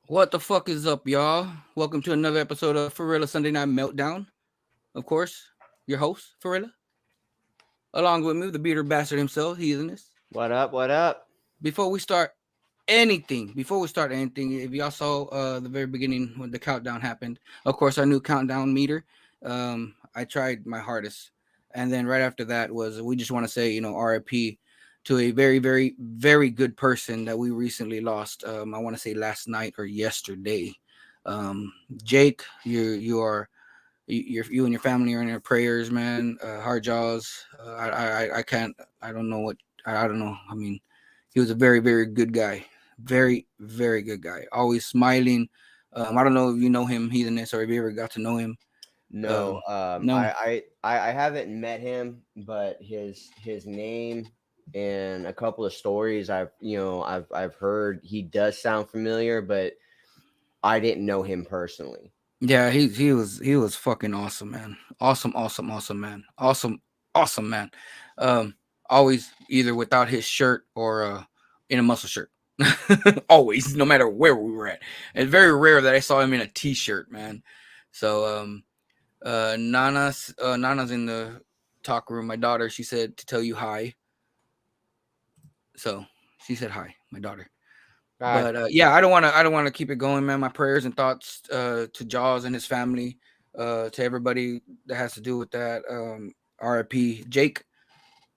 What the fuck is up, y'all? Welcome to another episode of Forilla Sunday Night Meltdown. Of course, your host, Forilla. Along with me, the beater bastard himself, Heathenist. What up? What up? Before we start anything, if y'all saw the very beginning when the countdown happened, of course, our new countdown meter, I tried my hardest. And then right after that was, we just want to say, RIP to a very, very, very good person that we recently lost. I want to say last night or yesterday. Um, Jake, you and your family are in your prayers, man. Hard jaws. I can't. I don't know what. I don't know. I mean, he was a very, very good guy. Very, very good guy. Always smiling. I don't know if you know him, Heathenist, or if you ever got to know him. No, No. I haven't met him, but his name and a couple of stories I've heard. He does sound familiar, but I didn't know him personally. Yeah, he was fucking awesome, man. Awesome, awesome, awesome, man. Awesome, awesome, man. Um, Always either without his shirt or in a muscle shirt. Always, no matter where we were at. It's very rare that I saw him in a t-shirt, man. So Nana's in the talk room. My daughter, she said to tell you hi. So she said hi, my daughter. Hi. But yeah, I don't want to keep it going, man. My prayers and thoughts to Jaws and his family, to everybody that has to do with that. RIP Jake.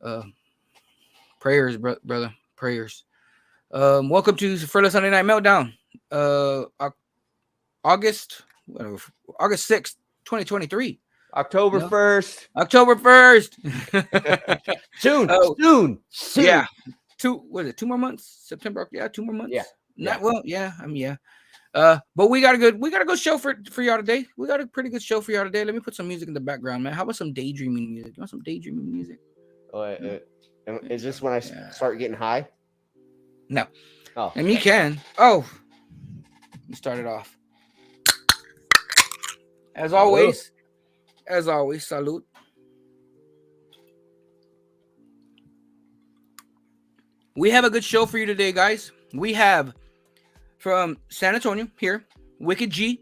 Uh, Prayers, brother. Prayers. Welcome to Friday Sunday Night Meltdown. August, whatever, August 6th, 2023. October No, 1st. October 1st. Soon, Oh, soon, soon. yeah. Two more months? September, yeah, 2 more Yeah, months. yeah. Not well, yeah, I mean, yeah. But we got a good show for y'all today. We got a pretty good show for y'all today. Let me put some music in the background, man. How about some daydreaming music? You want some daydreaming music? No, Is this when I yeah. start getting high? No. Oh, I mean, you can. Oh, you started off as salute. always. As always, salute. We have a good show for you today, guys. We have from San Antonio here, Wicked G.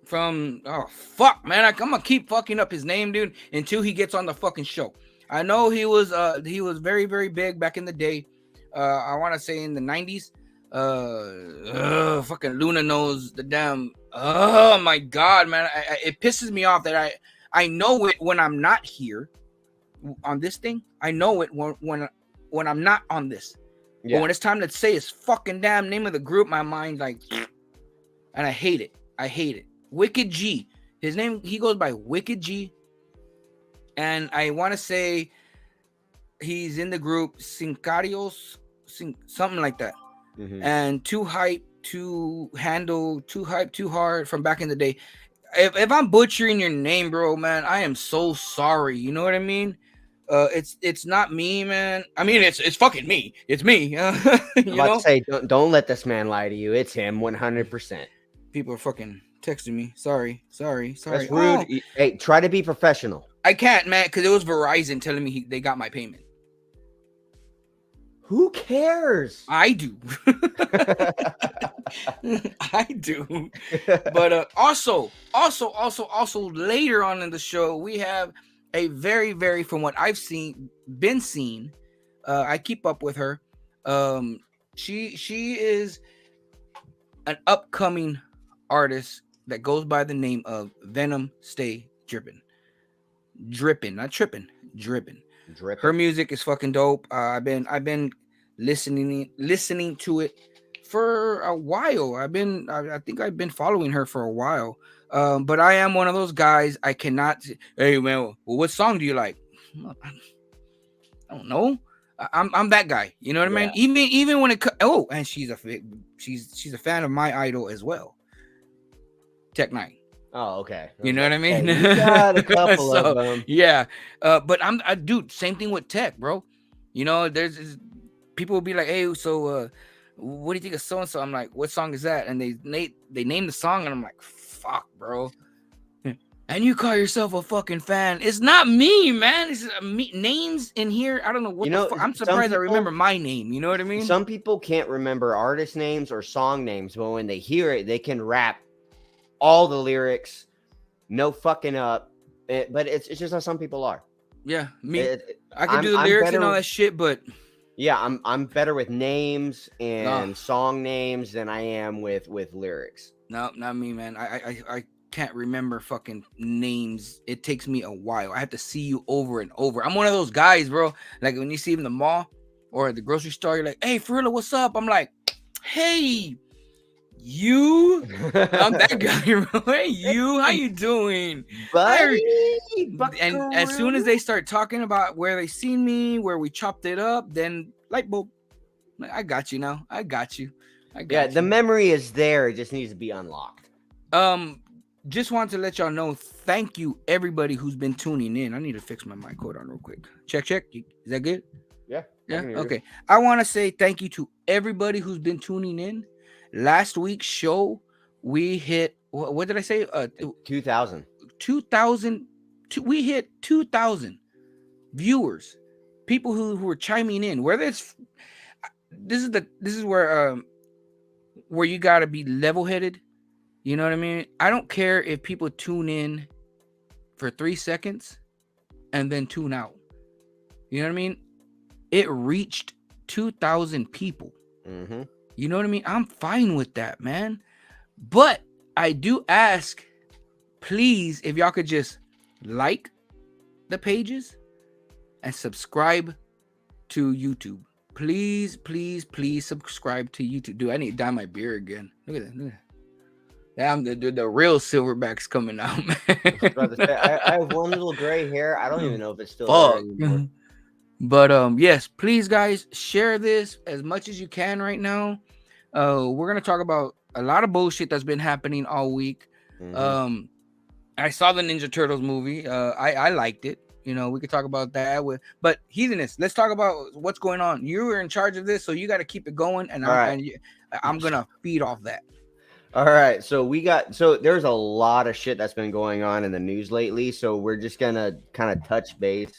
From oh fuck, man, I'm gonna keep fucking up his name, dude, until he gets on the fucking show. I know he was very, very big back in the day. I want to say in the 90s. Fucking Luna knows the damn. Oh my god, man, it pisses me off that I know it when I'm not here on this thing. I know it when I'm not on this. But Yeah. when it's time to say his fucking damn name of the group, my mind like, and I hate it. I hate it. Wicked G. His name, he goes by Wicked G. And I want to say he's in the group Sincarios, something like that. Mm-hmm. And Too Hype, Too Handle, Too Hype, Too Hard from back in the day. If I'm butchering your name, bro, man, I am so sorry. You know what I mean? It's not me, man. I mean, it's fucking me. It's me. I'm You about to know, say, don't let this man lie to you. It's him, 100%. people are fucking texting me. Sorry. That's Oh, rude. Hey, try to be professional. I can't, man, because it was Verizon telling me they got my payment. Who cares? I do. I do. But also later on in the show, we have a very, very, from what I've been seen. I keep up with her. She is an upcoming artist that goes by the name of Venom. Stay drippin, not tripping, dripping. Her Drippin. music is fucking dope. I've been listening to it for a while. I think I've been following her for a while. But I am one of those guys. I cannot. Hey man, well, what song do you like? I don't know. I'm that guy. You know what I Yeah. mean? Even when and she's a fan of my idol as well, Tech Nine. Oh, okay. I You was know what about I to say, mean? you got a couple So of them. yeah, but dude. Same thing with Tech, bro. You know, people will be like, "Hey, so what do you think of so and so?" I'm like, "What song is that?" And they name the song, and I'm like, "Fuck, bro." And and you call yourself a fucking fan. It's not me, man. It's me. Names in here. I don't know You what the know, fuck. I'm some surprised I remember people my name. You know what I mean? some people can't remember artist names or song names, but when they hear it, they can rap all the lyrics, no fucking up. But it's just how some people are. Yeah, me. It, it- I could do the I'm lyrics and all better. that shit, but Yeah, I'm better with names nah, and song names than I am with lyrics. no, not me, man. I can't remember fucking names. It takes me a while. I have to see you over and over. I'm one of those guys, bro. Like when you see him in the mall or at the grocery store, you're like, "Hey, Forilla, what's up?" I'm like, "Hey, you." I'm that guy, bro. Hey, you. How you doing? Buddy, Hey. And as soon as buckaroo. they start talking about where they seen me, where we chopped it up, then light bulb. Like, I got you now. I got you. I Yeah, got the you. memory is there. It just needs to be unlocked. Um, just want to let y'all know. Thank you, everybody who's been tuning in. I need to fix my mic. Hold on, real quick. Check, check. Is that good? Yeah. Yeah. Okay. I want to say thank you to everybody who's been tuning in. Last week's show, we hit. What did I say? 2000. 2,000. We hit 2,000 viewers, people who were chiming in. Whether it's this is where you gotta be level headed. You know what I mean? I don't care if people tune in for 3 seconds and then tune out. You know what I mean? It reached 2,000 people. Mm-hmm. You know what I mean? I'm fine with that, man. But I do ask, please, if y'all could just like the pages and subscribe to YouTube. Please, please, please subscribe to YouTube. Dude, I need to dye my beard again. Look at that. Look at that. Damn, the real silverback's coming out, man. I have one little gray hair. I don't even know if it's still there Fuck. anymore. But yes, please guys, share this as much as you can right now. We're gonna talk about a lot of bullshit that's been happening all week. Mm-hmm. I saw the Ninja Turtles movie. I liked it. You know, we could talk about that but Heathenist, let's talk about what's going on. You were in charge of this, so you got to keep it going, and All right. I'm gonna feed off that. All right. So there's a lot of shit that's been going on in the news lately. So we're just gonna kind of touch base.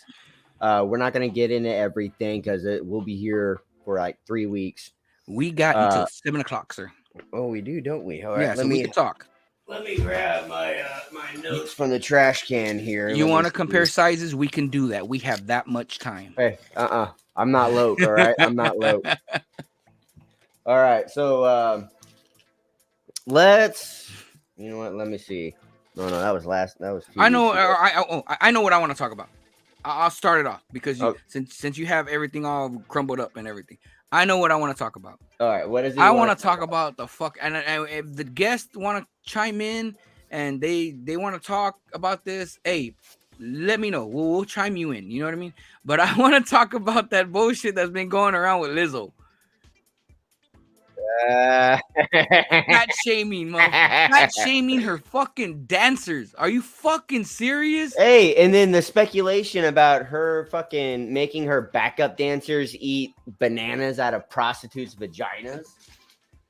We're not gonna get into everything because we'll be here for like 3 weeks. We got until 7 o'clock, sir. Oh, we do, don't we? All right. Yeah, so we can talk. Let me grab my notes from the trash can here. You want to compare sizes? We can do that. We have that much time. Hey, I'm not Loke, all right? I'm not Loke. All right, so let's. You know what? Let me see. No, that was last. That was. I know. I know what I want to talk about. I'll start it off because since you have everything all crumbled up and everything, I know what I want to talk about. All right, what is it? I want to talk about the fuck, and if the guests want to chime in and they want to talk about this, hey, let me know. We'll chime you in. You know what I mean? But I want to talk about that bullshit that's been going around with Lizzo. Fat shaming, fat shaming her fucking dancers. Are you fucking serious? Hey, and then the speculation about her fucking making her backup dancers eat bananas out of prostitutes' vaginas.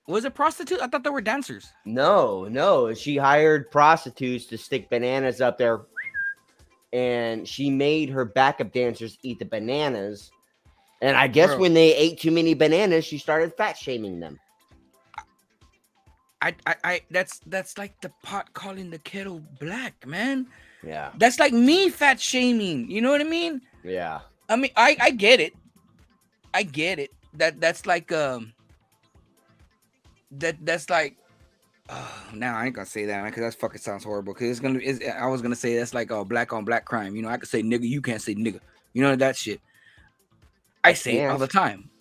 Was it prostitute? I thought they were dancers. No. She hired prostitutes to stick bananas up there, and she made her backup dancers eat the bananas. And I guess when they ate too many bananas, she started fat shaming them. That's like the pot calling the kettle black, man. Yeah. That's like me fat shaming. You know what I mean? Yeah. I mean, I get it. I get it. That's like that's like now I ain't gonna say that, man, because that fucking sounds horrible. Because I was gonna say that's like black on black crime. You know, I could say nigga, you can't say nigga. You know that shit. I say it all the time.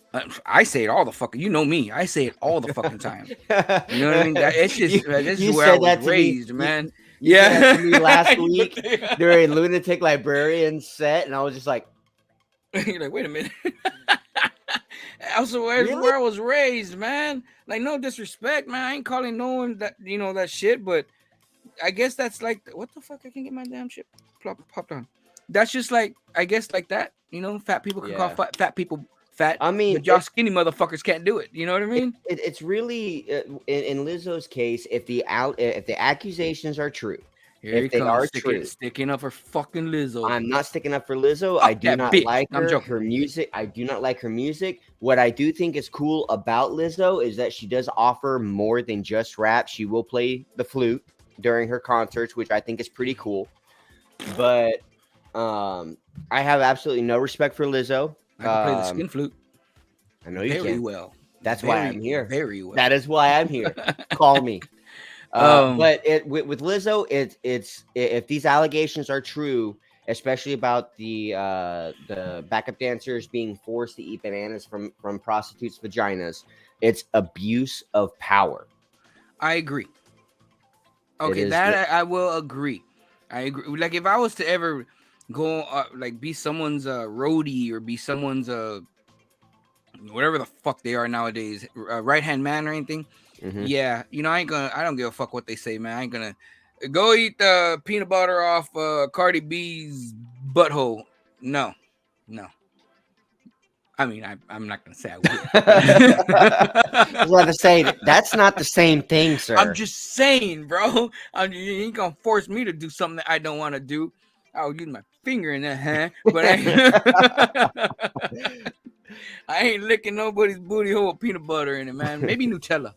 I say it all the fucking. You know me. I say it all the fucking time. You know what I mean? It's just this is where I was raised, man. You said that to me last week during Lunatic Librarian set, and I was just like, "You're like, wait a minute." Also, where I was raised, man. Like, no disrespect, man. I ain't calling no one that that shit, but I guess that's like what the fuck. I can get my damn shit popped on. That's just like I guess like that. Fat people can call fat people fat. I mean, but y'all skinny motherfuckers can't do it. You know what I mean? It's really in Lizzo's case, if the accusations are true, Here he if they comes, are true. sticking up for fucking Lizzo. I'm not sticking up for Lizzo. I Fuck do that not bitch. like I'm her. joking. Her music, I do not like her music. What I do think is cool about Lizzo is that she does offer more than just rap. She will play the flute during her concerts, which I think is pretty cool. But I have absolutely no respect for Lizzo. I can play the skin flute I know you very can. well. That's why I'm here. Very well. That is why I'm here. Call me. But with Lizzo, it's if these allegations are true, especially about the backup dancers being forced to eat bananas from prostitutes' vaginas, it's abuse of power. I agree. It Okay, is that I will agree. I agree. Like if I was to ever go like be someone's roadie or be someone's whatever the fuck they are nowadays, right hand man or anything. Mhm. Yeah, you know I don't give a fuck what they say, man. I ain't gonna go eat the peanut butter off Cardi B's butthole. No, no. I mean, I'm not gonna say I would. I was about to say that's not the same thing, sir. I'm just saying, bro. You ain't gonna force me to do something that I don't want to do. I'll use my finger in that hand, but I ain't licking nobody's booty hole with peanut butter in it, man. Maybe Nutella.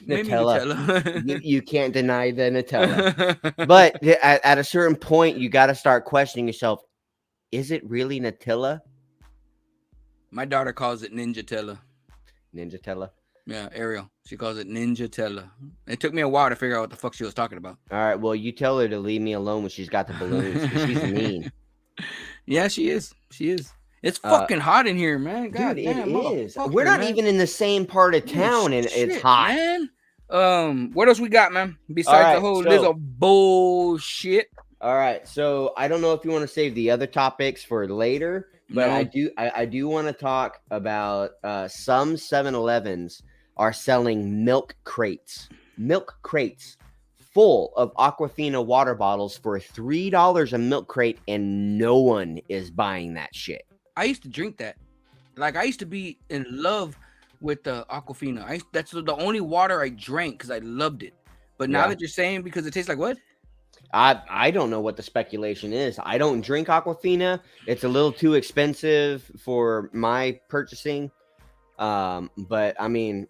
Maybe Nutella. you can't deny the Nutella. But at a certain point, you got to start questioning yourself. Is it really Nutella? My daughter calls it Ninjatella. Ninjatella. Yeah, Ariel. She calls it Ninjatella. It took me a while to figure out what the fuck she was talking about. All right. Well, you tell her to leave me alone when she's got the balloons. 'Cause she's mean. Yeah, she is. She is. It's fucking hot in here, man. God Dude, damn, it is. We're not even in the same part of town, and it's hot. Man. What else we got, man? Besides the whole Lizzo bullshit. All right. So I don't know if you want to save the other topics for later, but No. I do want to talk about some 7-Elevens are selling milk crates full of Aquafina water bottles for $3 a milk crate, and no one is buying that shit. I used to drink that. Like I used to be in love with the Aquafina. That's the only water I drank because I loved it. But now that you're saying because it tastes like what? I don't know what the speculation is. I don't drink Aquafina. It's a little too expensive for my purchasing. But I mean,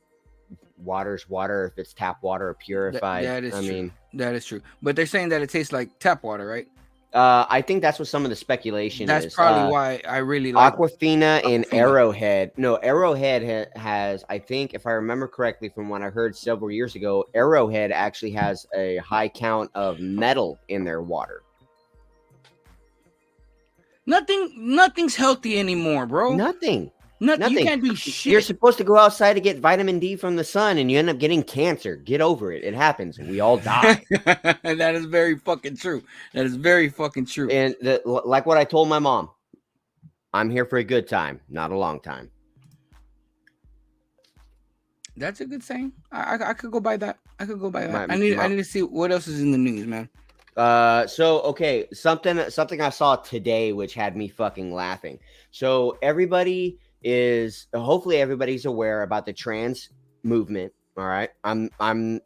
water's water if it's tap water or purified. That is true. That is true. But they're saying that it tastes like tap water, right? I think that's what some of the speculation is. That's probably why I really like Aquafina and Arrowhead. No, Arrowhead has, I think, if I remember correctly from what I heard several years ago, Arrowhead actually has a high count of metal in their water. Nothing's healthy anymore, bro. Nothing. You can't do shit. You're supposed to go outside to get vitamin D from the sun, and you end up getting cancer. Get over it. It happens. We all die. That is very fucking true. That is very fucking true. And like what I told my mom, I'm here for a good time, not a long time. That's a good saying. I could go by that. I could go by that. I need to see what else is in the news, man. So okay, something I saw today which had me fucking laughing. So hopefully everybody's aware about the trans movement. All right. I'm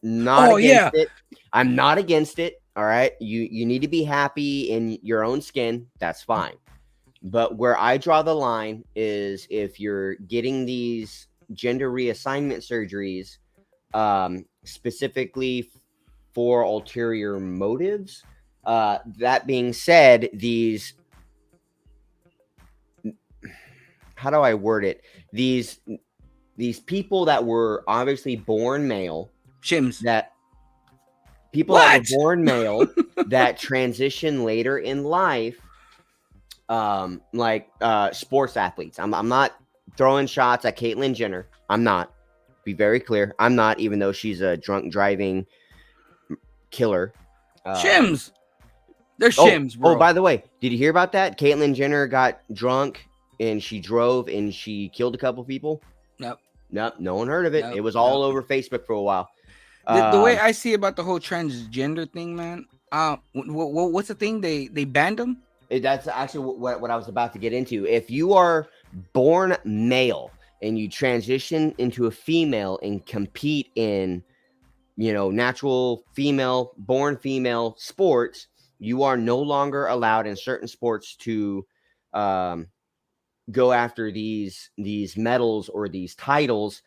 not against it. I'm not against it. All right. You need to be happy in your own skin. That's fine. But where I draw the line is if you're getting these gender reassignment surgeries, specifically for ulterior motives. That being said, how do I word it? These people that were obviously born male, that were born male that transition later in life, like sports athletes. I'm not throwing shots at Caitlyn Jenner. I'm not. Be very clear. I'm not, even though she's a drunk driving killer. Shims. They're shims, bro. Oh, by the way, did you hear about that? Caitlyn Jenner got drunk and she drove and she killed a couple people. Nope. No one heard of it. It was all over Facebook for a while. The way I see about the whole transgender thing, man. What's the thing? They banned them. That's actually what I was about to get into. If you are born male and you transition into a female and compete in natural female, born female sports, you are no longer allowed in certain sports to um, go after these medals or these titles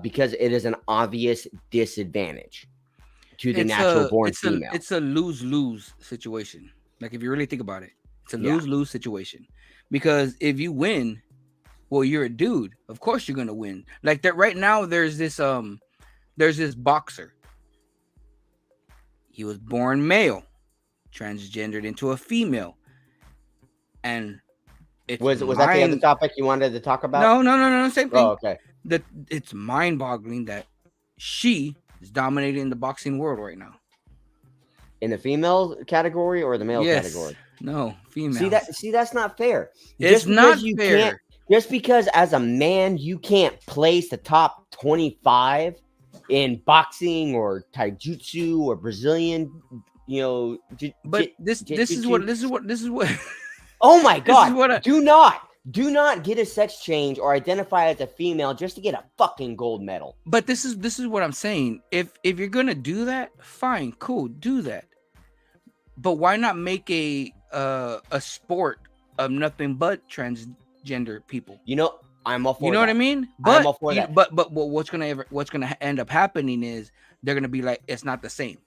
because it is an obvious disadvantage to the natural born female. it's a lose-lose situation. Like if you really think about it, it's a Yeah. lose-lose situation. Because if you win, well, you're a dude. Of course you're gonna win. Like that right now, there's this boxer. He was born male, transgendered into a female, and it's Was that the other mind. topic you wanted to talk about? No, no, no, no, same Oh, thing. okay. That it's mind-boggling that she is dominating the boxing world right now. In the female category or the male Yes, category? no, females. See, that's not fair. It's Just because not you can't, fair. just because as a man you can't place the top 25 in boxing or taijutsu or Brazilian, But this is what jiu-jitsu. this is what Oh my this is God! what I, Do not get a sex change or identify as a female just to get a fucking gold medal. but this is what I'm saying. If you're gonna do that, fine, cool, do that. But why not make a sport of nothing but transgender people? I'm all for You know what I that. mean? I'm all for that. But what's gonna end up happening is they're gonna be like, it's not the same.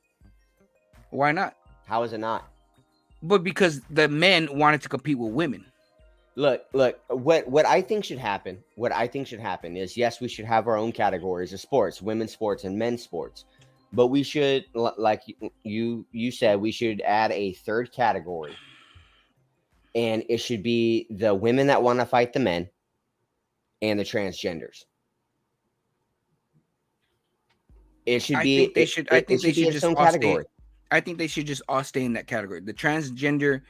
Why not? How is it not? But because the men wanted to compete with women. Look. What I think should happen. What I think should happen is, yes, we should have our own categories of sports, women's sports and men's sports, but we should, like you said, we should add a third category, and it should be the women that want to fight the men and the transgenders. It should I be. think they should. I It think they should be should its just own all stay. category. I think they should just all stay in that category. The transgender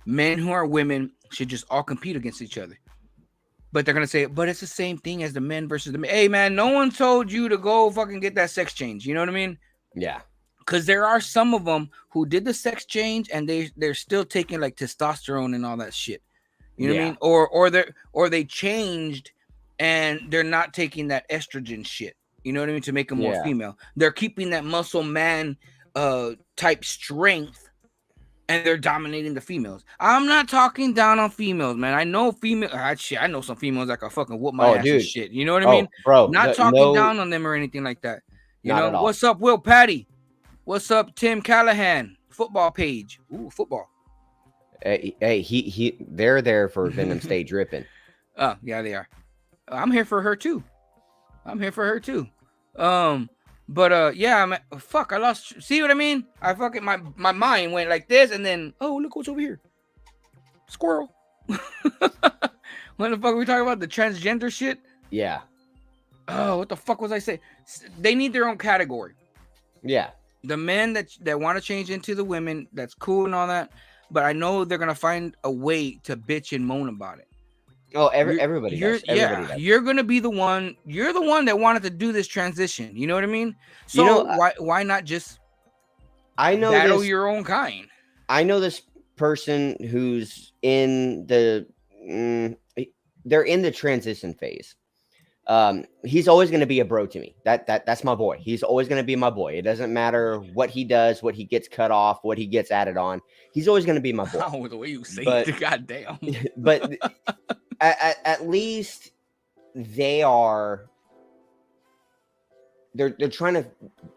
men who are women should just all compete against each other. But they're gonna say, but it's the same thing as the men versus the men. Hey man, no one told you to go fucking get that sex change. You know what I mean? Yeah. Because there are some of them who did the sex change and they're still taking like testosterone and all that shit. You know what I Yeah. mean? Or they changed and they're not taking that estrogen shit. You know what I mean? To make them more Yeah. female. They're keeping that muscle man type strength and they're dominating the females. I'm not talking down on females, man. I know I know some females that can fucking whoop my Oh, ass and dude. shit. You know what I Oh, mean? bro. Not talking No, down on them or anything like that. You not know, at all. what's up, Will Patty? What's up, Tim Callahan? Football page. Ooh, football. Hey, they're there for Venom Stay Drippin. Oh, yeah, they are. I'm here for her too. Yeah, I'm fuck, I lost. See what I mean? I fucking my mind went like this, and then look what's over here. Squirrel. When the fuck are we talking about the transgender shit? Yeah. Oh, what the fuck was I saying? They need their own category. Yeah. The men that want to change into the women, that's cool and all that. But I know they're gonna find a way to bitch and moan about it. Oh, everybody does. Everybody does. You're gonna be the one. You're the one that wanted to do this transition. You know what I mean? So why not just I know battle this, your own kind? I know this person who's in the they're in the transition phase. He's always going to be a bro to me. That's my boy. He's always going to be my boy. It doesn't matter what he does, what he gets cut off, what he gets added on. He's always going to be my boy. Oh, the way you say But- it, goddamn. But at least they're trying to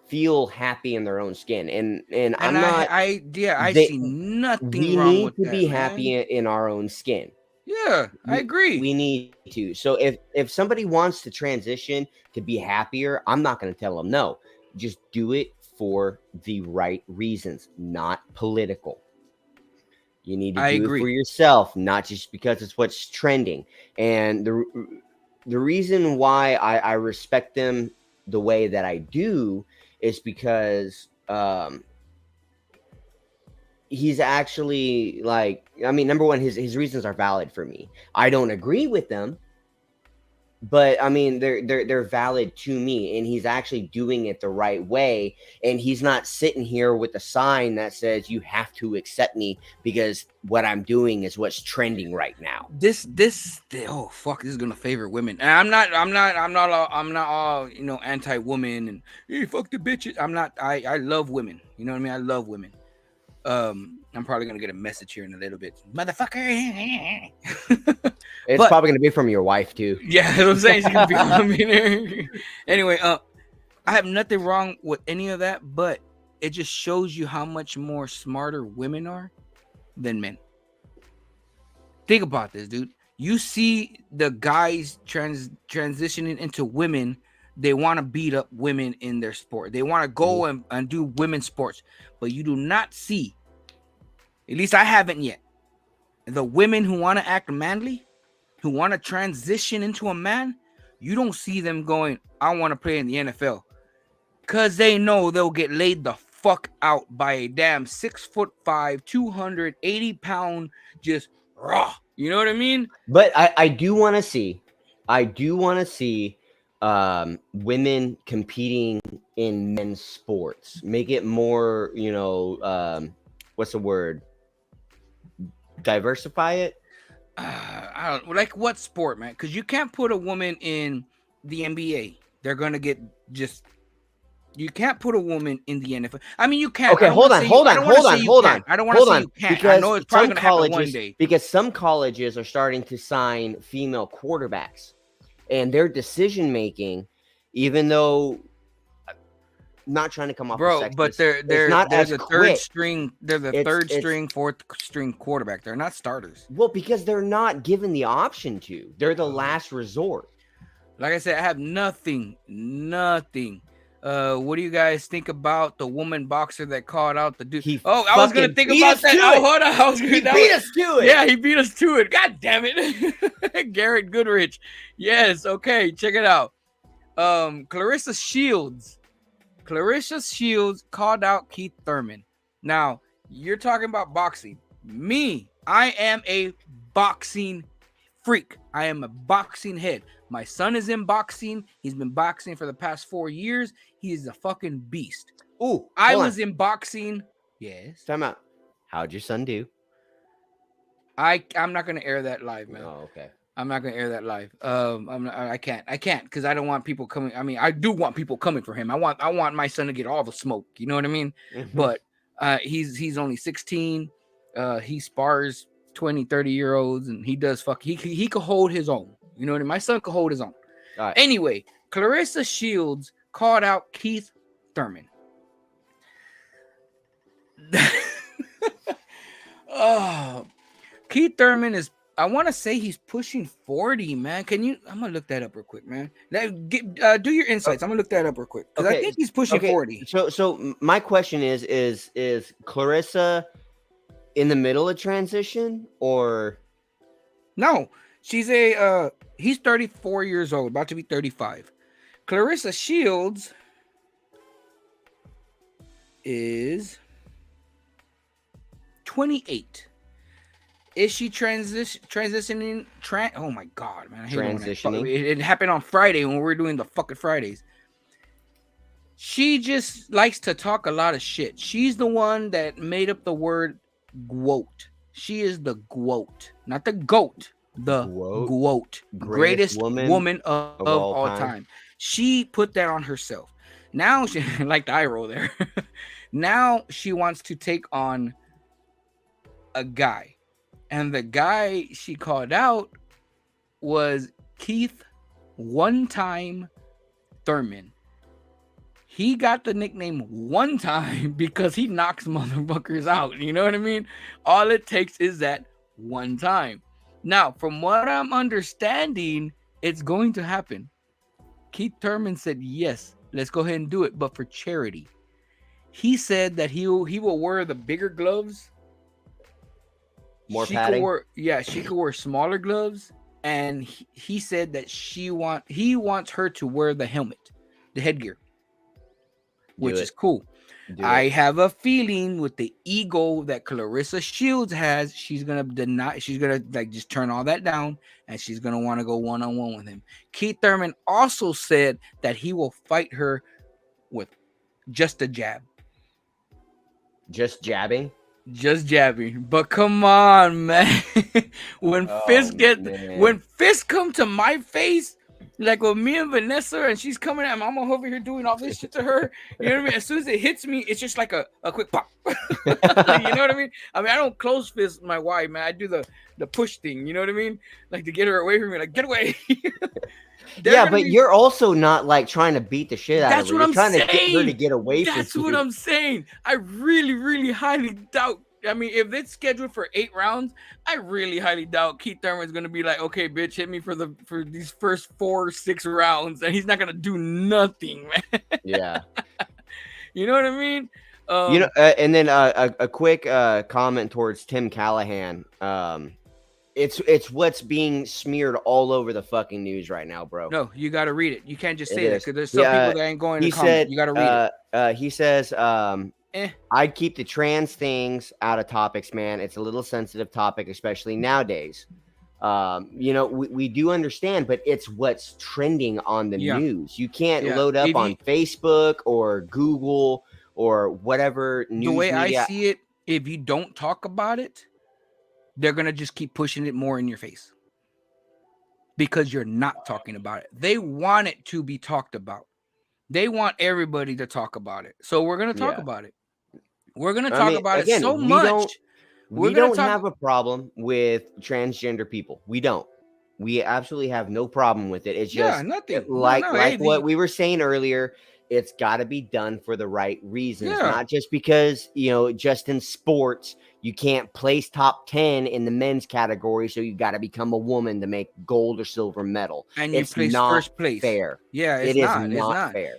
feel happy in their own skin, and I'm not. I they- see nothing We wrong need with to that, be man. happy in our own skin. Yeah, I agree. We need to. So if somebody wants to transition to be happier, I'm not going to tell them no. Just do it for the right reasons, not political. You need to I do agree. it for yourself, not just because it's what's trending. And the reason why I respect them the way that I do is because he's actually like, I mean, number one, his reasons are valid for me. I don't agree with them, but I mean they're valid to me, and he's actually doing it the right way, and he's not sitting here with a sign that says you have to accept me because what I'm doing is what's trending right now. Oh fuck, this is gonna favor women. And I'm not all anti-woman and hey fuck the bitches. I'm not. I love women. You know what I mean? I love women. I'm probably gonna get a message here in a little bit, motherfucker. It's But probably going to be from your wife too. yeah, that's what I'm saying. She's gonna be on me. Anyway, I have nothing wrong with any of that, but it just shows you how much more smarter women are than men. Think about this, dude. You see the guys transitioning into women. They want to beat up women in their sport. They want to go and do women's sports, but you do not see, at least I haven't yet, the women who want to act manly, who want to transition into a man. You don't see them going, I want to play in the NFL, because they know they'll get laid the fuck out by a damn 6'5", 280-pound, just raw. You know what I mean? But I do want to see, women competing in men's sports. Make it more, what's the word? Diversify it. I don't like what sport, man, because you can't put a woman in the NBA. They're gonna get just. You can't put a woman in the NFL. I mean, you can't. Okay, hold on. I don't want to say you can't. Because I know it's probably some gonna happen one colleges, day. because some colleges are starting to sign female quarterbacks, and their decision making, even though not trying to come off, Bro, sexist, but they're not the as third quick. string. They're the third string, fourth string quarterback. They're not starters. Well, because they're not given the option to. They're the last resort. Like I said, I have nothing. What do you guys think about the woman boxer that called out the dude? I was gonna think about that. Hold on, he beat us to it. Yeah, he beat us to it. God damn it, Garrett Goodrich. Yes, okay, check it out. Clarissa Shields called out Keith Thurman. Now you're talking about boxing. Me, I am a boxing freak. I am a boxing head. My son is in boxing. He's been boxing for the past 4 years. He is a fucking beast. Ooh, I was in boxing. Yes. Time out. How'd your son do? I'm not gonna air that live, man. Oh, okay. I'm not gonna air that live. I can't because I don't want people coming. I mean, I do want people coming for him. I want my son to get all the smoke. You know what I mean? But he's only 16. He spars 20, 30-year-olds, and he does he could hold his own. You know what I mean? My son could hold his own. All right. Anyway, Clarissa Shields called out Keith Thurman. Oh, Keith Thurman is, I want to say he's pushing 40, man. I'm going to look that up real quick, man. Do your insights. I'm going to look that up real quick, because I think he's pushing 40. So my question is Clarissa in the middle of transition, or? No, he's 34 years old, about to be 35. Clarissa Shields is 28. Is she transitioning? Oh my god, man! I hate transitioning. It happened on Friday when we were doing the fucking Fridays. She just likes to talk a lot of shit. She's the one that made up the word "goat." She is the goat, not the goat. The goat, greatest woman of all time. She put that on herself. Now she like the eye roll there. Now she wants to take on a guy. And the guy she called out was Keith One Time Thurman. He got the nickname One Time because he knocks motherfuckers out. You know what I mean? All it takes is that one time. Now, from what I'm understanding, it's going to happen. Keith Thurman said, yes, let's go ahead and do it, but for charity. He said that he will wear the bigger gloves. More padding. She could wear smaller gloves, and he said that he wants her to wear the helmet, the headgear, which is cool. Do I it. have a feeling with the ego that Clarissa Shields has, she's gonna deny. She's gonna like just turn all that down, and she's gonna want to go one on one with him. Keith Thurman also said that he will fight her with just a jab. Just jabbing. Just jabbing. But come on, man. when Oh fists get man. when fists come to my face, like with me and Vanessa, and she's coming at me, I'm over here doing all this shit to her. You know what I mean? As soon as it hits me, it's just like a quick pop. You know what I mean? I don't close fist my wife, man. I do the push thing, you know what I mean? Like to get her away from me, like get away. Yeah, but you're also not like trying to beat the shit out of That's her. what You're I'm trying to get her to saying. get away That's from what you. I'm saying. I really, really highly doubt. I mean, if it's scheduled for 8 rounds, I really highly doubt Keith Thurman's gonna be like, "Okay, bitch, hit me for these first 4 or 6 rounds," and he's not gonna do nothing, man. Yeah. You know what I mean? And then a quick comment towards Tim Callahan. It's what's being smeared all over the fucking news right now, bro. No, you got to read it. You can't just It say that is. because there's some people that ain't going to comment. You got to read it. He says, Eh. I'd keep the trans things out of topics, man. It's a little sensitive topic, especially nowadays. We do understand, but it's what's trending on the Yeah. news. You can't Yeah. load up If on you- Facebook or Google or whatever news the way media. I see it, if you don't talk about it, they're gonna just keep pushing it more in your face because you're not talking about it. They want it to be talked about. They want everybody to talk about it. So we're gonna talk Yeah. about it. We're gonna I talk mean, about it again, so we much. we don't have a problem with transgender people. We don't. We absolutely have no problem with it. It's just nothing. like Hey, what we were saying earlier. It's got to be done for the right reasons, Yeah. not just because, just in sports, you can't place top 10 in the men's category. So you got to become a woman to make gold or silver medal. and you It's place not fair place. fair. Yeah, It is not fair.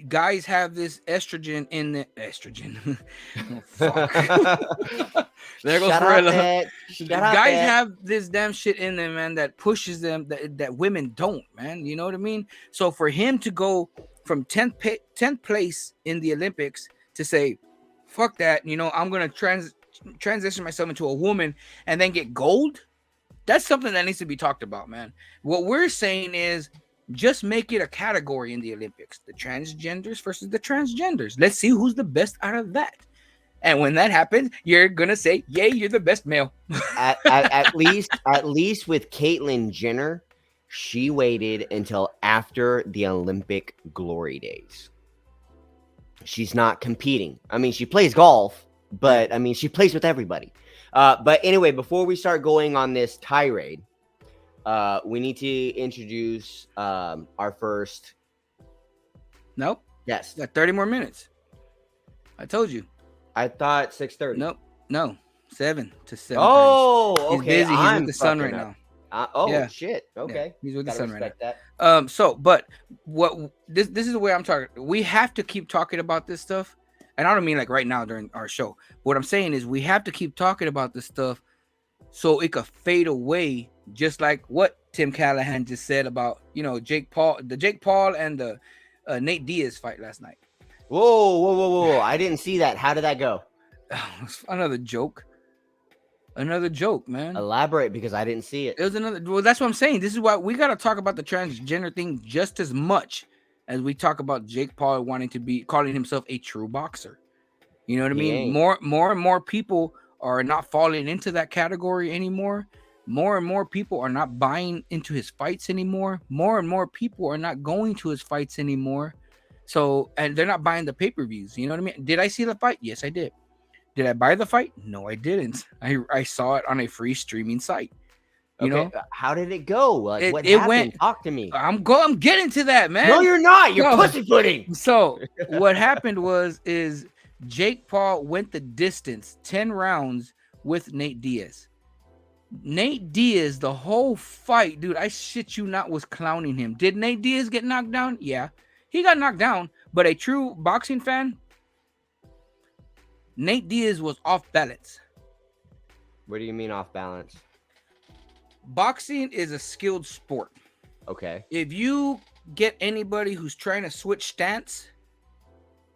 Guys have this estrogen in the estrogen. Oh, fuck. There goes Shut up, Forilla. Ed. Shut up, Guys Ed. have this damn shit in them, man, that pushes them that women don't, man. You know what I mean? So for him to go from 10th place in the Olympics to say, fuck that, I'm gonna transition myself into a woman and then get gold. That's something that needs to be talked about, man. What we're saying is just make it a category in the Olympics, the transgenders versus the transgenders. Let's see who's the best out of that. And when that happens, you're gonna say, "Yay, you're the best male." at least with Caitlyn Jenner, she waited until after the Olympic glory days. She's not competing. I mean, she plays golf, but I mean, she plays with everybody. But anyway, before we start going on this tirade, we need to introduce our first. Nope. Yes. Got 30 more minutes. I told you. I thought 6:30. Nope. No. 7 to 7. Oh, He's okay. busy. He's with the sun right now. Yeah. Shit. Okay. Yeah, he's with the Gotta sun right respect now. that. So, but what this is the way I'm talking. We have to keep talking about this stuff. And I don't mean like right now during our show. What I'm saying is we have to keep talking about this stuff so it could fade away, just like what Tim Callahan just said about, Jake Paul and the Nate Diaz fight last night. Whoa. I didn't see that. How did that go? Another joke, man. Elaborate, because I didn't see it. It was another. Well, that's what I'm saying. This is why we got to talk about the transgender thing just as much as we talk about Jake Paul calling himself a true boxer. You know what I mean? ain't. More and more people are not falling into that category anymore. More and more people are not buying into his fights anymore. More and more people are not going to his fights anymore. So, and they're not buying the pay-per-views. You know what I mean? Did I see the fight? Yes, I did. Did I buy the fight? No, I didn't. I saw it on a free streaming site. You know? How did it go? Like, what it happened? went. Talk to me. I'm getting to that, man. No, you're not. You're No. pussyfooting. So what happened is Jake Paul went the distance, 10 rounds with Nate Diaz. Nate Diaz, the whole fight, dude, I shit you not, was clowning him. Did Nate Diaz get knocked down? Yeah, he got knocked down. But a true boxing fan, Nate Diaz was off balance. What do you mean off balance? Boxing is a skilled sport. Okay. If you get anybody who's trying to switch stance,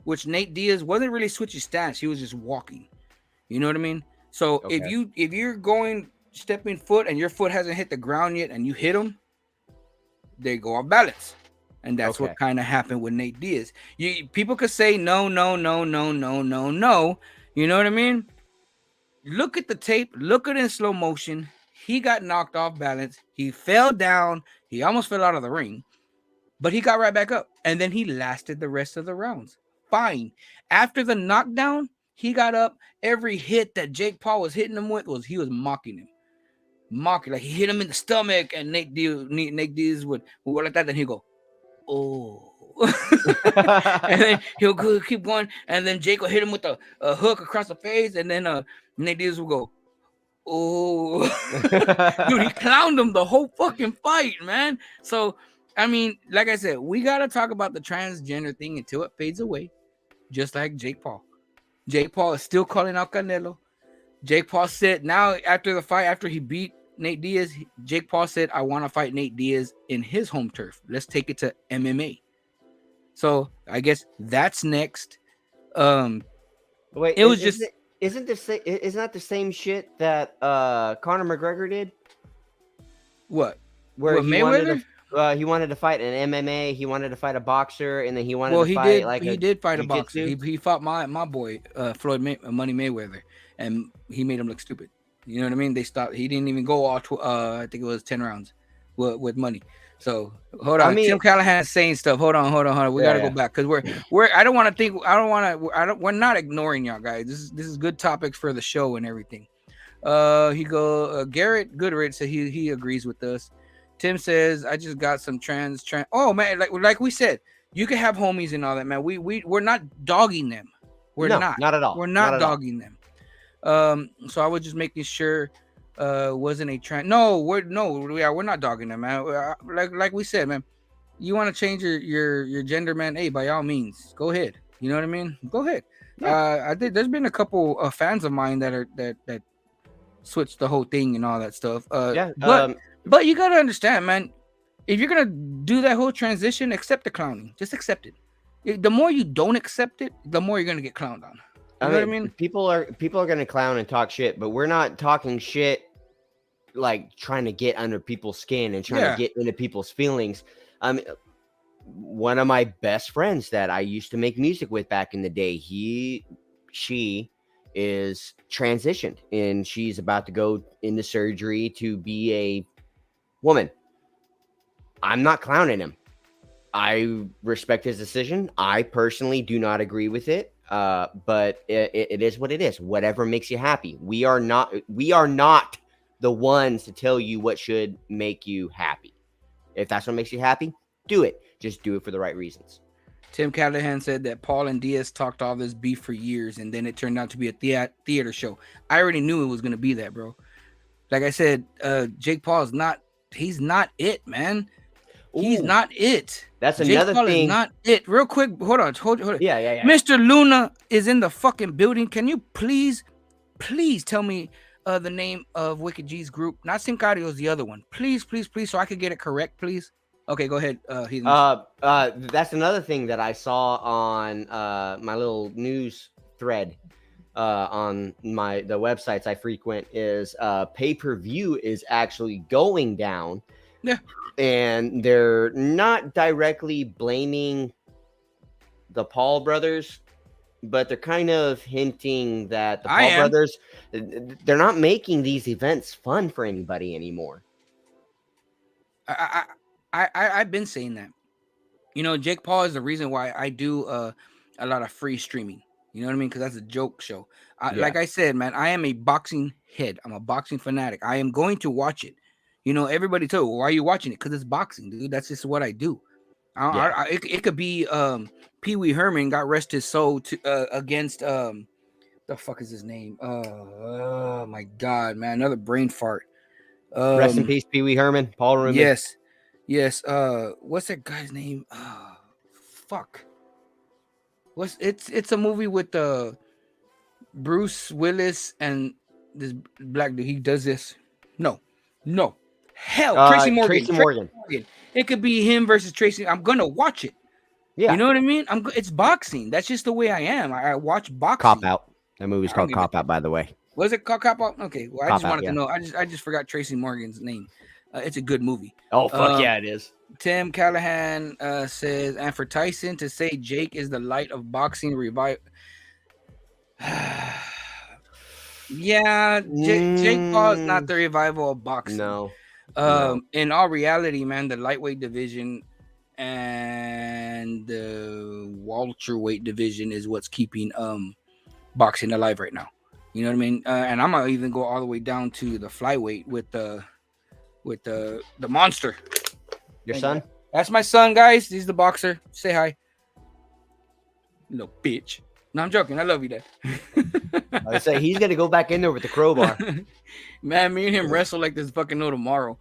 which Nate Diaz wasn't really switching stance. He was just walking. You know what I mean? So Okay. if you're going stepping foot and your foot hasn't hit the ground yet and you hit him, they go off balance. And that's Okay. what kind of happened with Nate Diaz. People could say no, no, no, no, no, no, no. You know what I mean? Look at the tape, look at it in slow motion. He got knocked off balance. He fell down. He almost fell out of the ring, but he got right back up. And then he lasted the rest of the rounds. Fine. After the knockdown, he got up. Every hit that Jake Paul was hitting him with was he was mocking him. Mocking. Like he hit him in the stomach, and Nate Diaz would go like that. Then he'd go, oh. And then he'll keep going. And then Jake will hit him with a hook across the face. And then Nate Diaz will go, oh. Dude, he clowned him the whole fucking fight, man. So, I mean, like I said, we got to talk about the transgender thing until it fades away. Just like Jake Paul. Jake Paul is still calling out Canelo. Jake Paul said now after the fight, after he beat Nate Diaz, Jake Paul said, I want to fight Nate Diaz in his home turf. Let's take it to MMA. So I guess that's next. Wait, it was just isn't that the same shit that Conor McGregor did? What? Where What, Mayweather? He wanted to fight an MMA, he wanted to fight a boxer, and then he wanted to he fight did. like He did fight a boxer. jiu-jitsu? He fought my boy Floyd Money Mayweather, and he made him look stupid. You know what I mean? They stopped. He didn't even go all. I think it was 10 rounds with Money. So hold on. I mean, Tim Callahan's saying stuff. Hold on. We gotta go back because we're. I don't want to think. I don't want to. We're not ignoring y'all guys. This is good topics for the show and everything. Garrett Goodrich said he agrees with us. Tim says, I just got some trans. Oh man, like we said, you can have homies and all that, man. We're not dogging them. We're not at all. We're not dogging them. So I was just making sure wasn't a trans. No, we're not dogging them, man. Like we said, man. You want to change your gender, man? Hey, by all means, go ahead. You know what I mean? Go ahead. Yeah. I think there's been a couple of fans of mine that switched the whole thing and all that stuff. But you gotta understand, man. If you're gonna do that whole transition, accept the clowning. Just accept it. The more you don't accept it, the more you're gonna get clowned on. You know what I mean? People are gonna clown and talk shit, but we're not talking shit like trying to get under people's skin and trying to get into people's feelings. One of my best friends that I used to make music with back in the day, she is transitioned and she's about to go into surgery to be a woman. I'm not clowning him. I respect his decision. I personally do not agree with it. But it is what it is. Whatever makes you happy. We are not the ones to tell you what should make you happy. If that's what makes you happy, do it. Just do it for the right reasons. Tim Callahan said that Paul and Diaz talked all this beef for years, and then it turned out to be a theater show. I already knew it was going to be that, bro. Like I said, Jake Paul he's not it, man. He's not it. That's Jake another Paul thing. Is not it. Real quick, hold on. Yeah. Mr. Luna is in the fucking building. Can you please tell me the name of Wicked G's group? Not Simcario's, the other one. Please, so I could get it correct, please. Okay, go ahead. That's another thing that I saw on my little news thread on the websites I frequent is pay-per-view is actually going down. Yeah. And they're not directly blaming the Paul brothers, but they're kind of hinting that the Paul brothers, they're not making these events fun for anybody anymore. I've been saying that. You know, Jake Paul is the reason why I do a lot of free streaming. You know what I mean? Because that's a joke show. Like I said, man, I am a boxing head. I'm a boxing fanatic. I am going to watch it. You know, everybody told, well, why are you watching it? Because it's boxing, dude. That's just what I do. It could be Pee Wee Herman got rest his soul against the fuck is his name? Oh my god, man, another brain fart. Rest in peace, Pee Wee Herman, Paul Rubin. Yes. What's that guy's name? Fuck. It's a movie with Bruce Willis and this black dude. He does this. No. Hell, Tracy Morgan. Tracy Morgan. It could be him versus Tracy. I'm gonna watch it. Yeah. You know what I mean? It's boxing. That's just the way I am. I watch Cop boxing. Out. That movie's I don't called give a. Cop Out, by the way. Was it called Cop Out? Okay. Well, I Cop just Out, wanted to yeah. know. I just forgot Tracy Morgan's name. It's a good movie. Oh, fuck Um, yeah, it is. Tim Callahan says, and for Tyson to say Jake is the light of boxing revive. Yeah, Jake Paul is not Mm, the revival of boxing. no, no. In all reality, man, the lightweight division and the welterweight division is what's keeping boxing alive right now. You know what I mean? And I'm gonna even go all the way down to the flyweight with the monster. Your Thank son? you. That's my son, guys. He's the boxer. Say hi, little bitch. No, I'm joking. I love you, Dad. I say he's gonna go back in there with the crowbar. Man, me and him wrestle like there's fucking no tomorrow.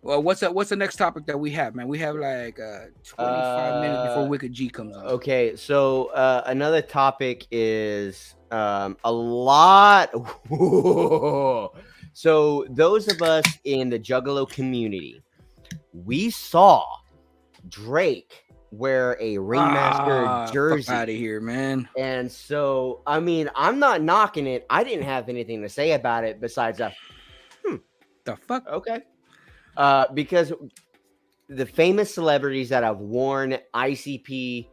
Well, what's the next topic that we have, man? We have like 25 minutes before Wicked G comes on. Okay, so another topic is a lot. So those of us in the Juggalo community, we saw Drake wear a ringmaster jersey. Out of here, man. And so, I mean, I'm not knocking it. I didn't have anything to say about it besides the fuck. Okay. Because the famous celebrities that have worn ICP,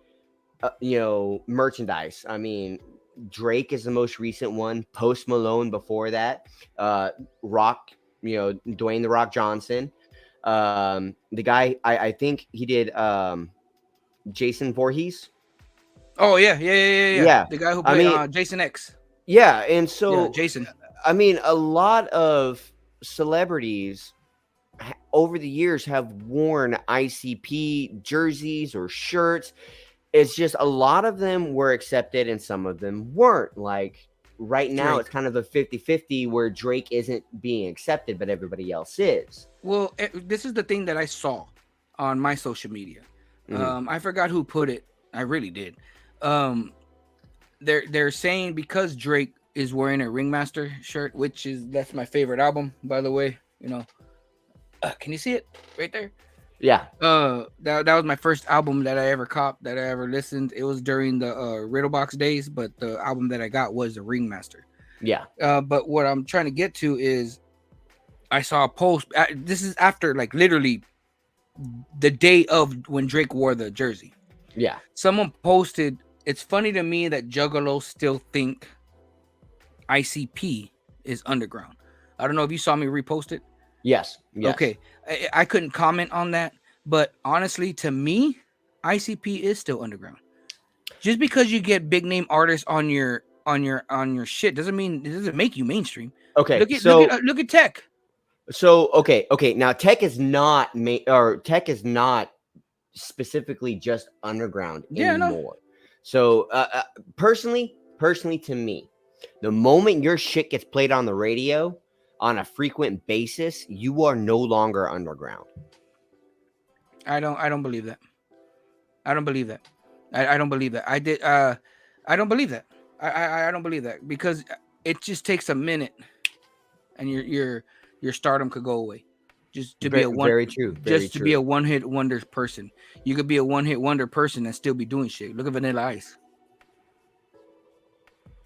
merchandise. I mean, Drake is the most recent one. Post Malone before that. Rock, Dwayne the Rock Johnson. The guy, I think he did Jason Voorhees. Oh yeah. The guy who played Jason X. Yeah, and so Jason. I mean, a lot of celebrities over the years have worn ICP jerseys or shirts. It's just a lot of them were accepted and some of them weren't. Like right now, Drake. It's kind of a 50-50 where Drake isn't being accepted, but everybody else is. Well, this is the thing that I saw on my social media. Mhm. I forgot who put it. I really did. They're saying because Drake is wearing a Ringmaster shirt, that's my favorite album, by the way. Can you see it right there? Yeah. That was my first album that I ever copped, that I ever listened. It was during the Riddlebox days, but the album that I got was the Ringmaster. Yeah. But what I'm trying to get to is, I saw a post. This is after like literally the day of when Drake wore the jersey. Yeah. Someone posted, it's funny to me that Juggalos still think ICP is underground. I don't know if you saw me repost it. Yes. Okay. I couldn't comment on that, but honestly, to me, ICP is still underground. Just because you get big name artists on your shit doesn't make you mainstream. Okay. Look at Tech. So okay. Now Tech is not Tech is not specifically just underground anymore. No. So personally to me, the moment your shit gets played on the radio on a frequent basis, you are no longer underground. I don't believe that. I don't believe that. I don't believe that. I don't believe that. I don't believe that, because it just takes a minute and your stardom could go away. Just to be a one, very true. Be a one-hit wonder person. You could be a one-hit wonder person and still be doing shit. Look at Vanilla Ice.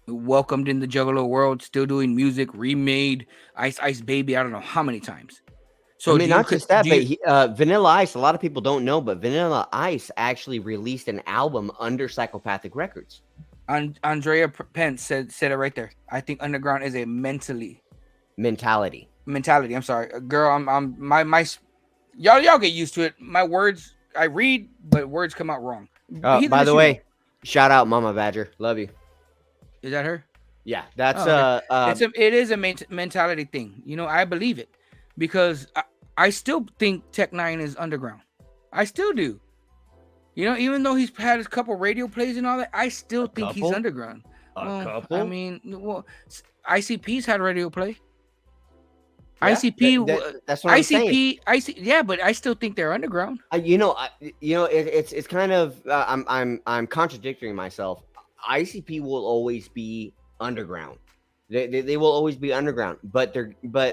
Welcomed in the Juggalo world, still doing music, remade Ice Baby, I don't know how many times. So I mean, not just that, but Vanilla Ice, a lot of people don't know, but Vanilla Ice actually released an album under Psychopathic Records. Andrea Pence said it right there. I think underground is a mentality. I'm sorry, girl. I'm my y'all get used to it. My words, I read, but words come out wrong. By the way, shout out Mama Badger, love you. Is that her? Yeah, that's it is a mentality thing. I believe it, because I still think Tech 9 is underground. I still do. Even though he's had his couple radio plays and all that, I still think he's underground. Couple? I mean, ICP's had radio play. Yeah, ICP, that's what ICP, I'm saying. Yeah, but I still think they're underground. It's kind of I'm contradicting myself. ICP will always be underground. They will always be underground. But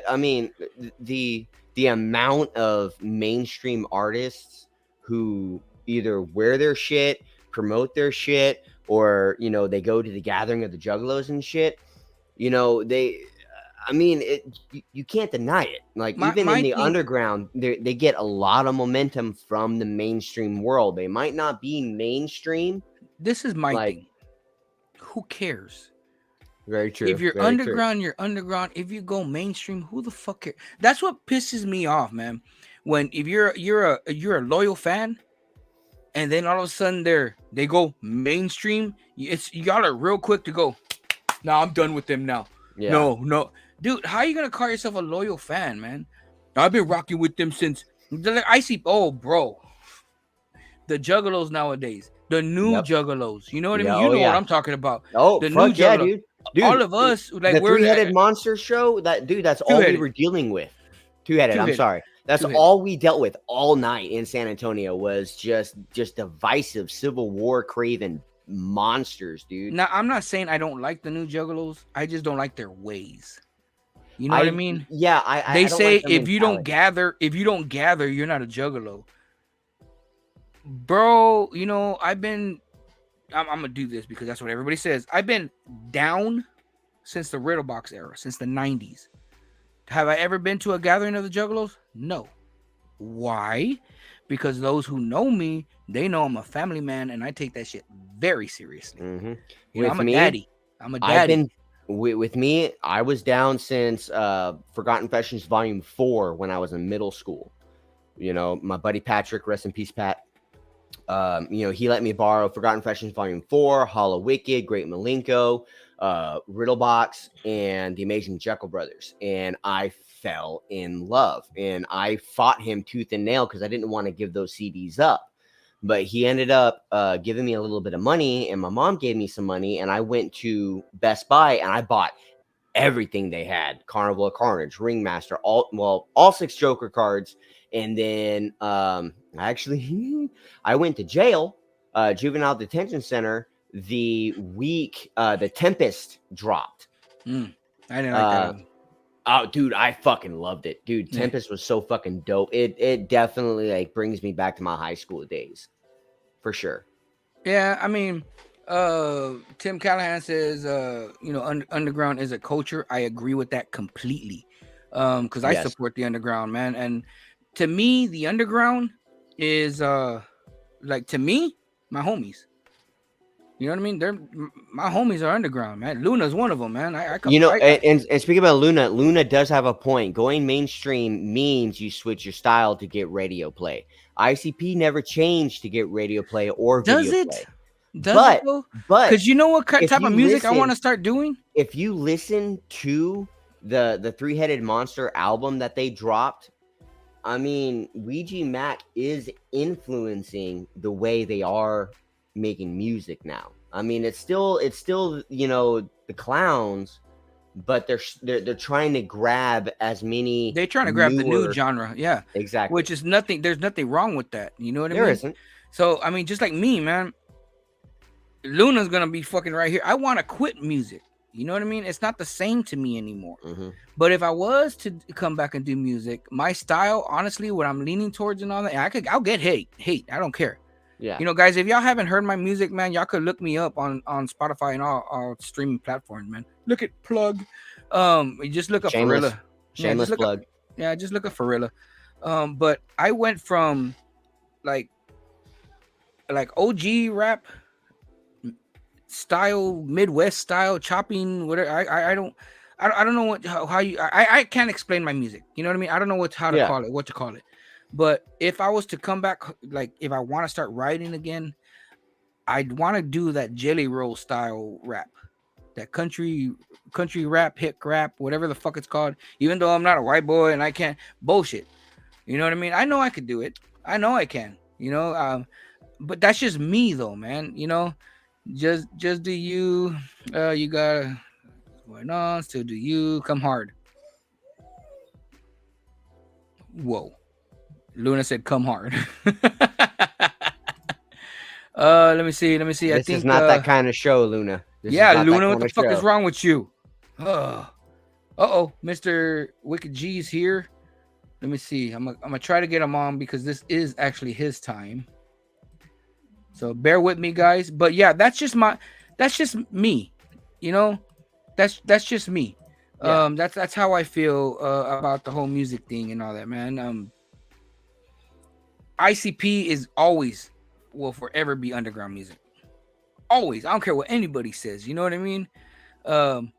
I mean, the amount of mainstream artists who either wear their shit, promote their shit, or they go to the gathering of the Juggalos and shit. I mean, you can't deny it. Like, even in my the thing. underground, they get a lot of momentum from the mainstream world. They might not be mainstream. This is my Like, thing. Who cares? very true. If you're Very true. underground, you're underground. If you go mainstream, who the fuck cares? That's what pisses me off, man. When if you're a loyal fan, and then all of a sudden they go mainstream, it's y'all are real quick to go. Nah, I'm done with them now. Yeah. No, dude, how are you gonna call yourself a loyal fan, man? I've been rocking with them since I see. Oh, bro, the Juggalos nowadays, the new Yep. Juggalos. You know what I Yeah. mean? You Oh know what yeah. I'm talking about. Oh The new fuck yeah, Juggalo. dude. All Dude, of us, like the we're three-headed monster show. That's all we two-headed, were dealing with. Two-headed. I'm two-headed, sorry. That's two-headed. all we dealt with all night in San Antonio was just divisive Civil War craven monsters, dude. Now, I'm not saying I don't like the new Juggalos. I just don't like their ways. You know what I mean? I They don't like say their if you don't gather, you're not a Juggalo. Bro, I'm gonna do this because that's what everybody says. I've been down since the Riddle Box era, since the 90s. Have I ever been to a gathering of the Juggalos? No. Why? Because those who know me, they know I'm a family man and I take that shit very seriously. Mm-hmm. I'm a daddy. I'm a daddy. I've been with me. I was down since Forgotten Fashions Volume 4 when I was in middle school. My buddy Patrick, rest in peace, Pat. He let me borrow Forgotten Fashions Volume 4, Hollow Wicked, Great Malenko, Riddlebox, and The Amazing Jekyll Brothers. And I fell in love. And I fought him tooth and nail because I didn't want to give those CDs up. But he ended up giving me a little bit of money, and my mom gave me some money, and I went to Best Buy, and I bought everything they had. Carnival of Carnage, Ringmaster, all 6 Joker cards. And then actually, I went to jail, juvenile detention center, the week the Tempest dropped. I didn't like that. Oh, dude, I fucking loved it, dude. Yeah. Tempest was so fucking dope. It definitely like brings me back to my high school days, for sure. Yeah, I mean, Tim Callahan says, underground is a culture. I agree with that completely. Because I support the underground, man. And to me, the underground is like, to me, my homies. You know what I mean? My homies are underground, man. Luna's one of them, man. And speaking about Luna does have a point. Going mainstream means you switch your style to get radio play. ICP never changed to get radio play or video play. Does it though? But because you know what type of music I want to start doing? If you listen to the Three-Headed Monster album that they dropped, I mean, Ouija Mac is influencing the way they are making music now. I mean, it's still the clowns, but they're trying to grab as many. They're trying to grab the new genre, yeah, exactly. Which is nothing. There's nothing wrong with that. You know what I mean? There isn't. So I mean, just like me, man. Luna's gonna be fucking right here. I want to quit music. You know what I mean? It's not the same to me anymore. Mm-hmm. But if I was to come back and do music, my style, honestly, what I'm leaning towards and all that, I'll get hate. I don't care. Yeah. Guys, if y'all haven't heard my music, man, y'all could look me up on Spotify and all streaming platforms, man. Look at plug. You just look up Forilla. Shameless plug. Just look at Forilla. But I went from like OG rap style, Midwest style, chopping, whatever. I don't know how you. I can't explain my music. You know what I mean? I don't know what to call it. But if I was to come back, like if I want to start writing again, I'd want to do that Jelly Roll style rap, that country rap, hip rap, whatever the fuck it's called. Even though I'm not a white boy and I can't bullshit. You know what I mean? I know I could do it. I know I can. But that's just me though, man. Just do you. You got going on. Still do you. Come hard. Whoa. Luna said, "Come hard." Let me see. This I think is not that kind of show, Luna. Luna, what the fuck is wrong with you? Mr. Wicked G's here. Let me see. I'm gonna try to get him on because this is actually his time. So bear with me, guys. But yeah, that's just me. You know, that's just me. Yeah. That's how I feel about the whole music thing and all that, man. ICP is always will forever be underground music. Always. I don't care what anybody says. You know what I mean? Um,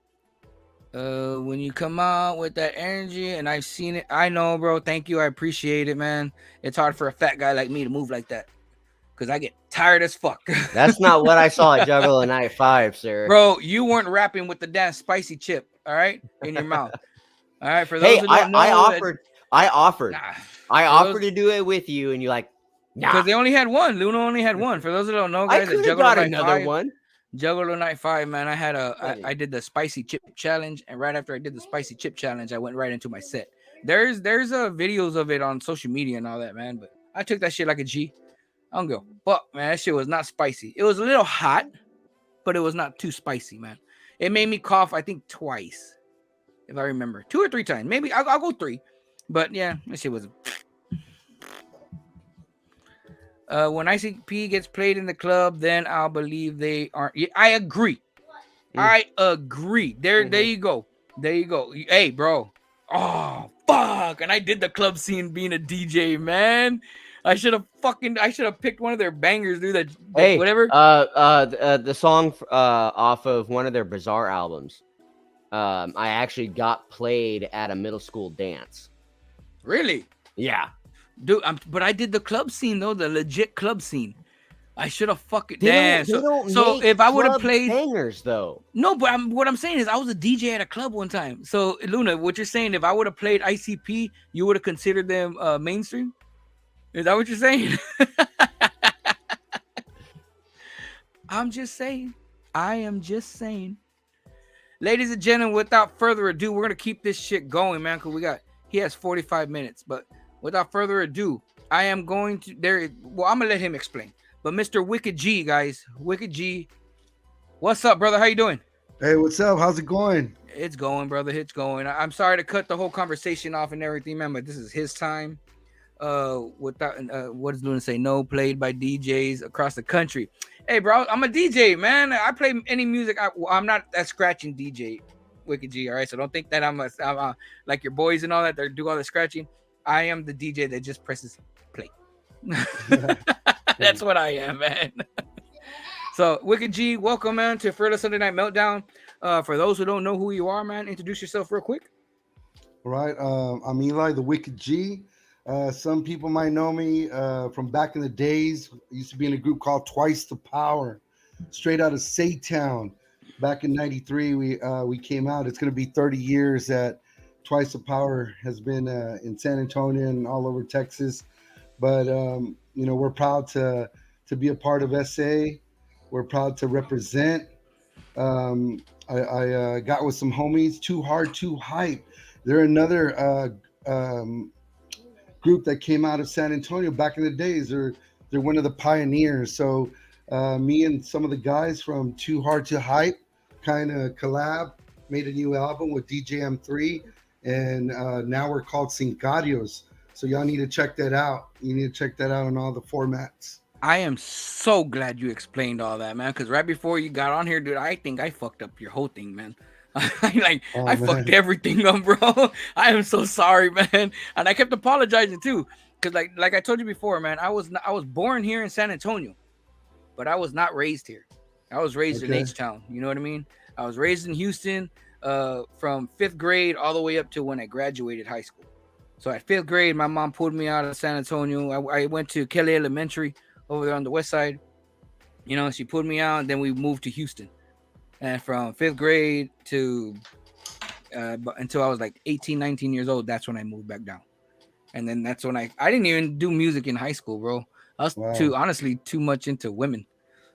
when you come out with that energy, and I've seen it. I know, bro. Thank you. I appreciate it, man. It's hard for a fat guy like me to move like that because I get tired as fuck. That's not what I saw at Juggalo Night 5, sir. Bro, you weren't rapping with the damn spicy chip, all right, in your mouth. All right, for those Hey, who don't know, I offered. I offered. nah, I for offered those to do it with you, and you're like, nah. because they only had one. Luna only had one. For those who don't know, I guys, at could have Juggalo got Night another 5, one. Juggalo Night 5, man, Buddy. I did the spicy chip challenge, and right after I did the spicy chip challenge, I went right into my set. There's videos of it on social media and all that, man. But I took that shit like a G. I don't go, fuck, man. That shit was not spicy. It was a little hot, but it was not too spicy, man. It made me cough, I think, twice, if I remember, 2 or 3 times. Maybe I'll go 3. But yeah, that shit was. When ICP gets played in the club, then I'll believe they aren't. Yeah, I agree. I agree. There you go. There you go. Hey, bro. Oh, fuck. And I did the club scene being a DJ, man. I should have picked one of their bangers, dude. Hey, whatever. the song off of one of their Bizarre albums. I actually got played at a middle school dance. Really? Yeah. Dude, but I did the club scene though, the legit club scene. I should have fucking They damn. don't So make if I would have club played bangers though. No, but what I'm saying is I was a DJ at a club one time. So Luna, what you're saying, if I would have played ICP, you would have considered them mainstream? Is that what you're saying? I'm just saying. I am just saying. Ladies and gentlemen, without further ado, we're gonna keep this shit going, man, because he has 45 minutes. But without further ado, I am going to I'm gonna let him explain. But Mr. Wicked G, guys, Wicked G, what's up, brother? How you doing? Hey, what's up? How's it going? It's going, brother. It's going. I'm sorry to cut the whole conversation off and everything, man, but this is his time. Without what is Luna say? No, played by DJs across the country. Hey, bro, I'm a DJ, man. I play any music. I'm not a scratching DJ, Wicked G. All right, so don't think that I'm like your boys and all that. They do all the scratching. I am the DJ that just presses play. That's what I am, man. So, Wicked G, welcome, man, to Forilla Sunday Night Meltdown. For those who don't know who you are, man, introduce yourself real quick. All right. I'm Eli, the Wicked G. Some people might know me from back in the days. I used to be in a group called Twice the Power, straight out of Saytown. Back in '93, we came out. It's going to be 30 years that Twice the Power has been in San Antonio and all over Texas. But we're proud to be a part of SA. We're proud to represent. I got with some homies, Too Hard, Too Hype. They're another group that came out of San Antonio back in the days. They're one of the pioneers. So me and some of the guys from Too Hard, Too Hype kind of collab, made a new album with DJ M3, and now we're called Sincarios. So y'all need to check that out. You need to check that out on all the formats. I am so glad you explained all that, man. Because right before you got on here, dude, I think I fucked up your whole thing, man. I fucked everything up, bro. I am so sorry, man. And I kept apologizing too, because like I told you before, man, I was born here in San Antonio, but I was not raised here. I was raised in H-Town. You know what I mean? I was raised in Houston, from 5th grade all the way up to when I graduated high school. So at 5th grade, my mom pulled me out of San Antonio. I went to Kelly Elementary over there on the west side. You know, she pulled me out, and then we moved to Houston. And from 5th grade to until I was like 18, 19 years old, that's when I moved back down. And then that's when I didn't even do music in high school, bro. I was too much into women.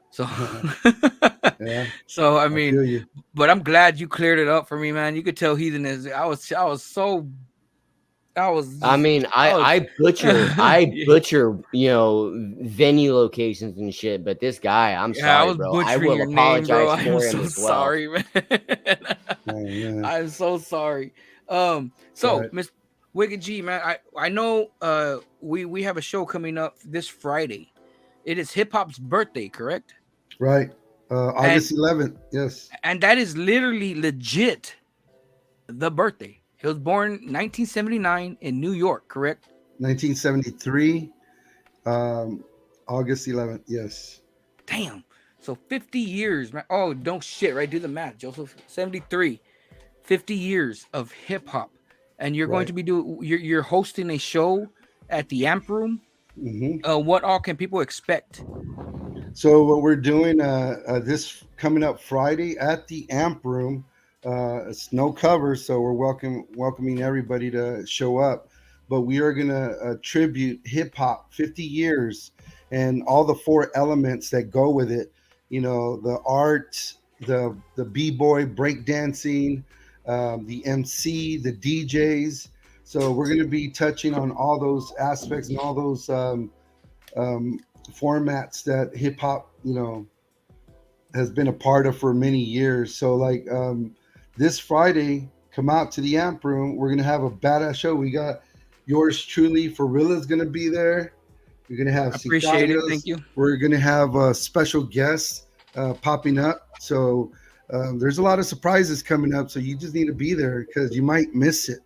So, Yeah, so I mean, but I'm glad you cleared it up for me, man. You could tell Heathen is. I was so. I butcher, venue locations and shit. But this guy, I'm sorry, bro. I will apologize for him as well. Sorry, man. I'm so sorry. So Miss Wicked G, man, I know we have a show coming up this Friday, It is hip hop's birthday, correct? Right. And August 11th. Yes. that is literally legit the birthday. He was born 1979 in New York, correct? 1973. Um, August 11th. Yes. Damn. So 50 years, man. Oh, don't shit, right? Do the math, Joseph. 73. 50 years of hip hop. And you're going Right. to be you're hosting a show at the Amp Room. Hmm. What all can people expect? So what we're doing this coming up Friday at the Amp Room, it's no cover, so we're welcoming everybody to show up. But we are gonna tribute hip hop 50 years and all the four elements that go with it. You know, the art, the b-boy breakdancing, the MC, the DJs. So we're gonna be touching on all those aspects and all those um, formats that hip hop, has been a part of for many years. So like this Friday, come out to the Amp Room. We're gonna have a badass show. We got yours truly, Forilla's gonna be there. We're gonna have Appreciate it. Thank Sicarios. you. We're gonna have special guests popping up. So there's a lot of surprises coming up. So you just need to be there because you might miss it.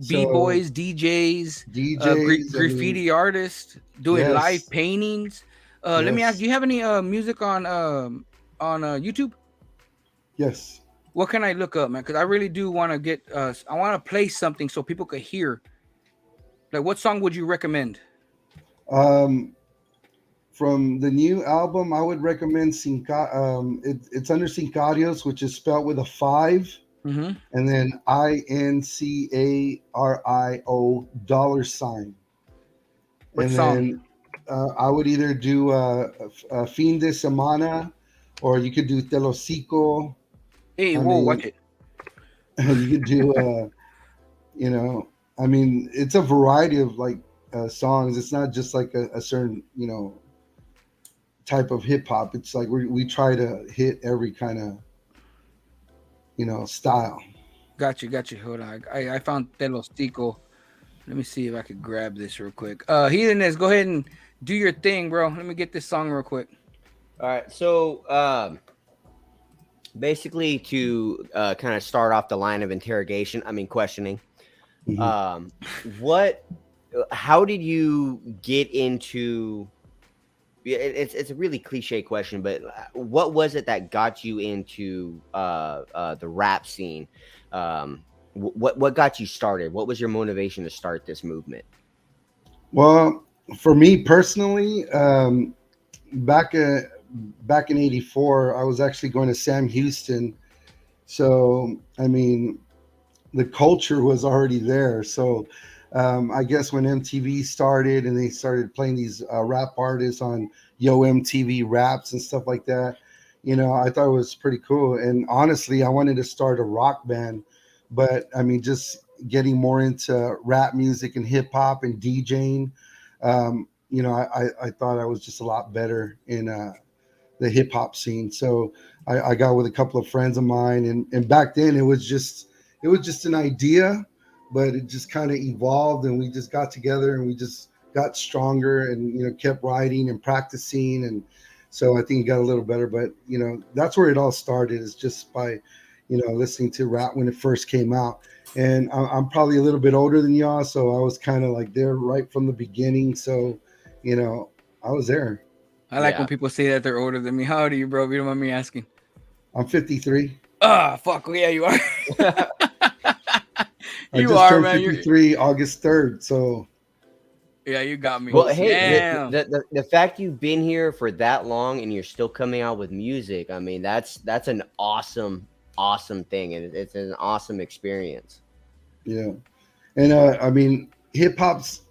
B So boys, DJs, DJs, I mean, graffiti artists doing live yes, paintings. Let me ask, yes, do you have any music on YouTube? yes. What can I look up, man? Because I really do want to get I want to play something so people could hear. Like, what song would you recommend? Um, from the new album, I would recommend it's under Sincarios, which is spelled with a five, Mm-hmm. and then INCARIO $. What And song? then I would either do Fin de Semana, or you could do Telocico. Hey, I whoa, watch mean, it. you could do, you know, I mean, it's a variety of like songs. It's not just like a certain, type of hip hop. It's like we try to hit every kind of, style. Got you. Hold on. I found Telocico. Let me see if I could grab this real quick. Heatheness, go ahead and do your thing, bro. Let me get this song real quick. All right. So basically, to kind of start off the line of interrogation, I mean questioning. Mhm. Um, what? How did you get into? It's a really cliche question, but what was it that got you into the rap scene? What got you started? What was your motivation to start this movement? Well, for me personally, back uh, back in '84, I was actually going to Sam Houston. So I mean, the culture was already there. So I guess when MTV started and they started playing these rap artists on Yo MTV Raps and stuff like that, I thought it was pretty cool. And honestly, I wanted to start a rock band, but I mean, just getting more into rap music and hip hop and DJing, I thought I was just a lot better in the hip hop scene. So I got with a couple of friends of mine, and back then it was just an idea, but it just kind of evolved, and we just got together and we just got stronger, and kept writing and practicing, and so I think it got a little better. But that's where it all started, is just by listening to rap when it first came out. And I'm probably a little bit older than y'all, so I was kind of like there right from the beginning. So I was there. I like when Yeah. people say that they're older than me. How old are you, bro? If you don't mind me asking. I'm 53. Ah, fuck. Yeah, you are. I You just are, turned man. You're 53 August 3rd. So yeah, you got me. Well, hey, Damn. the fact you've been here for that long and you're still coming out with music, I mean, that's an awesome thing, and it's an awesome experience. yeah. And I mean, hip hop's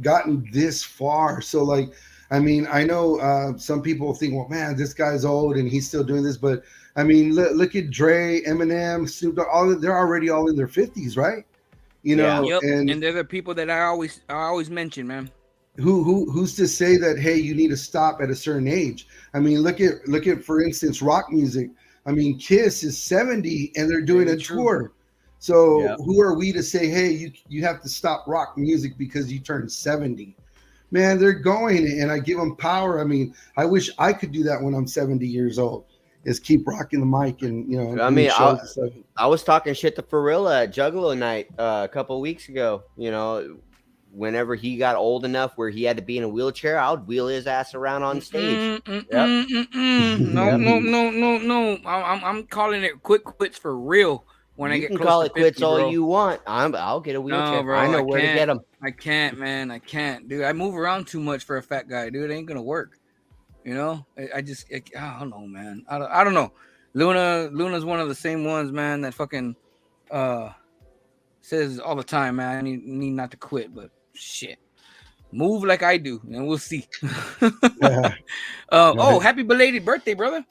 gotten this far. So like, I mean, I know some people think, well, man, this guy's old and he's still doing this. But I mean, look at Dre, Eminem, Snoop Dogg. They're already all in their 50s, right? Yeah. Yep. And And they're the people that I always mention, man. who's to say that, hey, you need to stop at a certain age? I mean, look at for instance, rock music. I mean, Kiss is 70 and they're doing Very a true. tour. So Yeah. who are we to say, hey, you have to stop rock music because you turned 70? man, they're going, and I give them power. I mean, I wish I could do that when I'm 70 years old. Is keep rocking the mic and I doing mean, shows and stuff. I was talking shit to Forilla at Juggalo Night a couple of weeks ago. Whenever he got old enough where he had to be in a wheelchair, I would wheel his ass around on stage. Yep. No, Yep. no, no, no, no. I'm calling it quick quits for real when I You get can close call to it quits 50, all bro. you want. I'll get a No, wheelchair. I bro, know I where to get can't. them. I can't, man. I can't, dude. I move around too much for a fat guy, dude. It ain't gonna work. I just, I don't know, man. I don't know. Luna's one of the same ones, man. That fucking uh says all the time, man. I need not to quit, but shit, move like I do, and we'll see. Yeah, Oh, right. happy belated birthday, brother!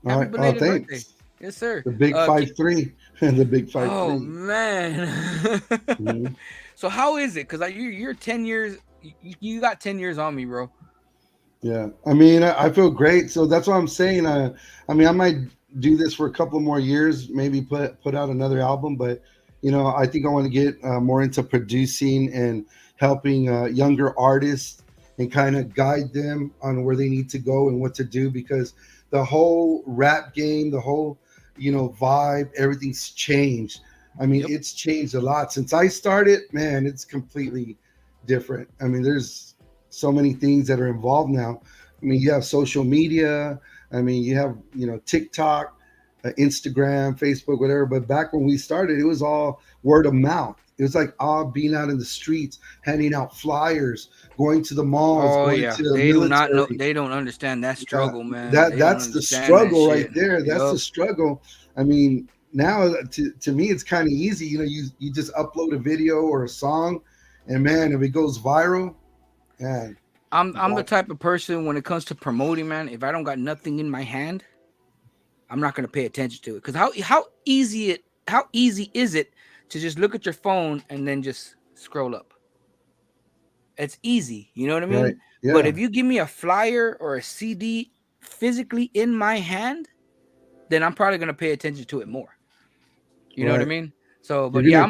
All Happy right. Oh, belated birthday. thanks. Yes, sir. The big 5'3" and the big five Oh three. man. Mhm. So how is it? Because you're 10 years. You got 10 years on me, bro. Yeah, I mean, I feel great. So that's what I'm saying. I mean, I might do this for a couple more years, maybe put out another album, but I think I want to get more into producing and helping younger artists and kind of guide them on where they need to go and what to do because the whole rap game, the whole vibe, everything's changed. I mean, Yep. it's changed a lot since I started. Man, it's completely different. I mean, there's so many things that are involved now. I mean, you have social media. I mean, you have TikTok, Instagram, Facebook, whatever. But back when we started, it was all word of mouth. It was like all being out in the streets, handing out flyers, going to the malls, Oh going yeah. to the They do not know. military. They don't understand that Yeah, struggle, man. that They don't that's the understand that struggle right shit. there. That's the Yep. struggle. I mean, now to me, it's kind of easy. You just upload a video or a song, and man, if it goes viral, man, I'm the that, type of person when it comes to promoting, man. If I don't got nothing in my hand, I'm not gonna pay attention to it. Cause how easy is it to just look at your phone and then just scroll up? It's easy, you know what I right? mean? But Yeah, if you give me a flyer or a CD physically in my hand, then I'm probably gonna pay attention to it more. You know what I right. mean? So, but yeah,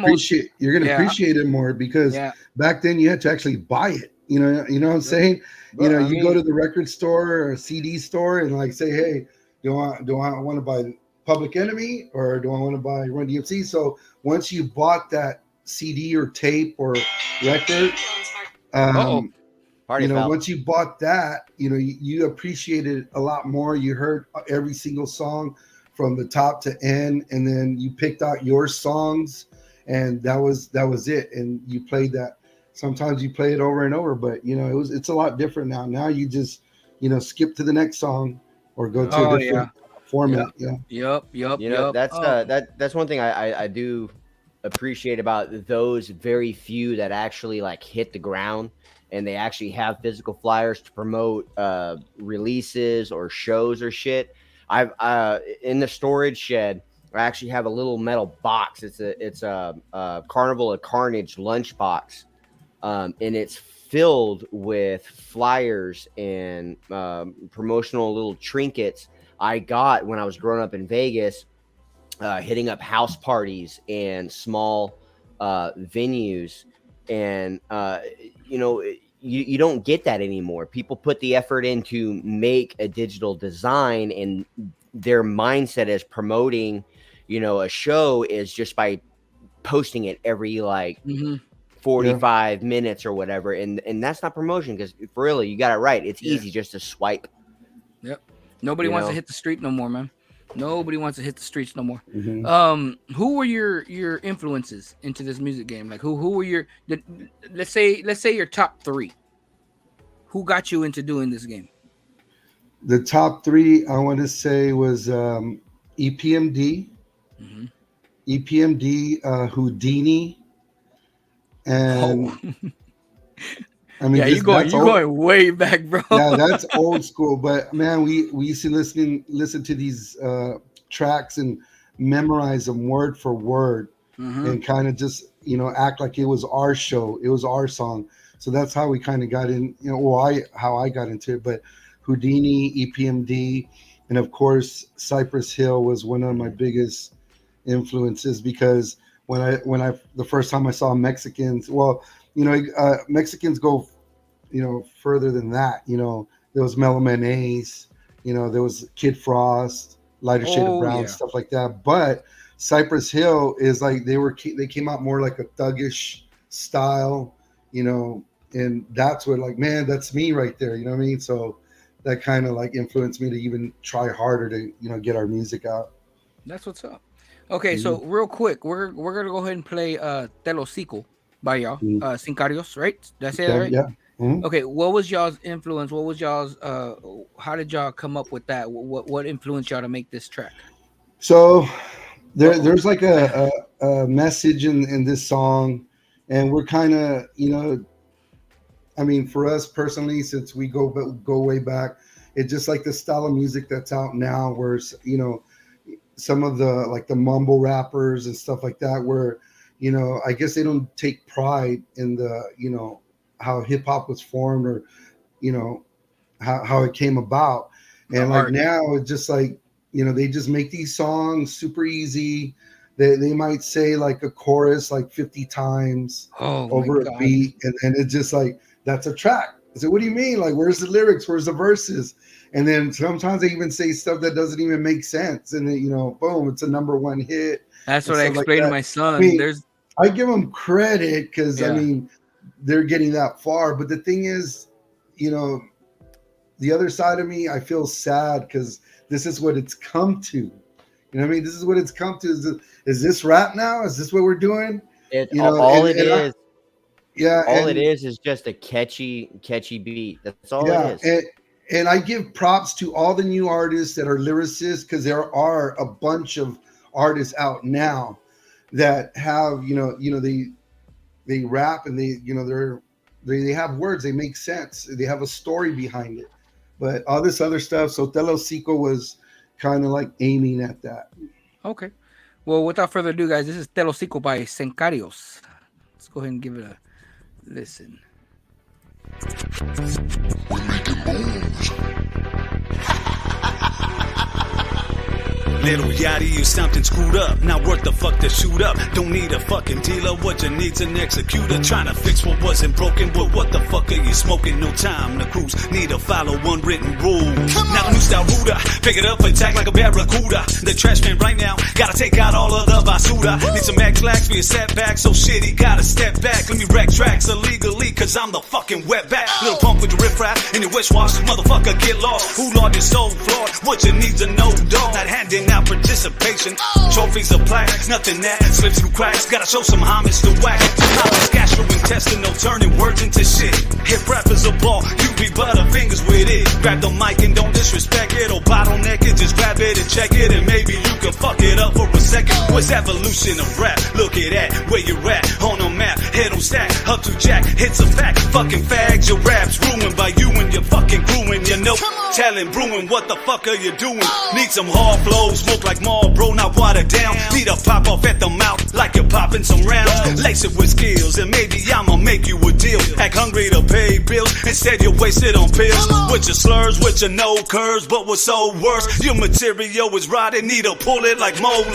You're gonna yeah, appreciate it more because yeah, back then you had to actually buy it. You know what I'm yep, saying? But I You go mean, to the record store or a CD store and like say, hey, do I want to buy Public Enemy or do I want to buy Run DMC? So once you bought that CD or tape or record, oh, um, party foul. once you bought that, you appreciated it a lot more. You heard every single song from the top to end, and then you picked out your songs, and that was it. And you played that. Sometimes you play it over and over, but it's a lot different now. Now you just skip to the next song or go to a oh yeah, different yep, format. Yeah, yep. Oh, That's one thing I do appreciate about those very few that actually like hit the ground and they actually have physical flyers to promote releases or shows or shit. I've in the storage shed. I actually have a little metal box. It's a Carnival of Carnage lunchbox, and it's filled with flyers and promotional little trinkets I got when I was growing up in Vegas, hitting up house parties and small venues. And, you don't get that anymore. People put the effort in to make a digital design, and their mindset is promoting, a show is just by posting it every like hmm 45 minutes or whatever. And that's not promotion because for really, you got it right. It's yeah, easy just to swipe, yep. Nobody you wants to know. hit the street no more, man. Nobody wants to hit the streets no more. hmm Who were your influences into this music game? Like who were let's say your top three. Who got you into doing this game? the top three I want to say was EPMD, Hmm EPMD, Houdini, Whoa, and I mean yeah, this that's you old. going way back, bro. Yeah, that's old school. But man, we used to listen to these tracks and memorize them word for word, hmm and kind of just act like it was our show, it was our song. So that's how we kind of got in. How I got into it. But Houdini, EPMD, and of course Cypress Hill was one of my biggest influences because when I the first time I saw Mexicans, well, Mexicans go further than that. There was Mellow Mayonnaise, there was Kid Frost, Lighter Shade of Oh Brown, yeah. stuff like that. But Cypress Hill is like they came out more like a thuggish style, and that's what, like, man, that's me right there. You know what I mean? So that kind of like influenced me to even try harder to get our music out. That's what's up. Okay, so real quick, we're gonna go ahead and play Te Lo Cico by y'all. Sincarios, right? Did I say that Okay, right? yeah. Mhm. Okay, what was y'all's influence? What was y'all's how did y'all come up with that? What influenced y'all to make this track? So there's like a message in this song, and we're kind of, I mean, for us personally, since we go way back, it's just like the style of music that's out now, where some of the like the mumble rappers and stuff like that, where I guess they don't take pride in the how hip hop was formed, or how it came about. And like now it's just like they just make these songs super easy. They might say like a chorus like 50 times over a beat, and then it's just like, that's a track. I said, what do you mean? Like, where's the lyrics? Where's the verses? And then sometimes they even say stuff that doesn't even make sense, and then, boom, it's a #1 hit. That's what I explained to my son. I mean, I give them credit because Yeah. I mean, they're getting that far. But the thing is, the other side of me, I feel sad because this is what it's come to. You know what I mean? This is what it's come to. Is this rap now? Is this what we're doing? All it is Yeah. is just a catchy beat. That's all it is. And I give props to all the new artists that are lyricists, because there are a bunch of artists out now that have, they rap, and they have words, they make sense, they have a story behind it. But all this other stuff, so Te Lo Cico was kind of like aiming at that. Okay. Well, without further ado, guys, this is Te Lo Cico by Sincarios. Let's go ahead and give it a listen. We're making moves. Little yachty, you something screwed up. Not worth the fuck to shoot up. Don't need a fucking dealer. What you need's an executor. Trying to fix what wasn't broken. But what the fuck are you smoking? No time to cruise. Need to follow one written rule. Now new style ruder. Pick it up, attack like a barracuda. The trash man right now. Gotta take out all of the basura. Need some Max Lax for your setback. So shitty, gotta step back. Let me wreck tracks illegally. Cause I'm the fucking wetback. Little punk with your riffraff and your wish wash. Motherfucker, get lost. Who Lord is so flawed? What you need to know, dog. Not handing out participation. Trophies of plaques, nothing that slips through cracks. Gotta show some homage to whack. Gastrointestinal, turning words into shit. Hip rap is a ball, you be butterfingers with it. Grab the mic and don't disrespect it, or bottleneck it. Just grab it and check it, and maybe you can fuck it up for a second. What's evolution of rap? Look at that, where you at on the map. Head on stack, up to jack, hits a fact. Fucking fags, your rap's ruined by you and your fucking crewing. You know, telling, brewing, what the fuck are you doing? Need some hard flows, smoke like Marlboro, not watered down. Need a pop off at the mouth like you're popping some rounds. Lace it with skills, and maybe I'ma make you a deal. Act hungry to pay bills, instead you're wasted on pills. With your slurs, with your no curves, but what's so worse, your material is rotted, need to pull it like molars.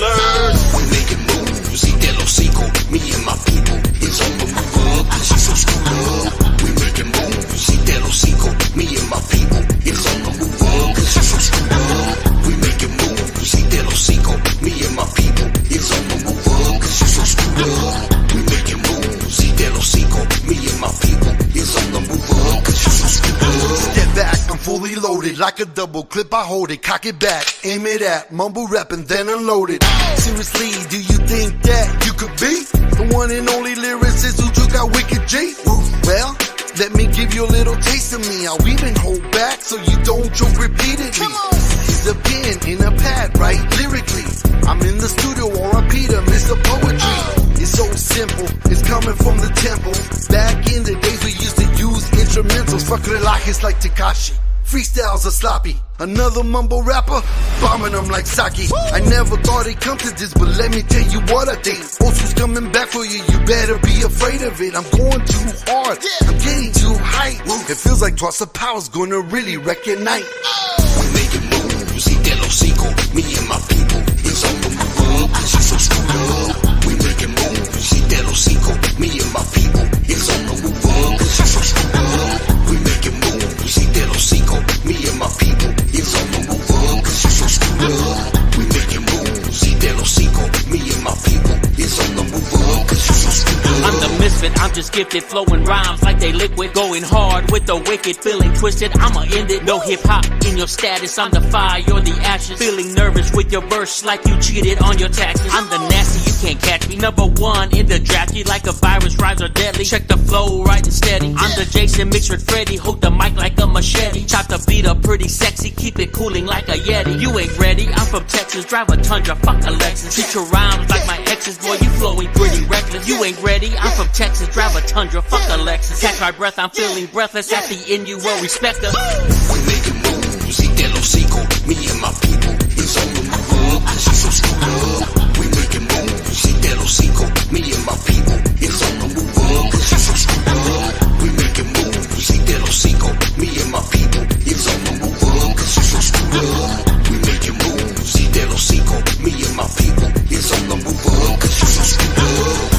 We're making moves. See Te Lo Cico, me and my people. It's on the move up, cause you so screwed up. We're making moves. See Te Lo Cico, me and my people. It's on the move up, cause you so screwed up. We're making moves. See Te Lo Cico, me and my people. It's on the move up, cause you so screwed up. We're making moves. See Te Lo Cico, me and my people. It's on the move up, cause you so screwed up. Step back, I'm fully loaded. Like a double clip, I hold it. Cock it back, aim it at, mumble rap and then unload it. Seriously, do you think that you could be the one and only lyricist who took out Wicked G? Well, let me give you a little taste of me. I'll even hold back so you don't joke repeatedly. He's a pen in a pad, right? Lyrically, I'm in the studio or I Peter, Mr. Poetry. It's so simple, it's coming from the temple. Back in the days we used to use instrumentals. Fuck relajes like Tekashi. Freestyles are sloppy. Another mumble rapper, bombing them like Saki. I never thought it'd come to this, but let me tell you what I think. Osu's coming back for you, you better be afraid of it. I'm going too hard, I'm getting too hype. It feels like Toss of Power's gonna really wreck your night. We're making moves. See Te Lo Cico, me and my people. It's on the move up, cause you so screwed up. We're making moves. See Te Lo Cico, me and my people. It's on the move up, cause you so screwed up. We're misfit. I'm just gifted, flowing rhymes like they liquid. Going hard with the wicked, feeling twisted. I'ma end it. No hip hop in your status. I'm the fire, you're the ashes. Feeling nervous with your verse like you cheated on your taxes. I'm the nasty, you can't catch me. Number one in the draft, you like a virus, rhymes are deadly. Check the flow right and steady. I'm the Jason mixed with Freddy. Hold the mic like a machete. Chop the beat up pretty sexy. Keep it cooling like a Yeti. You ain't ready. I'm from Texas. Drive a Tundra. Fuck a Lexus. Treat your rhymes like my exes. Boy, you flowing pretty reckless. You ain't ready. I'm from Texas. Drive a Tundra. Fuck a Lexus. Catch my breath. I'm feeling breathless. At the end, you will respect us. We making moves, y te lo sigo. Me and my people, it's on the move up, cause you so screwed up. We making moves, y te lo sigo. Me and my people, it's on the move up, cause you so screwed up. We making moves, y te lo sigo. Me and my people, it's on the move up, cause you so screwed up. We making moves, y te lo sigo. Me and my people, it's on the move up, cause you so screwed up.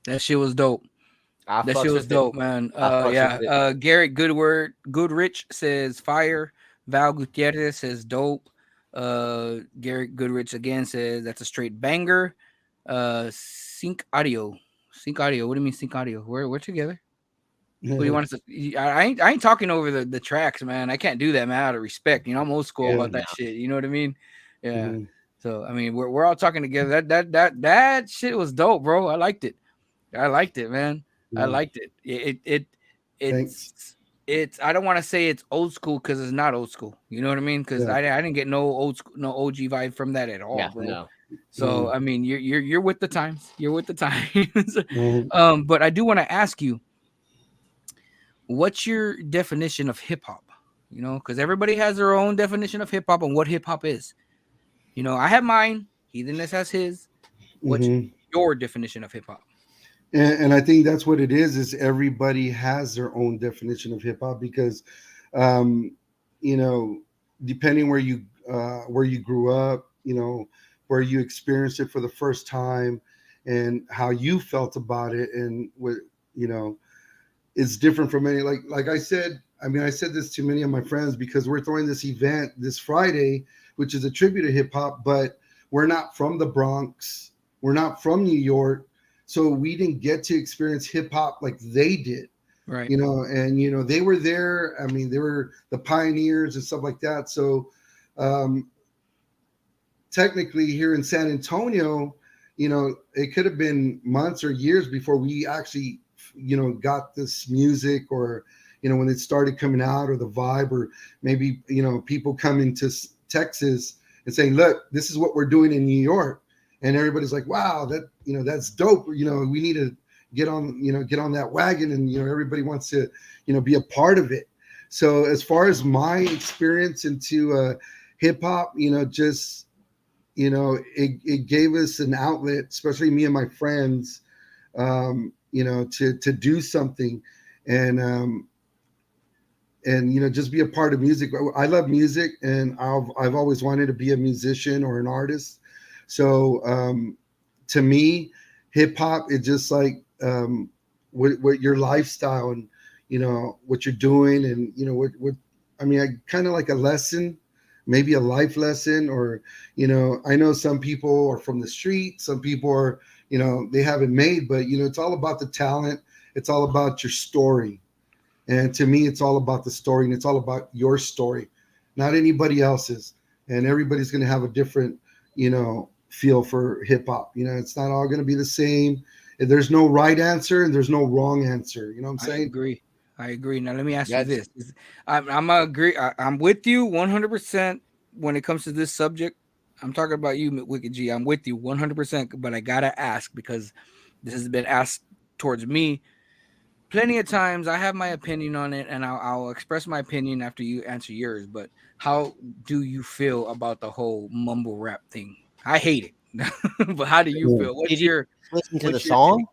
That shit was dope. I That fucks shit was with it. dope, man. I fucks with it. Garrett Goodrich says fire. Val Gutierrez says dope. Garrett Goodrich again says that's a straight banger. Sync audio. What do you mean sync audio? We're together. What do you want us to? I ain't talking over the tracks, man. I can't do that, man. Out of respect, I'm old school about that shit. You know what I mean? Yeah. Mhm. So I mean, we're all talking together. That shit was dope, bro. I liked it, man. I liked it. It's I don't want to say it's old school because it's not old school. You know what I mean? Because I didn't get no old school, no OG vibe from that at all, bro. No. So I mean, you're with the times. You're with the times. Mhm. But I do want to ask you, what's your definition of hip hop? Because everybody has their own definition of hip hop and what hip hop is. I have mine. Heatheness has his. What's your definition of hip hop? And I think that's what it is everybody has their own definition of hip hop because, depending where you grew up, where you experienced it for the first time and how you felt about it. And what, it's different from any, like I said, I said this to many of my friends because we're throwing this event this Friday, which is a tribute to hip hop, but we're not from the Bronx. We're not from New York. So we didn't get to experience hip hop like they did, right? And they were there. They were the pioneers and stuff like that. So technically here in San Antonio, it could have been months or years before we actually, got this music or, when it started coming out or the vibe or maybe, people coming to Texas and saying, look, this is what we're doing in New York. And everybody's like, wow, that's dope. We need to get on that wagon. And, everybody wants to, be a part of it. So as far as my experience into hip hop, it gave us an outlet, especially me and my friends, to do something and just be a part of music. I love music and I've always wanted to be a musician or an artist. So to me, hip hop is just like what your lifestyle and what you're doing and what I kind of like a lesson, maybe a life lesson, or I know some people are from the street, some people are they haven't made, but it's all about the talent. It's all about your story, and to me, it's all about the story, and it's all about your story, not anybody else's. And everybody's going to have a different feel for hip hop. It's not all going to be the same. There's no right answer and there's no wrong answer. You know what I'm saying? I agree. Now let me ask you this. I'm agree. I'm with you 100% when it comes to this subject. I'm talking about you, Wicked G. I'm with you 100%, but I gotta ask because this has been asked towards me plenty of times. I have my opinion on it, and I'll express my opinion after you answer yours. But how do you feel about the whole mumble rap thing? I hate it, but how do you feel? What's your listen to the song?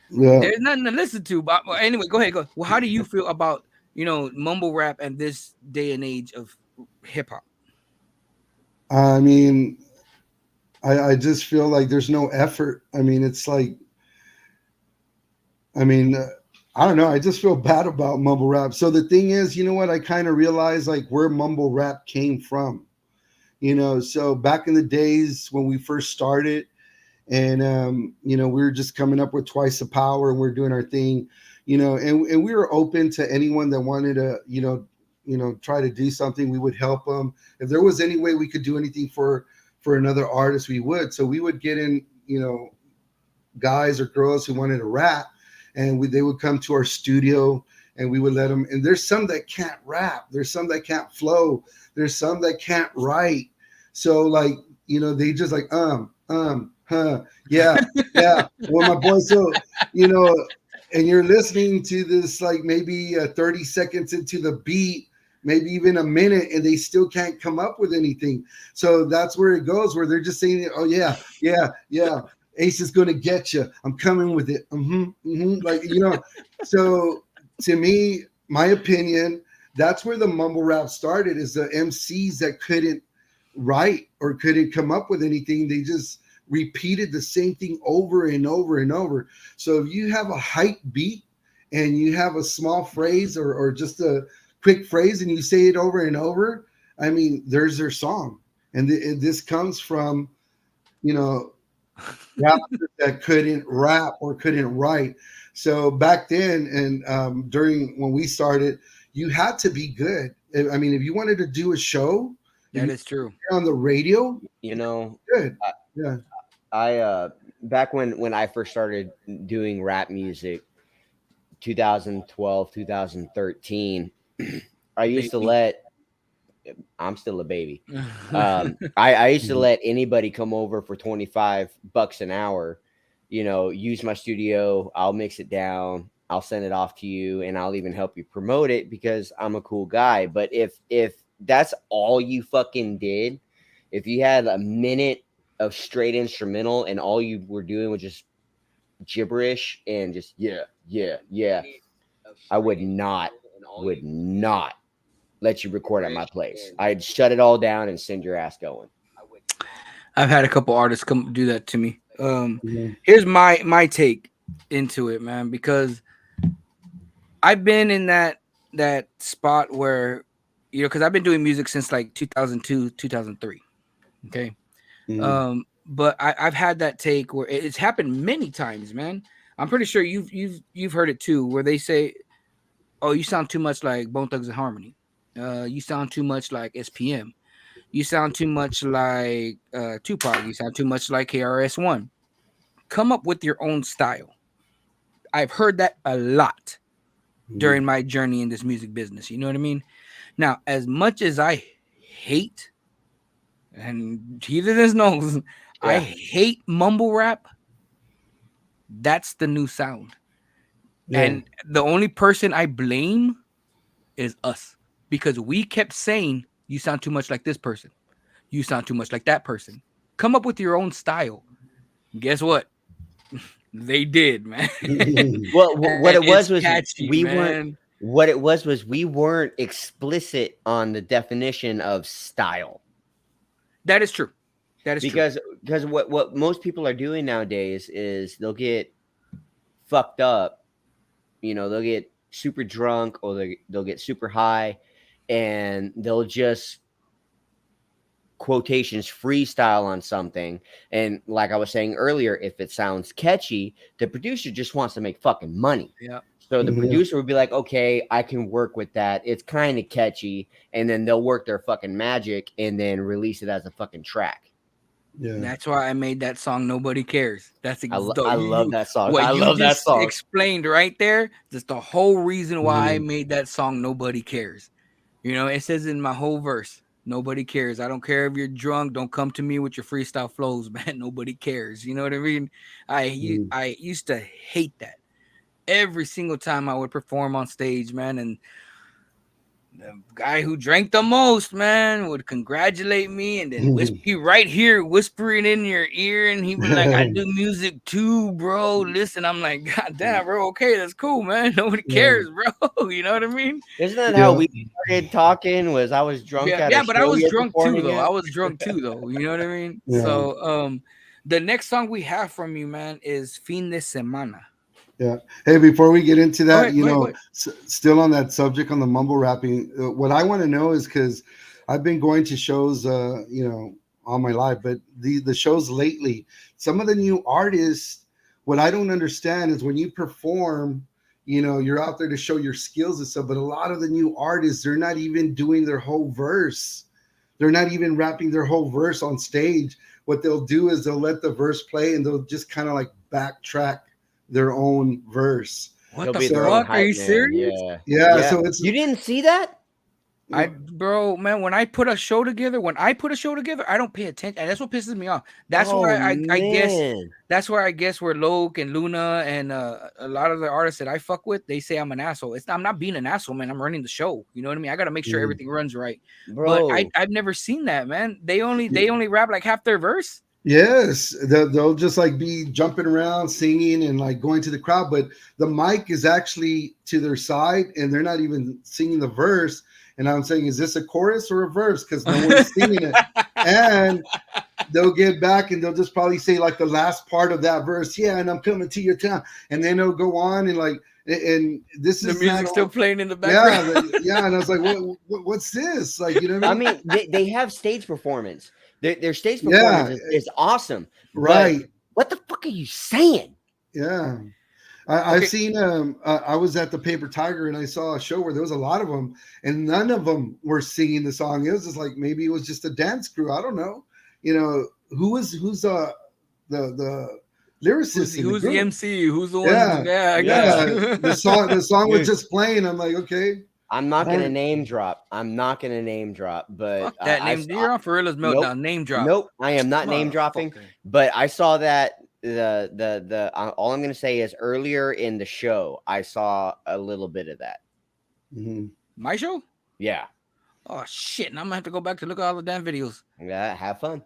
Yeah. There's nothing to listen to, but anyway, go ahead. Well, how do you feel about mumble rap and this day and age of hip hop? I mean, I just feel like there's no effort. I mean, it's like, I mean, I don't know. I just feel bad about mumble rap. So the thing is, you know what? I kind of realized like where mumble rap came from. So back in the days when we first started, and we were just coming up with Twice the Power, and we're doing our thing, and we were open to anyone that wanted to, try to do something. We would help them if there was any way we could do anything for another artist. We would. So we would get in, guys or girls who wanted to rap, and they would come to our studio, and we would let them. And there's some that can't rap. There's some that can't flow. There's some that can't write. So like, they just like huh, yeah, yeah. Well, my boy, so you know, and you're listening to this like maybe 30 seconds into the beat, maybe even a minute, and they still can't come up with anything. So that's where it goes, where they're just saying, "Oh yeah, yeah, yeah." Ace is gonna get you. I'm coming with it. Like So to me, my opinion, that's where the mumble rap started. Is the MCs that couldn't write or couldn't come up with anything. They just repeated the same thing over and over and over. So if you have a hype beat and you have a small phrase or just a quick phrase and you say it over and over, I mean, there's their song. And this comes from, rappers that couldn't rap or couldn't write. So back then, and during when we started, you had to be good. I mean, if you wanted to do a show, if That you is true. were on the radio, You know, good. I, Yeah. I back when I first started doing rap music, 2012, 2013, I used to Baby. let I'm still a baby. I used to Mhm. let anybody come over for $25 an hour, use my studio, I'll mix it down, I'll send it off to you, and I'll even help you promote it because I'm a cool guy. But if that's all you fucking did, if you had a minute of straight instrumental and all you were doing was just gibberish and just yeah, yeah, yeah, I would not let you record at my place. I'd shut it all down and send your ass going. I've had a couple artists come do that to me. Mhm. Here's my take into it, man, because I've been in that spot where because I've been doing music since like 2002, 2003. Okay. Mhm. But I've had that take where it's happened many times, man. I'm pretty sure you've heard it too, where they say, "Oh, you sound too much like Bone Thugs and Harmony. You sound too much like SPM. You sound too much like Tupac. You sound too much like KRS-One. Come up with your own style." I've heard that a lot during Mhm. my journey in this music business. You know what I mean? Now, as much as I hate, and either this knows, I Yeah. hate mumble rap. That's the new sound. Yeah. And the only person I blame is us because we kept saying, you sound too much like this person. You sound too much like that person. Come up with your own style. Guess what? They did, man. Well, what And it it's was catchy, we weren't. man. What it was we weren't explicit on the definition of style That is true. That is true. because what most people are doing nowadays is they'll get fucked up. They'll get super drunk or they'll get super high, and they'll just quotations freestyle on something. And like I was saying earlier, if it sounds catchy, the producer just wants to make fucking money. Yeah. So the Yeah. producer would be like, okay, I can work with that. It's kind of catchy. And then they'll work their fucking magic and then release it as a fucking track. Yeah. That's why I made that song. Nobody cares. That's I love that song. what I you love that just song. explained right there. That's the whole reason why I Mhm. made that song. Nobody cares. It says in my whole verse. Nobody cares. I don't care if you're drunk. Don't come to me with your freestyle flows, man. Nobody cares. You know what I mean? Mhm. I used to hate that every single time I would perform on stage, man. And the guy who drank the most, man, would congratulate me and then be right here whispering in your ear, and he be like, "I do music too, bro. Listen." I'm like, "God damn, bro. Okay, that's cool, man. Nobody cares, bro." You know what I mean? Isn't that how we started talking? Was I was drunk at a Yeah, but I show was you're drunk too, performing though. at? I was drunk too, though. You know what I mean? Yeah. So, the next song we have from you, man, is "Fin de Semana." Yeah. Hey, before we get into that, Go ahead. still on that subject on the mumble rapping, what I want to know is because I've been going to shows, all my life, but the shows lately, some of the new artists, what I don't understand is when you perform, you're out there to show your skills and stuff, but a lot of the new artists, they're not even doing their whole verse. They're not even rapping their whole verse on stage. What they'll do is they'll let the verse play and they'll just kind of like backtrack their own verse. What He'll the be their own fuck? Are hype you man. serious? Yeah. So it's you didn't see that? Bro, man, when I put a show together, I don't pay attention, and that's what pisses me off. That's why I guess that's where I guess where Loke and Luna and a lot of the artists that I fuck with, they say I'm an asshole. I'm not being an asshole, man. I'm running the show. You know what I mean? I got to make sure everything runs right. Bro. But I've never seen that, man. They only rap like half their verse. Yes, they'll just like be jumping around, singing, and like going to the crowd, but the mic is actually to their side, and they're not even singing the verse. And I'm saying, is this a chorus or a verse? Because no one's singing it. And they'll get back and they'll just probably say like the last part of that verse. Yeah, and I'm coming to your town, and then they'll go on and like, and this the is music still playing in the background. Yeah, and I was like, what's this? Like, you know what I mean? They have stage performance. Their stage performance is awesome. Right. What the fuck are you saying? Yeah. I've seen I was at the Paper Tiger and I saw a show where there was a lot of them and none of them were singing the song. It was just like maybe it was just a dance crew. I don't know. Who's the lyricist? Who's the MC? Who's the one? Yeah, I got you. The song was just playing. I'm like, okay. I'm not gonna name drop, but fuck that name. You're on Forilla's Meltdown. Name drop. Nope, I am not name dropping. But I saw that the all I'm gonna say is earlier in the show I saw a little bit of that. Mm-hmm. My show? Yeah. Oh shit! And I'm gonna have to go back to look at all the damn videos. Yeah, have fun.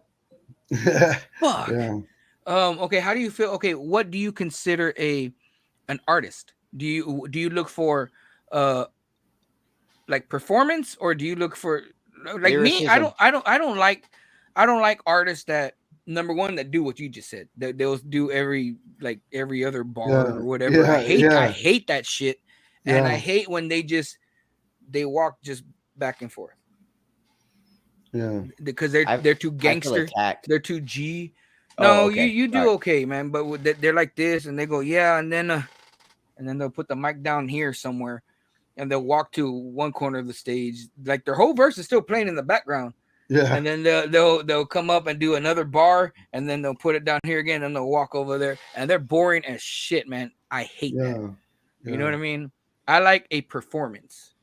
Fuck. Yeah. Okay. How do you feel? Okay. What do you consider an artist? Do you look for like performance, or do you look for like lyricism? Me? I don't like artists that, number one, that do what you just said. That they'll do every other bar or whatever. I hate that shit. And I hate when they walk just back and forth. Yeah. Because they're too gangster. They're too G. No, okay. you do okay, man. But they're like this and they go, yeah, and then they'll put the mic down here somewhere. And they'll walk to one corner of the stage, like their whole verse is still playing in the background. Yeah. And then they'll come up and do another bar, and then they'll put it down here again, and they'll walk over there, and they're boring as shit, man. I hate that. You know what I mean? I like a performance.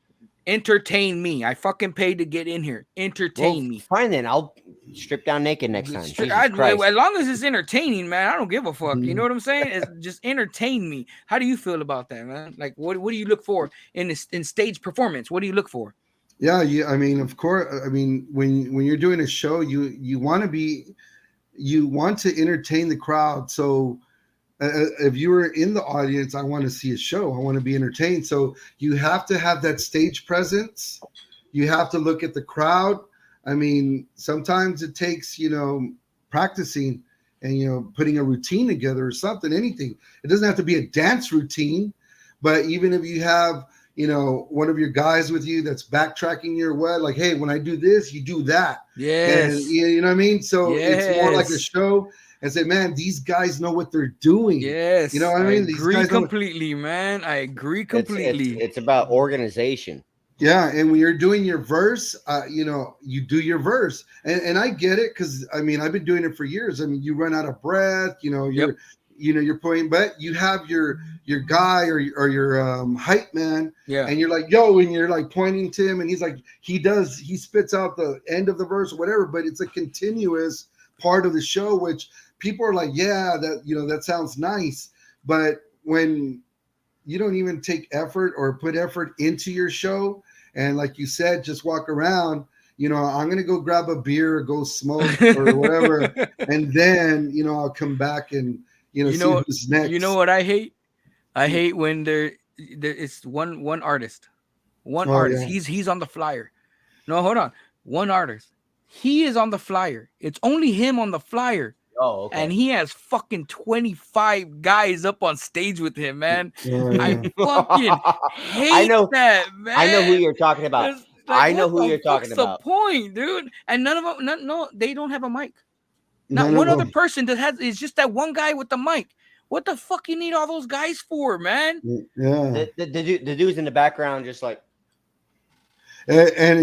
Entertain me. I fucking paid to get in here. Entertain me. Fine then. I'll strip down naked next time. As long as it's entertaining, man, I don't give a fuck. You know what I'm saying? It's just entertain me. How do you feel about that, man? Like, what do you look for in stage performance? What do you look for? Yeah, I mean, of course. I mean, when you're doing a show, you want to entertain the crowd. So if you were in the audience, I want to see a show. I want to be entertained. So you have to have that stage presence. You have to look at the crowd. I mean, sometimes it takes, practicing and, putting a routine together or something, anything. It doesn't have to be a dance routine, but even if you have, one of your guys with you that's backtracking your way, like, hey, when I do this, you do that. Yes. And, you know what I mean? So it's more like a show. And say, man, these guys know what they're doing. Yes. You know what I mean? I agree completely, man. I agree completely. It's about organization. Yeah. And when you're doing your verse, you do your verse. And I get it because, I mean, I've been doing it for years. I mean, you run out of breath, you're playing, but you have your guy or your hype man. Yeah. And you're like, yo, and you're like pointing to him and he's like, he spits out the end of the verse or whatever, but it's a continuous part of the show, which people are like, yeah, that sounds nice. But when you don't even take effort or put effort into your show and like you said, just walk around. You know, I'm gonna go grab a beer or go smoke or whatever, and then I'll come back and see who's next. You know what I hate? I hate when there it's one artist. One artist. Yeah. He's on the flyer. No, hold on. One artist. He is on the flyer. It's only him on the flyer. Oh, okay. And he has fucking 25 guys up on stage with him, man. I fucking hate that, man. I know who you're talking about. I know who you're talking about. What's the point, dude? And none of them, no, they don't have a mic. Not one other person that has. It's just that one guy with the mic. What the fuck you need all those guys for, man? Yeah. The dude's in the background, just like. And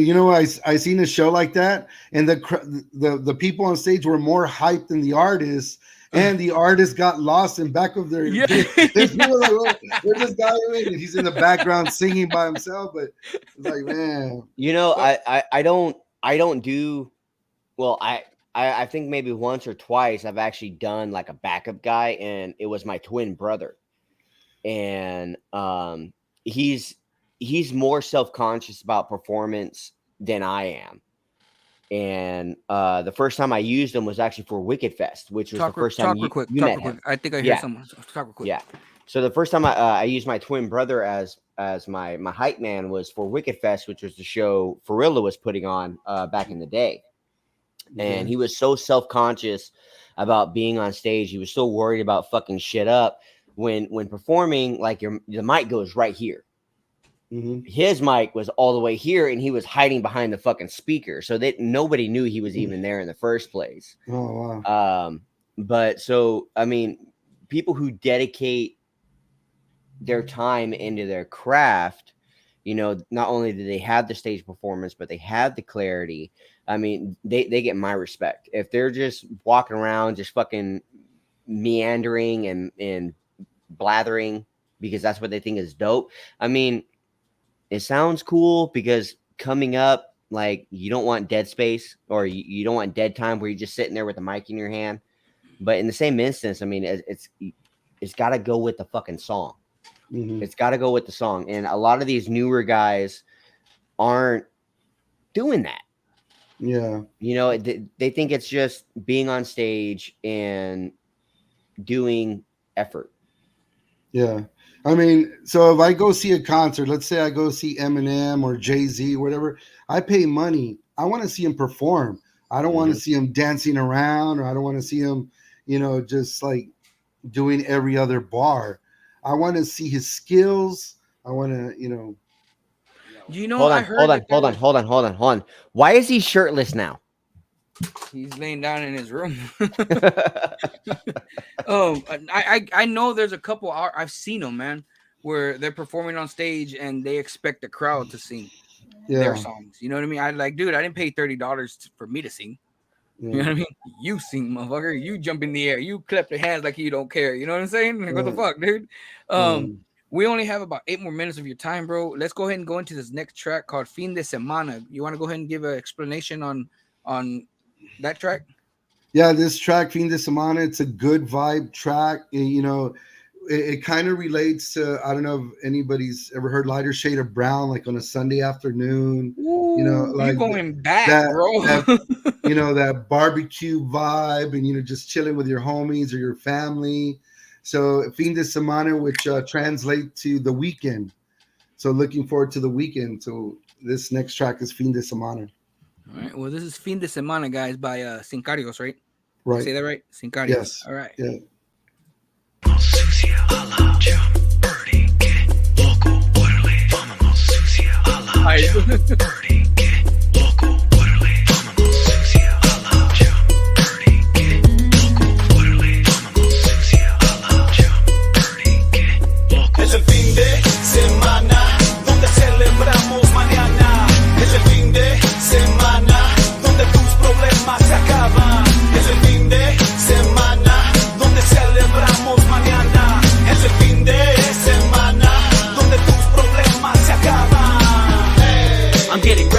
I seen a show like that, and the people on stage were more hyped than the artists, and the artist got lost in back of their. Yeah. There's people like, well, where's this guy? And he's in the background singing by himself, but it's like, man. I don't do. Well, I think maybe once or twice I've actually done like a backup guy, and it was my twin brother, and he's more self-conscious about performance than I am. And the first time I used him was actually for Wicked Fest, which was the first time you met him. I think I hear someone talk real quick. Yeah. So the first time I used my twin brother as my hype man was for Wicked Fest, which was the show Forilla was putting on back in the day. And he was so self-conscious about being on stage. He was so worried about fucking shit up when performing, like the mic goes right here. Mm-hmm. His mic was all the way here, and he was hiding behind the fucking speaker, so that nobody knew he was even there in the first place. Oh, wow. But so, I mean, people who dedicate their time into their craft, not only do they have the stage performance, but they have the clarity. I mean, they get my respect. If they're just walking around, just fucking meandering and blathering because that's what they think is dope. I mean, it sounds cool because coming up, like, you don't want dead space or you don't want dead time where you're just sitting there with a mic in your hand. But in the same instance, I mean, it's got to go with the fucking song. Mm-hmm. It's got to go with the song. And a lot of these newer guys aren't doing that. Yeah. They think it's just being on stage and doing effort. Yeah. I mean, so if I go see a concert, let's say I go see Eminem or Jay-Z, whatever, I pay money. I want to see him perform. I don't want to see him dancing around, or I don't want to see him, just like doing every other bar. I want to see his skills. I want to, Hold on. Why is he shirtless now? He's laying down in his room. I know there's a couple. I've seen them, man, where they're performing on stage and they expect the crowd to sing their songs. You know what I mean? I didn't pay $30 for me to sing. Yeah. You know what I mean? You sing, motherfucker. You jump in the air. You clap your hands like you don't care. You know what I'm saying? Like, what the fuck, dude? We only have about 8 more minutes of your time, bro. Let's go ahead and go into this next track called Fin de Semana. You want to go ahead and give an explanation on that track? Yeah, this track, Fin de Semana, it's a good vibe track. It kind of relates to, I don't know if anybody's ever heard Lighter Shade of Brown, like on a Sunday afternoon. Ooh, like you're going back, bro. That barbecue vibe, and just chilling with your homies or your family. So Fin de Semana, which translate to the weekend. So looking forward to the weekend. So this next track is Fin de Semana. All right. Well, this is Fin de Semana, guys, by Sincarios, right? Right. Did I say that right? Sincarios. Yes. All right. Yeah. Es el fin de semana donde celebramos mañana. Es el fin de semana donde tus problemas se acaban. Es el fin de semana donde celebramos mañana. Es el fin de semana donde tus problemas se acaban. I'm getting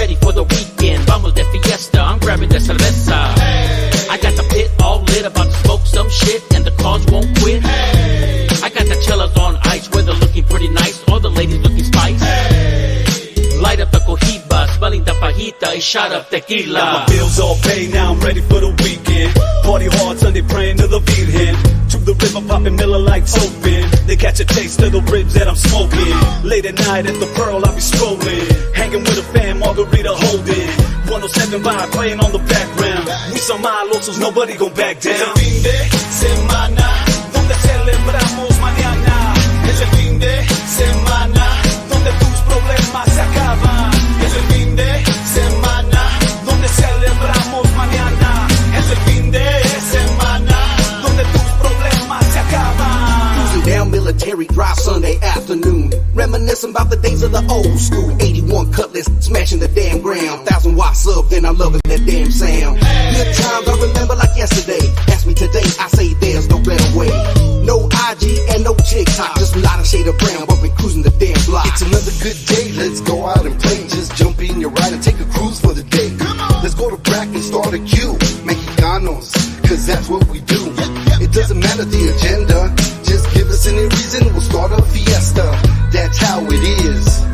botellita, a shot of tequila. Got my bills all paid, now I'm ready for the weekend. Party hard Sunday, praying to the Virgen. To the river, popping Miller like soapin'. They catch a taste of the ribs that I'm smoking. Late at night at the Pearl, I'll be strolling. Hanging with a fan, margarita holding. 107 vibe playing on the background. We some malosos, nobody gon' back down. Es el fin de semana, donde celebramos mañana. Es el fin de semana, donde tus problemas se acaban. Es el fin de semana, donde celebramos mañana. Es el fin de semana, donde tus problemas se acaban. Cruising down Military Drive Sunday afternoon, reminiscing about the days of the old school. 81 Cutlass, smashing the damn ground. 1,000 watts up, then I'm loving that damn sound. Good times I remember like yesterday. Ask me today, I say there's no better way. No IG and no TikTok, just a lot of shade of brown, bumping cruising the damn block. It's another good day, let's go out and play. Just jump in your ride and take a cruise for the day. Let's go to Brack and start a queue. Mexicanos, cause that's what we do. It doesn't matter the agenda, just give us any reason, we'll start a fiesta. That's how it is.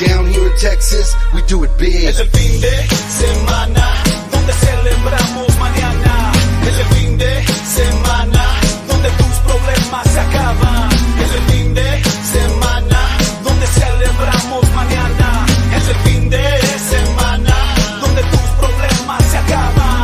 Down here in Texas, we do it big. Es el fin de semana, donde celebramos mañana. Es el fin de semana, donde tus problemas se acaban. Es el fin de semana, donde celebramos mañana. Es el fin de semana, donde tus problemas se acaban.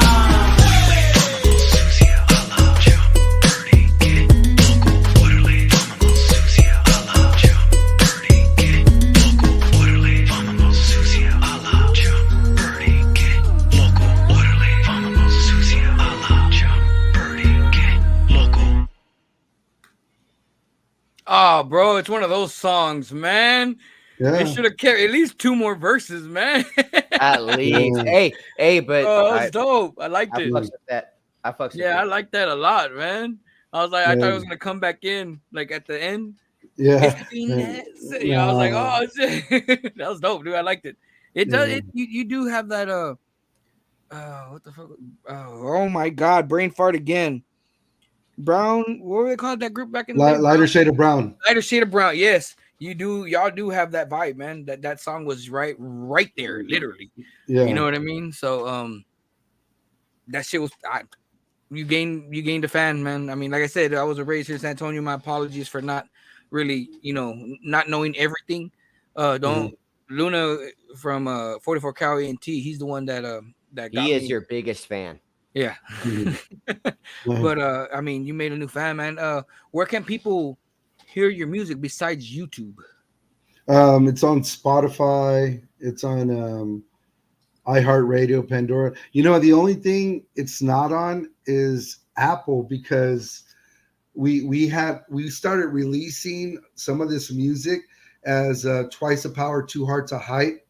Oh, bro, it's one of those songs, man. They Yeah. should have kept at least 2 more verses, man. At least. Yeah. Hey, but Oh, I that's dope. I liked it. fucks with that. I fucks with Yeah, I it. like that a lot, man. I was like, I thought Yeah. it was gonna come back in like at the end. Yeah. You know, I was like, oh shit, that was dope, dude. I liked it. It does. Yeah. It you do have that what the fuck? Oh my god, brain fart again. Brown, what were they called that group back in the day? Lighter shade of brown. Lighter shade of brown. Yes, you do. Y'all do have that vibe, man. That song was right there, literally. Yeah. You know what I mean? So that shit was. You gained a fan, man. I mean, like I said, I was raised here in San Antonio. My apologies for not really, not knowing everything. Don't Luna from 44 Cali and T. He's the one that got He is me. your biggest fan. Yeah. But I mean, you made a new fan, man. Where can people hear your music besides YouTube? It's on Spotify. It's on iHeartRadio, Pandora. The only thing it's not on is Apple, because we started releasing some of this music as Twice the Power, Two Hearts of Height,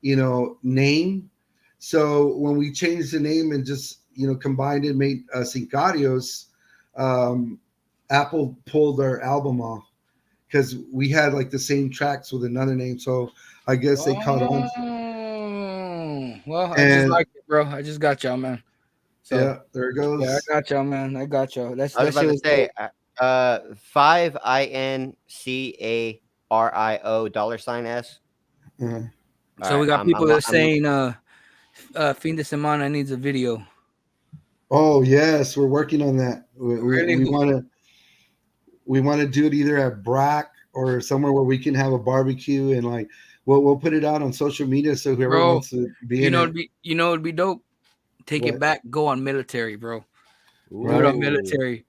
name. So when we changed the name and just combined it, made Sincarios, Apple pulled our album off because we had like the same tracks with another name. So I guess they caught on. Well, I just like it, bro. I just got y'all, man. So, Yeah, there it goes. yeah, I got y'all, man. I got y'all. That's I was that about shit to say, 5 $INCARIO $S. Uh-huh. So we got people that are saying Fin de Semana needs a video. Oh yes, we're working on that. Really? We want to do it either at Brack or somewhere where we can have a barbecue, and like we'll put it out on social media so whoever Bro, wants to be in it. It'd be dope. Take it What? back. Go on military, bro. Do it on military.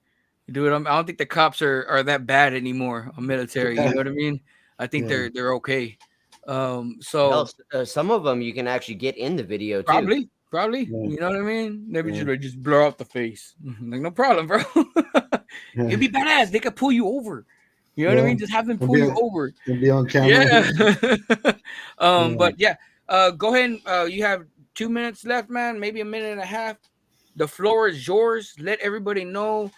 Do it on. I don't think the cops are that bad anymore on military. You know what I mean? I think Yeah. they're okay. So Hell, some of them you can actually get in the video too. probably. Yeah. You know what I mean? Maybe Yeah. just blur out the face. Like no problem, bro. It'd be badass. They could pull you over. You know what I Yeah. mean? Just have them It'll pull be you on- over. It'll be on camera. Yeah. Yeah. But yeah, go ahead and you have 2 minutes left, man. Maybe a minute and a half. The floor is yours. Let everybody know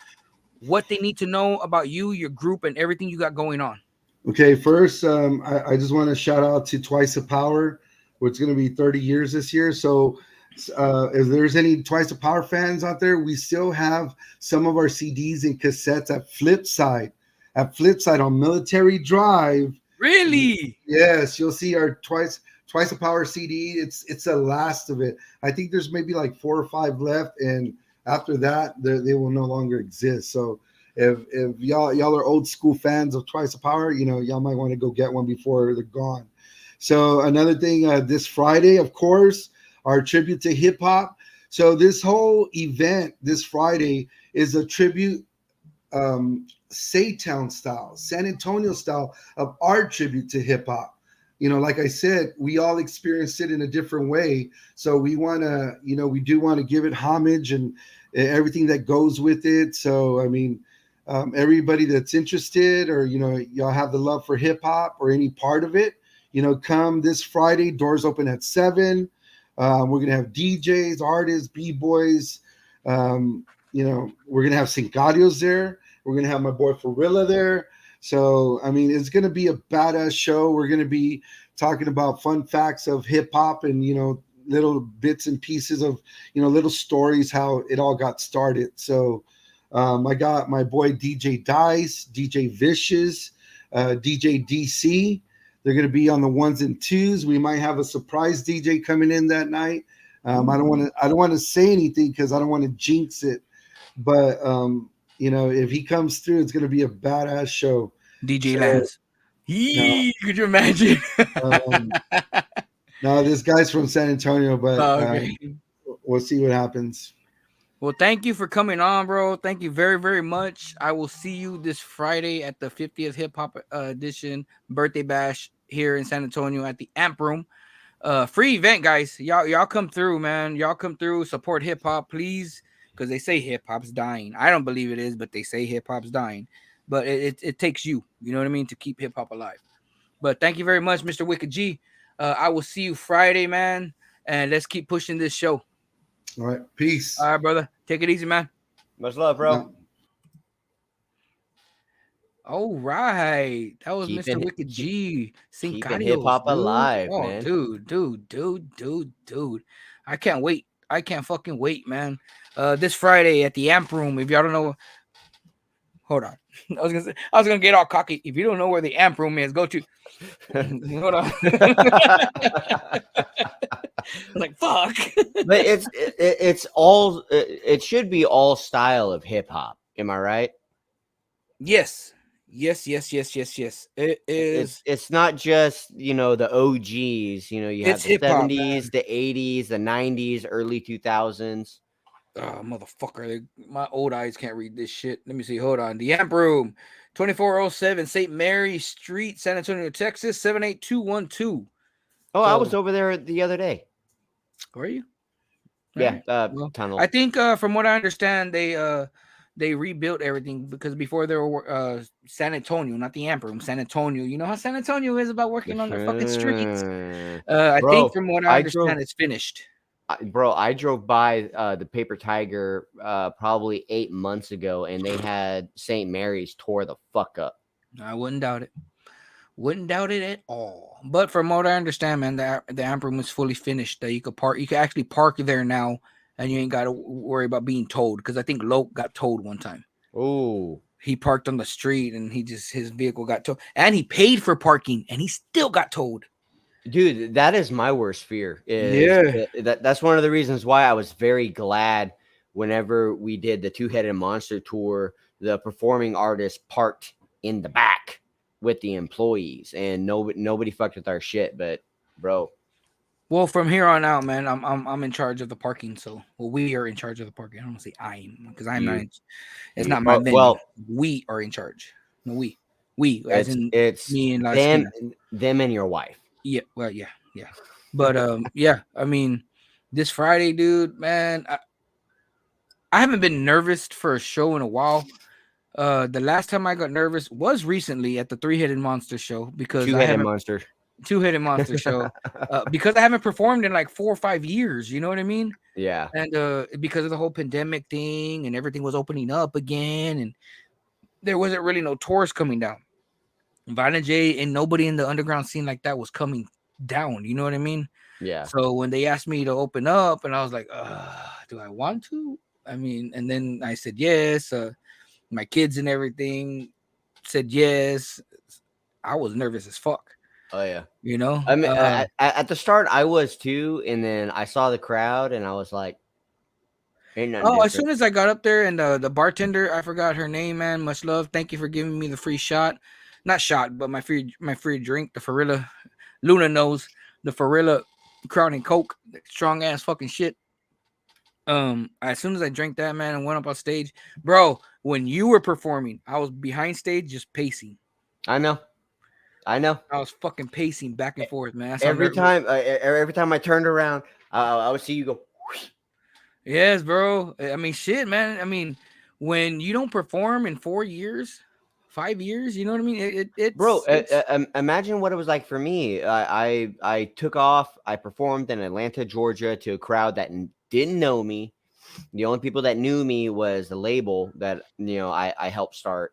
what they need to know about you, your group, and everything you got going on. Okay, first, I just want to shout out to Twice the Power, which is going to be 30 years this year. So if there's any Twice the Power fans out there, we still have some of our CDs and cassettes at Flipside. At Flipside on Military Drive, Really? Yes, you'll see our twice the power CD. It's the last of it. I think there's maybe like 4 or 5 left, and after that, they will no longer exist. So if y'all are old school fans of twice the power, y'all might want to go get one before they're gone. So another thing, this Friday, of course, our tribute to hip hop. So this whole event this Friday is a tribute, Saytown style, San Antonio style of our tribute to hip hop. Like I said, we all experienced it in a different way. So we want to, we do want to give it homage and everything that goes with it. So, I mean, everybody that's interested or, y'all have the love for hip hop or any part of it, come this Friday. Doors open at 7. We're going to have DJs, artists, B-boys. We're going to have Sincarios there. We're going to have my boy Forilla there. So, I mean, it's going to be a badass show. We're going to be talking about fun facts of hip hop and, little bits and pieces of, little stories, how it all got started. So, I got my boy DJ Dice, DJ Vicious, DJ DC. They're going to be on the 1s and 2s. We might have a surprise DJ coming in that night. I don't want to say anything because I don't want to jinx it. But if he comes through, it's going to be a badass show. DJ Lance. Could you imagine? No, this guy's from San Antonio, but okay. We'll see what happens. Well, thank you for coming on, bro. Thank you very, very much. I will see you this Friday at the 50th Hip Hop Edition Birthday Bash here in San Antonio at the Amp Room. Free event, guys. Y'all come through, man. Y'all come through, support hip hop, please, because they say hip hop's dying. I don't believe it is, but they say hip hop's dying. But it takes you know what I mean, to keep hip hop alive. But thank you very much, Mr. Wicked G. I will see you Friday, man, and let's keep pushing this show. All right, peace. All right, brother. Take it easy, man. Much love, bro. All right, that was Mr. Wicked G. Keeping hip hop alive, man. Dude. I can't wait. I can't fucking wait, man. This Friday at the Amp Room. If y'all don't know, hold on. I was gonna get all cocky. If you don't know where the Amp Room is, go to. Hold on. Like fuck. But it's all. It should be all style of hip hop. Am I right? Yes. It is. It's not just the OGs. You have the hip-hop, 70s, the 80s, the 90s, early 2000s. Oh, motherfucker. My old eyes can't read this shit. Let me see. Hold on. The Amp Room, 2407 St. Mary Street, San Antonio, Texas, 78212. Oh, I was over there the other day. Were you? Yeah. Well, tunnel. I think from what I understand, they rebuilt everything because before they were San Antonio, not the Amp Room, San Antonio. You know how San Antonio is about working on their fucking streets. I think from what I understand, it's finished. Bro, I drove by the Paper Tiger probably 8 months ago, and they had St. Mary's tore the fuck up. I wouldn't doubt it. Wouldn't doubt it at all. But from what I understand, man, the Amp Room is fully finished. You could park. You can actually park there now, and you ain't got to worry about being towed. Because I think Loke got towed one time. Oh, he parked on the street, and his vehicle got towed, and he paid for parking, and he still got towed. Dude, that is my worst fear. That's one of the reasons why I was very glad whenever we did the Two-Headed Monster tour. The performing artists parked in the back with the employees, and nobody fucked with our shit. But, bro, well, from here on out, man, I'm in charge of the parking. So, we are in charge of the parking. I don't want to say I'm because I'm not. It's not my venue. Well, we are in charge. No, we as in it's me and them and your wife. Yeah, well, yeah. But yeah, I mean, this Friday, dude, man, I haven't been nervous for a show in a while. The last time I got nervous was recently at the Three-Headed Monster show because Two-Headed Monster show because I haven't performed in like 4 or 5 years. You know what I mean? Yeah. And because of the whole pandemic thing and everything was opening up again, and there wasn't really no tours coming down. Violent J and nobody in the underground scene like that was coming down. You know what I mean? Yeah. So when they asked me to open up, and I was like, do I want to? I mean, and then I said yes. My kids and everything said yes. I was nervous as fuck. Oh yeah. You know. I mean, at the start, I was too, and then I saw the crowd, and I was like, "Ain't nothing Oh, as different." soon as I got up there and the bartender, I forgot her name, man. Much love. Thank you for giving me the free shot. Not shot, but my free drink, the Forilla. Luna knows the Forilla Crown and Coke, strong ass fucking shit. As soon as I drank that, man, and went up on stage, bro, when you were performing, I was behind stage just pacing. I know. I was fucking pacing back and forth, man. That's every time I turned around, I would see you go. Yes, bro. I mean, shit, man. I mean, when you don't perform in 4 years, 5 years, you know what I mean? Bro, It's imagine what it was like for me. I took off. I performed in Atlanta, Georgia, to a crowd that didn't know me. The only people that knew me was the label that I helped start,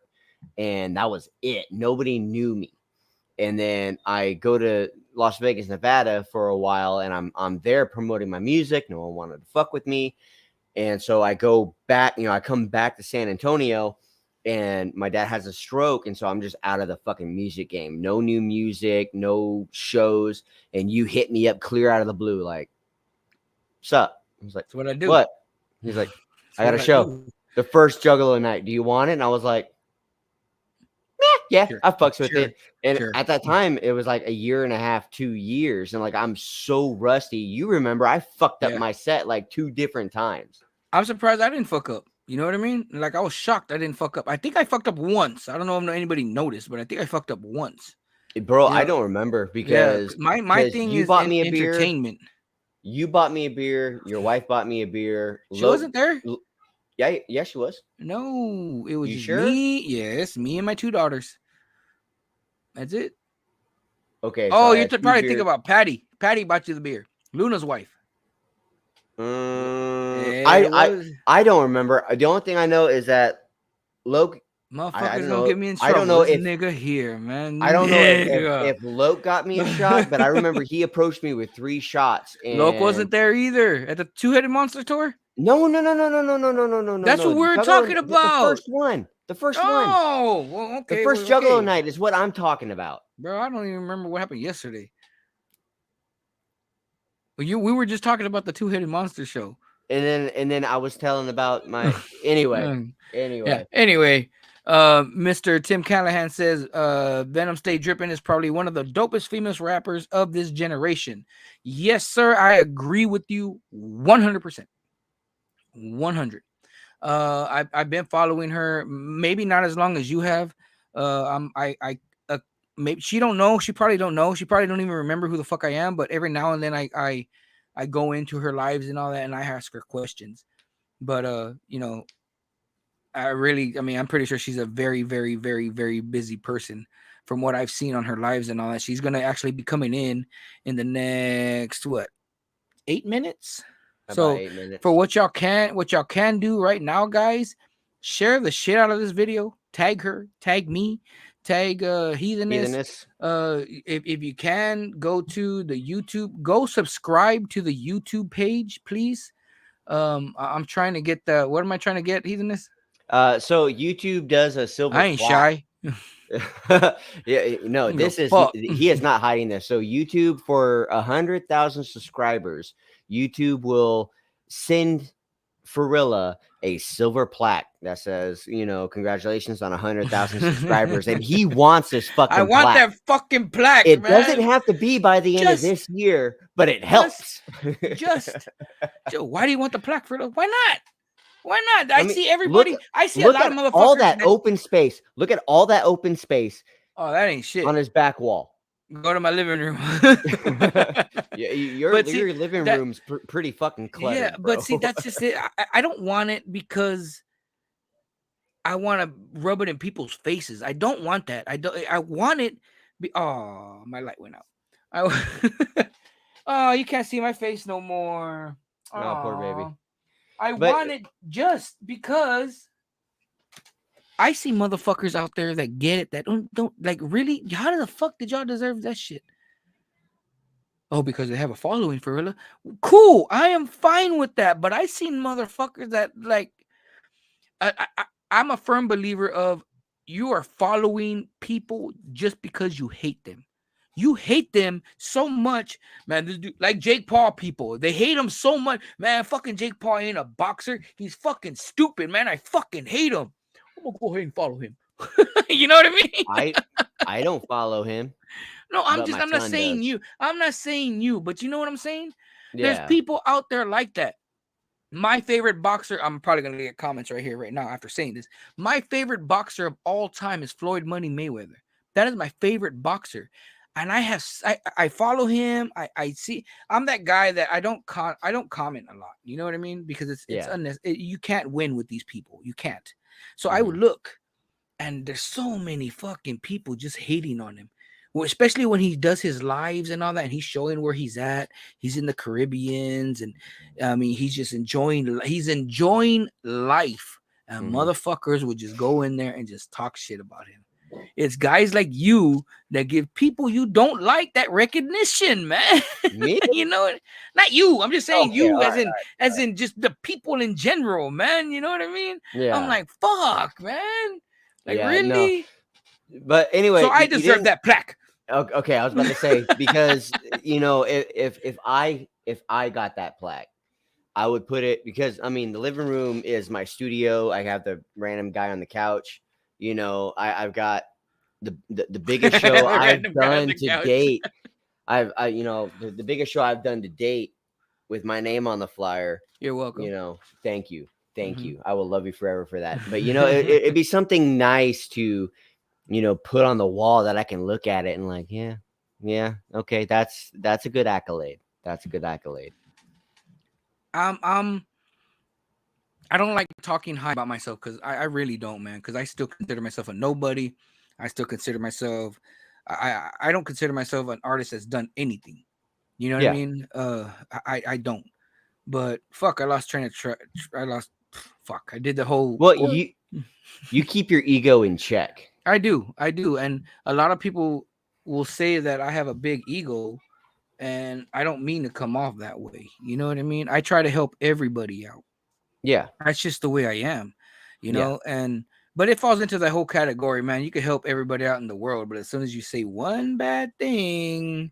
and that was it. Nobody knew me. And then I go to Las Vegas, Nevada for a while, and I'm there promoting my music. No one wanted to fuck with me, and so I go back. I come back to San Antonio. And my dad has a stroke, and so I'm just out of the fucking music game. No new music, no shows, and you hit me up clear out of the blue, like, "What's up?" I was like, that's what I do. "What?" He's like, "I got a show, the first Juggalo night. Do you want it?" And I was like, "Yeah, Sure, I fucks with sure, it." And sure. at that time, it was like a year and a half, 2 years, and like I'm so rusty. You remember, I fucked up Yeah. my set like 2 different times. I'm surprised I didn't fuck up. You know what I mean? Like, I was shocked I didn't fuck up. I think I fucked up once. I don't know if anybody noticed, but I think I fucked up once. Bro, You I know, don't remember yeah, because my thing you is bought me a beer. entertainment. You bought me a beer. Your wife bought me a beer. She wasn't there? Yeah, she was. No, it was You just sure? me. Yes, me and my 2 daughters. That's it. Okay. Oh, So I you had should 2 probably beers. think about Patty. Patty bought you the beer. Luna's wife. It was I don't remember. The only thing I know is that Loke. I motherfuckers don't gonna know. get me in I don't trouble. know This if nigga here, man. I don't know Nigga. if Loke got me a shot, but I remember he approached me with 3 shots. And Loke wasn't there either at the Two-Headed Monster tour. No. That's what we're talking about. The first one. The first one. Oh, well, The okay. first well, Juggalo okay. night is what I'm talking about. Bro, I don't even remember what happened yesterday. Well, we were just talking about the Two-Headed Monster show. And then I was telling about my anyway. Yeah. Anyway, Mr. Tim Callahan says Venom Stay Drippin' is probably one of the dopest female rappers of this generation. Yes, sir. I agree with you 100%. 100. I've been following her, maybe not as long as you have. Maybe she don't know. She probably don't know. She probably don't even remember who the fuck I am. But every now and then I go into her lives and all that, and I ask her questions. But I'm pretty sure she's a very, very, very, very busy person. From what I've seen on her lives and all that, she's gonna actually be coming in the next 8 minutes. About So 8 minutes. for what y'all can do right now, guys, share the shit out of this video. Tag her, tag me, tag Heatheness. If you can, go to the YouTube, go subscribe to the YouTube page, please. I'm trying to get what am I trying to get, Heatheness? So YouTube does a silver. I ain't shy. Yeah, no, this is he is not hiding this. So YouTube, for 100,000 subscribers, YouTube will send Forilla a silver plaque that says, congratulations on 100,000 subscribers, and he wants this fucking. I want plaque. that fucking plaque. It man. doesn't have to be by the end of this year, but it helps. Why do you want the plaque, Forilla? Why not? Why not? I see everybody. I see a look lot at of motherfuckers. All that open space. Look at all that open space. Oh, that ain't shit. On his back wall. Go to my living room. Your living room's pretty fucking cluttered. Yeah, bro. but see, that's just it. I don't want it because I want to rub it in people's faces. I don't want that. I want it. Oh, my light went out. Oh, you can't see my face no more. Oh, poor baby. I want it just because I see motherfuckers out there that get it, that don't like, really. How the fuck did y'all deserve that shit? Oh, because they have a following, Forilla. Cool, I am fine with that. But I seen motherfuckers that like. I'm a firm believer of you are following people just because you hate them. You hate them so much, man. Like Jake Paul people, they hate him so much, man. Fucking Jake Paul ain't a boxer. He's fucking stupid, man. I fucking hate him. I'm gonna go ahead and follow him. You know what I mean? I don't follow him, No, but my I'm not son saying does. you. I'm not saying you, but you know what I'm saying? There's Yeah. people out there like that. My favorite boxer, I'm probably gonna get comments right here, right now, after saying this. My favorite boxer of all time is Floyd Money Mayweather. That is my favorite boxer. And I follow him. I see I'm that guy that I don't comment a lot. You know what I mean? Because it's Yeah. unnecessary. You can't win with these people. You can't. So I Mhm. would look, and there's so many fucking people just hating on him. Well, especially when he does his lives and all that, and he's showing where he's at. He's in the Caribbeans, and I mean, he's just enjoying life. And Mhm. motherfuckers would just go in there and just talk shit about him. It's guys like you that give people you don't like that recognition, man. Me? You know, not you. I'm just saying Okay. you, All as right. in just the people in general, man. You know what I mean? I'm Yeah. like, fuck, man. Like, Yeah. No. really? But So anyway, I you deserve didn't. that plaque. Okay, I was about to say because if I got that plaque, I would put it because I mean the living room is my studio. I have the random guy on the couch. I've got the biggest show The I've random guy on done the to couch. date. The biggest show I've done to date with my name on the flyer. You're welcome. Thank you, thank Mhm. you. I will love you forever for that. But it'd be something nice to put on the wall that I can look at it and like, yeah, okay, that's a good accolade. That's a good accolade. I don't like talking high about myself because I really don't, man. Because I still consider myself a nobody. I still consider myself. I don't consider myself an artist that's done anything. You know what I Yeah. mean? I don't. But fuck, I lost train of I lost. Fuck, I did the whole. Well, you keep your ego in check. I do, and a lot of people will say that I have a big ego, and I don't mean to come off that way. You know what I mean? I try to help everybody out. Yeah. That's just the way I am, Yeah. and but it falls into the whole category, man. You can help everybody out in the world, but as soon as you say one bad thing,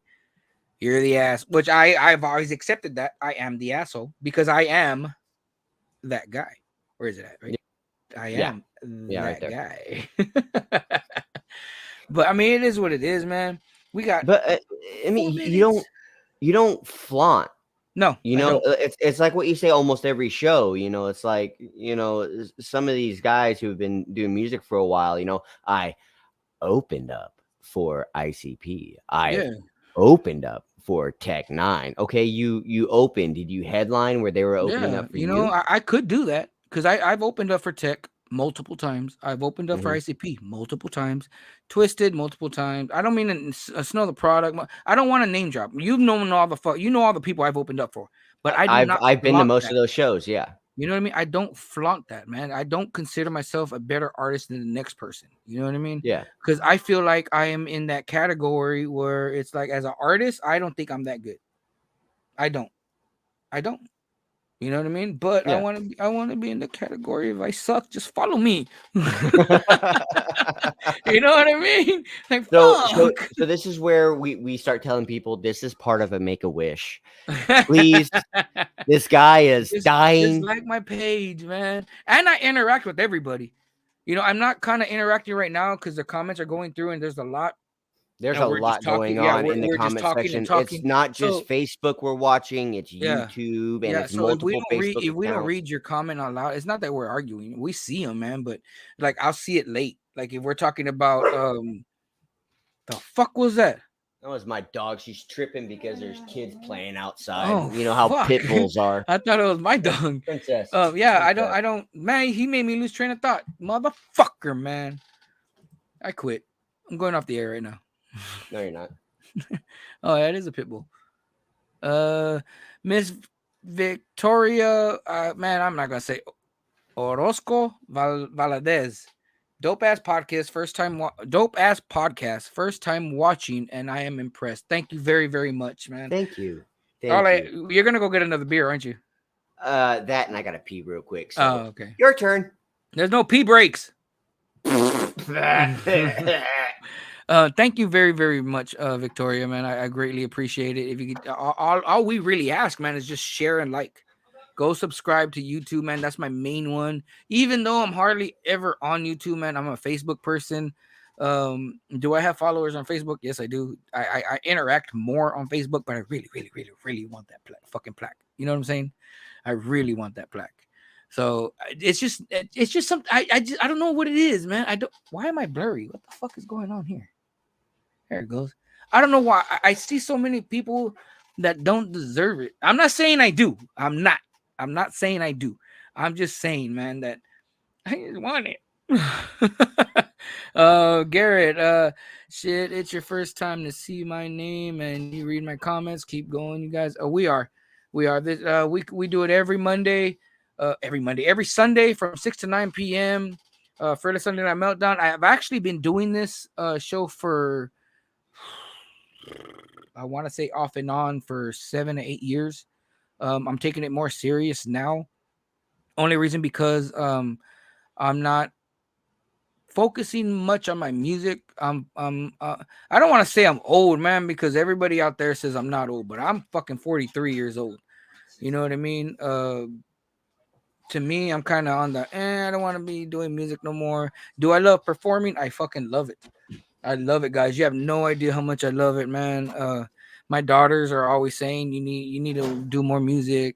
you're the ass. Which I've always accepted that I am the asshole because I am that guy. Where is it at? Right? I Yeah. am Yeah, right that there. guy. But I mean, it is what it is, man. We got But I 4 mean, minutes. you don't flaunt. No, I don't. It's like what you say almost every show. It's like some of these guys who have been doing music for a while. I opened up for ICP. I Yeah, opened up for Tech Nine. Okay, you opened. Did you headline where they were opening yeah. up for you? I could do that because I've opened up for Tech multiple times. I've opened up for Mhm. ICP multiple times, Twisted multiple times. I don't mean to snow the product. I don't want to name drop. You've known all the you know all the people I've opened up for, but I do I've not I've been to flaunt most that. of those shows. Yeah. You know what I mean? I don't flaunt that, man. I don't consider myself a better artist than the next person. You know what I mean? Yeah. Because I feel like I am in that category where it's like, as an artist, I don't think I'm that good. I don't. I don't. You know what I mean? But Yeah. I want to be in the category. If I suck, just follow me. You know what I mean? Like, So, so, fuck. so this is where we start telling people this is part of a Make-A-Wish. Please, this guy is just dying. like my page, man. And I interact with everybody. I'm not kind of interacting right now because the comments are going through and there's a lot. There's And a we're just lot talking. going Yeah, on in the we're just comment talking and section. It's talking. not So just Facebook we're watching, it's yeah, YouTube and yeah. it's So multiple Facebook if we don't accounts. read your comment out loud, it's not that we're arguing. We see them, man. But like, I'll see it late. Like if we're talking about the fuck was that? That was my dog. She's tripping because there's kids playing outside. Oh, You know how fuck. pit bulls are. I thought it was my dog. Princess. Yeah, Princess. I don't. Man, he made me lose train of thought, motherfucker, man. I quit. I'm going off the air right now. No, you're not. Oh, yeah, it is a pit bull. Miss Victoria, man, I'm not gonna say Orozco Valadez. Dope ass podcast, first time watching, and I am impressed. Thank you very, very much, man. Thank you. All right, you're gonna go get another beer, aren't you? That and I gotta pee real quick. So Oh, okay. your turn. There's no pee breaks. Thank you very, very much, Victoria, man. I greatly appreciate it. If you could, all we really ask, man, is just share and like. Go subscribe to YouTube, man. That's my main one. Even though I'm hardly ever on YouTube, man, I'm a Facebook person. Do I have followers on Facebook? Yes, I do. I interact more on Facebook, but I really, really, really, really want that fucking plaque. You know what I'm saying? I really want that plaque. So it's just something. I don't know what it is, man. I don't. Why am I blurry? What the fuck is going on here? There it goes. I don't know why. I see so many people that don't deserve it. I'm not saying I do. I'm not. I'm not saying I do. I'm just saying, man, that I just want it. Garrett, shit, it's your first time to see my name and you read my comments. Keep going, you guys. We are this we do it every Sunday from 6 to 9 p.m. For the Sunday Night Meltdown. I've actually been doing this show for I want to say off and on for 7 to 8 years. I'm taking it more serious now. Only reason because I'm not focusing much on my music. I don't want to say I'm old, man, because everybody out there says I'm not old, but I'm fucking 43 years old. You know what I mean? To me, I'm kind of on the I don't want to be doing music no more. Do I love performing? I fucking love it. I love it, guys. You have no idea how much I love it, man. My daughters are always saying you need to do more music.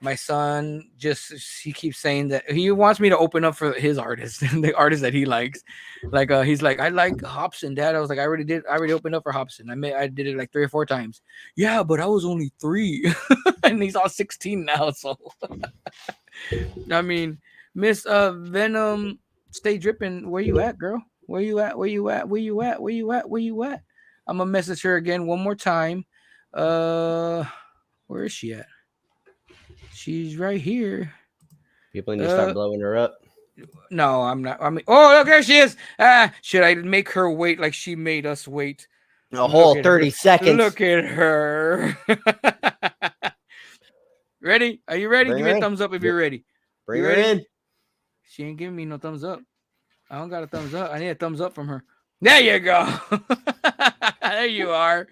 My son he keeps saying that he wants me to open up for his artists, the artists that he likes. Like he's like, I like Hobson, Dad. I was like, I already opened up for Hobson. I did it like 3 or 4 times. Yeah, but I was only 3, and he's all 16 now. So I mean, Miss Venom, stay dripping. Where you at, girl? Where you at? Where you at? Where you at? Where you at? Where you at? I'm gonna message her again one more time. Uh, where is she at? She's right here. People need to start blowing her up. No, I'm not. I mean, oh, look, there she is. Should I make her wait like she made us wait? A whole 30 seconds. Look at her. Ready? Are you ready? Bring Give me her a in. thumbs up if you're ready. Bring You her ready? in. She ain't giving me no thumbs up. I don't got a thumbs up. I need a thumbs up from her. There you go. There you are.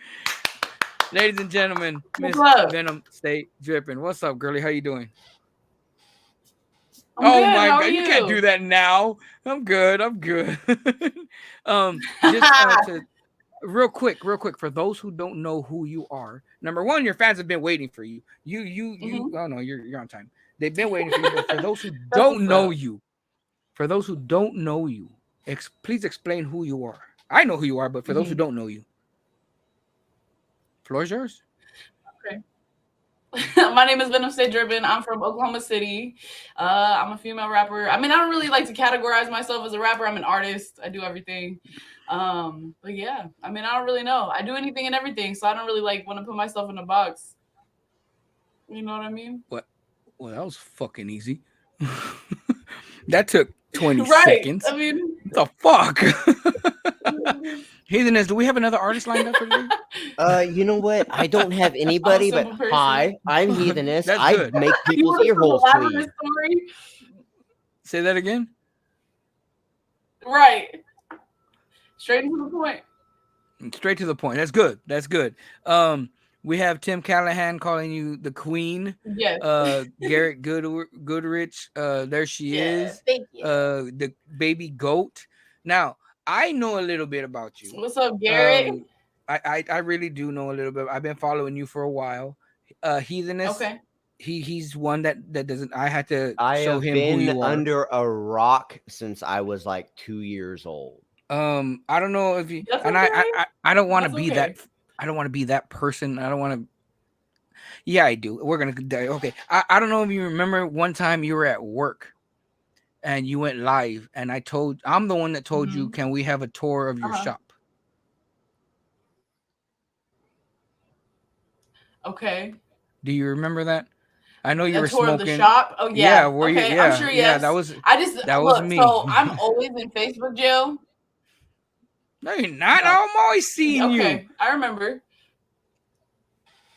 Ladies and gentlemen, Miss Venom, stay dripping. What's up, girlie? How you doing? I'm good. My How God, are you can't do that now. I'm good. Just real quick, for those who don't know who you are, number one, your fans have been waiting for you. You. Oh no, you're on time. They've been waiting for you. But for those who don't know you, please explain who you are. I know who you are, but for those who don't know you, floor is yours. Okay. My name is Venom Stay Drippin. I'm from Oklahoma City. I'm a female rapper. I mean, I don't really like to categorize myself as a rapper. I'm an artist. I do everything. But yeah, I mean, I don't really know. I do anything and everything, so I don't really like want to put myself in a box. You know what I mean? What? Well, that was fucking easy. That took 20 Right. seconds. I mean, the fuck? Heatheness, do we have another artist lined up for today? You know what? I don't have anybody, but simple person. hi, I'm Heatheness. That's I good. make you people's want to ear holes elaborate bleed. story? Say that again. Right. Straight to the point. Straight to the point. That's good. That's good. We have Tim Callahan calling you the queen. Yes. Garrett Goodrich. There she is. Thank you. The baby goat. Now, I know a little bit about you. What's up, Garrett? I really do know a little bit. I've been following you for a while. Heatheness. Okay. He's one that doesn't. I had to I show have him who been you are. under a rock since I was like 2 years old. I don't know if you That's and okay. I don't want to That's be okay. that. I don't want to be that person. I don't want to. Yeah, I do. We're gonna die. Okay. I don't know if you remember one time you were at work and you went live, and I'm the one that told you, can we have a tour of your shop? Okay. Do you remember that? I know you A were tour smoking. of the shop. Oh yeah. Yeah, were you? Okay. Yeah, I'm sure. yeah. Yes. That was That was look, me. So I'm always in Facebook jail. No, you're not. No. I'm always seeing you. Okay, I remember.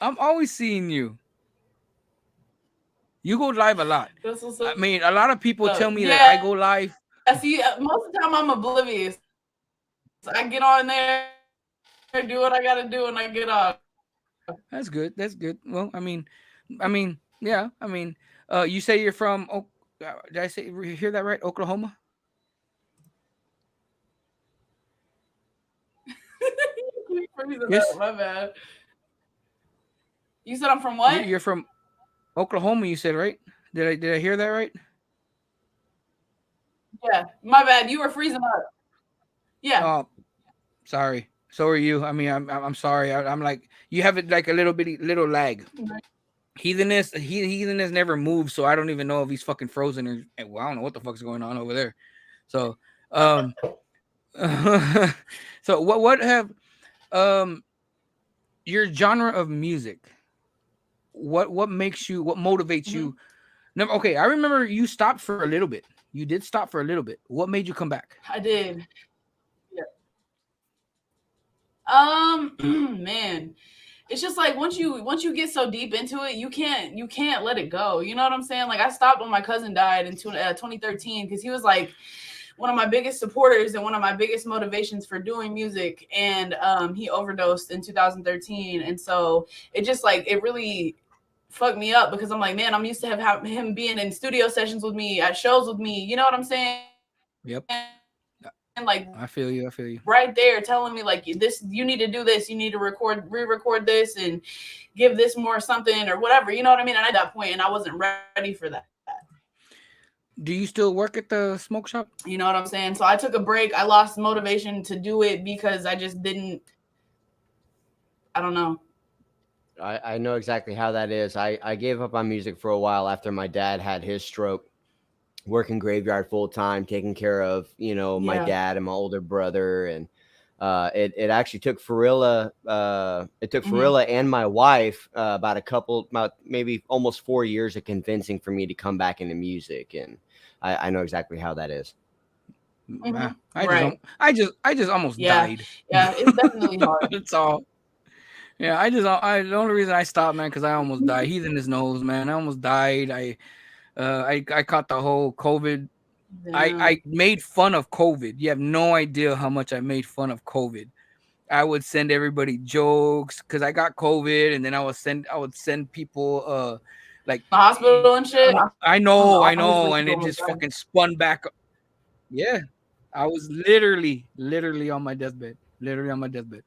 I'm always seeing you. You go live a lot. That's what's I up. mean, a lot of people tell me that Yeah. I go live. See, most of the time I'm oblivious. I get on there, do what I gotta do, and I get off. That's good. That's good. Well, yeah. You say you're from? Did I hear that right? Oklahoma. You freezing up, Yes. my bad. You said I'm from You're, what? you're from Oklahoma. You said right? Did I hear that right? Yeah, my bad. You were freezing up. Yeah. Oh, sorry. So are you. I'm sorry. I'm like you have it like a little lag. Heatheness never moves, so I don't even know if he's fucking frozen or well, I don't know what the fuck's going on over there. So, um, so what have um your genre of music? What makes you? What motivates Mhm. you? Number okay, I remember you stopped for a little bit. You did stop for a little bit. What made you come back? I did. Yeah. Man, it's just like once you get so deep into it, you can't let it go. You know what I'm saying? Like I stopped when my cousin died in 2013 because he was like one of my biggest supporters and one of my biggest motivations for doing music. And he overdosed in 2013, and so it just like it really fucked me up because I'm like, man, I'm used to have him being in studio sessions with me at shows with me. You know what I'm saying? Yep, And like I feel you. I feel you. right there telling me like this, you need to do this, you need to re-record this and give this more something or whatever, you know what I mean? And at that point, and I wasn't ready for that. Do you still work at the smoke shop? You know what I'm saying? So I took a break. I lost motivation to do it because I just didn't, I don't know. I know exactly how that is. I gave up on music for a while after my dad had his stroke, working graveyard full time, taking care of, my Yeah. dad and my older brother. And it actually took Forilla, Forilla and my wife about maybe almost 4 years of convincing for me to come back into music. And I know exactly how that is. Right. I just almost Yeah. died. Yeah. It's definitely hard. That's all. Yeah, the only reason I stopped, man, because I almost died. He's in his nose, man. I almost died. I caught the whole COVID. I Damn. made fun of COVID. You have no idea how much I made fun of COVID. I would send everybody jokes because I got COVID, and then I would send people like The hospital and shit. I know, I was with and you it on the just fucking spun back. Yeah, I was literally on my deathbed, literally on my deathbed.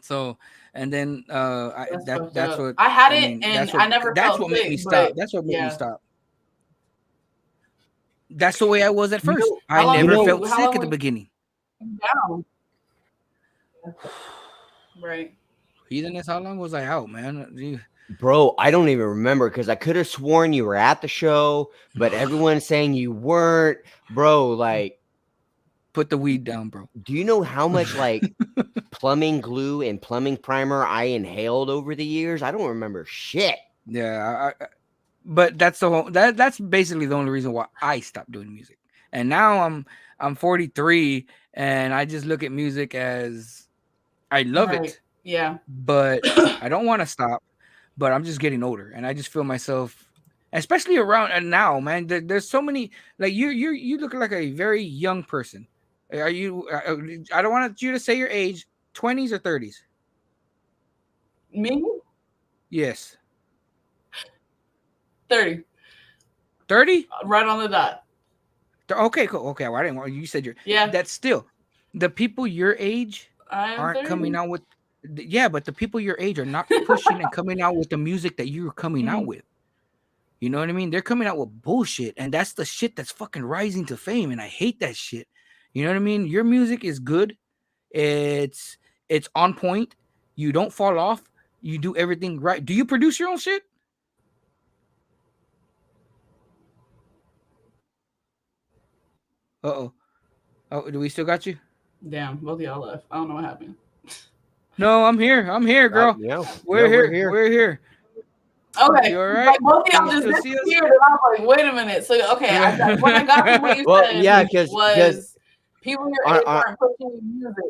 So, and then That's fucked that's up. what I had I it mean. and I never That's felt what made me sick, stop. but That's what made me yeah. stop. That's the way I was at You first. know, I How long never were felt you, how sick long at were the beginning. you down? Right. Heatheness, how long was I out, man? bro, I don't even remember because I could have sworn you were at the show, but everyone's saying you weren't, bro. Like, Put the weed down, bro. do you know how much like plumbing glue and plumbing primer I inhaled over the years? I don't remember shit. Yeah, but that's the whole that's basically the only reason why I stopped doing music. And now I'm 43 and I just look at music as I love Right. it, Yeah. but I don't want to stop. But I'm just getting older and I just feel myself especially around and now, man, there's so many like you look like a very young person. Are you I don't want you to say your age, 20s or 30s? Me? Yes. 30. 30? Right on the dot. Okay, cool. Okay, well, I didn't want you said you're Yeah. that's still the people your age I am aren't 30. coming out with yeah, but the people your age are not pushing and coming out with the music that you're coming out with. You know what I mean? They're coming out with bullshit, and that's the shit that's fucking rising to fame, and I hate that shit. You know what I mean? Your music is good. It's it's on point. You don't fall off. You do everything right. Do you produce your own shit? Uh-oh. Oh, do we still got you? Damn, both of y'all left. I don't know what happened. No, I'm here. I'm here, girl. We're we're here. here. We're here. Okay. You all right? Like both of Can y'all you just still see us? disappeared, and I was like, wait a minute. So okay, what I got from what you Well, said yeah, because was people your age our, aren't pushing music.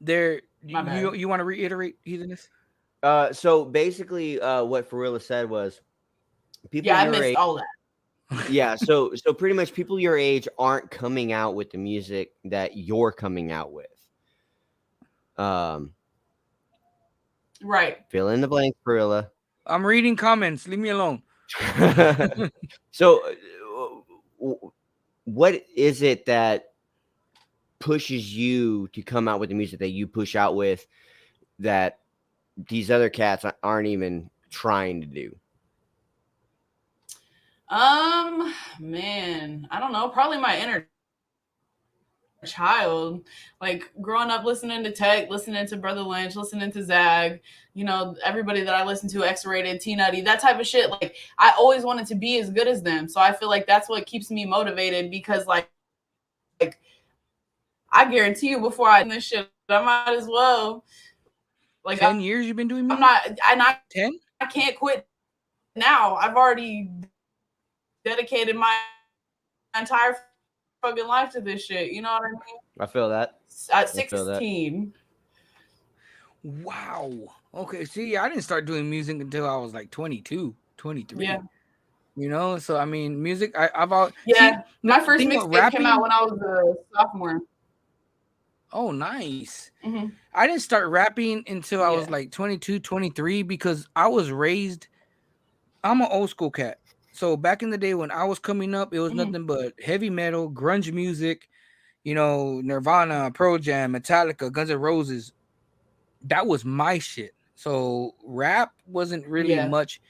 There, My bad. you want to reiterate heatheness? so basically, what Forilla said was people Yeah, I your missed age. all that. Yeah, so pretty much people your age aren't coming out with the music that you're coming out with. Um, Right. fill in the blank, Forilla. I'm reading comments. Leave me alone. So, what is it that pushes you to come out with the music that you push out with that these other cats aren't even trying to do? Man, I don't know. Probably my inner child. Like growing up listening to Tech, listening to Brother Lynch, listening to Zag, everybody that I listened to, X-Rated, T-Nutty, that type of shit. Like I always wanted to be as good as them. So I feel like that's what keeps me motivated because like I guarantee you before I do this shit, I might as well. Like 10 years you've been doing music? I'm not 10? I can't quit now. I've already dedicated my entire fucking life to this shit. You know what I mean? I feel that. At 16. Wow. Okay. See, I didn't start doing music until I was like 22, 23. Yeah. So I mean, music. I've all my first mixtape came out when I was a sophomore. Oh, nice. Mm-hmm. I didn't start rapping until I was like 22, 23 because I was raised. I'm an old school cat. So back in the day when I was coming up, it was nothing but heavy metal, grunge music, Nirvana, Pearl Jam, Metallica, Guns N' Roses. That was my shit. So rap wasn't really much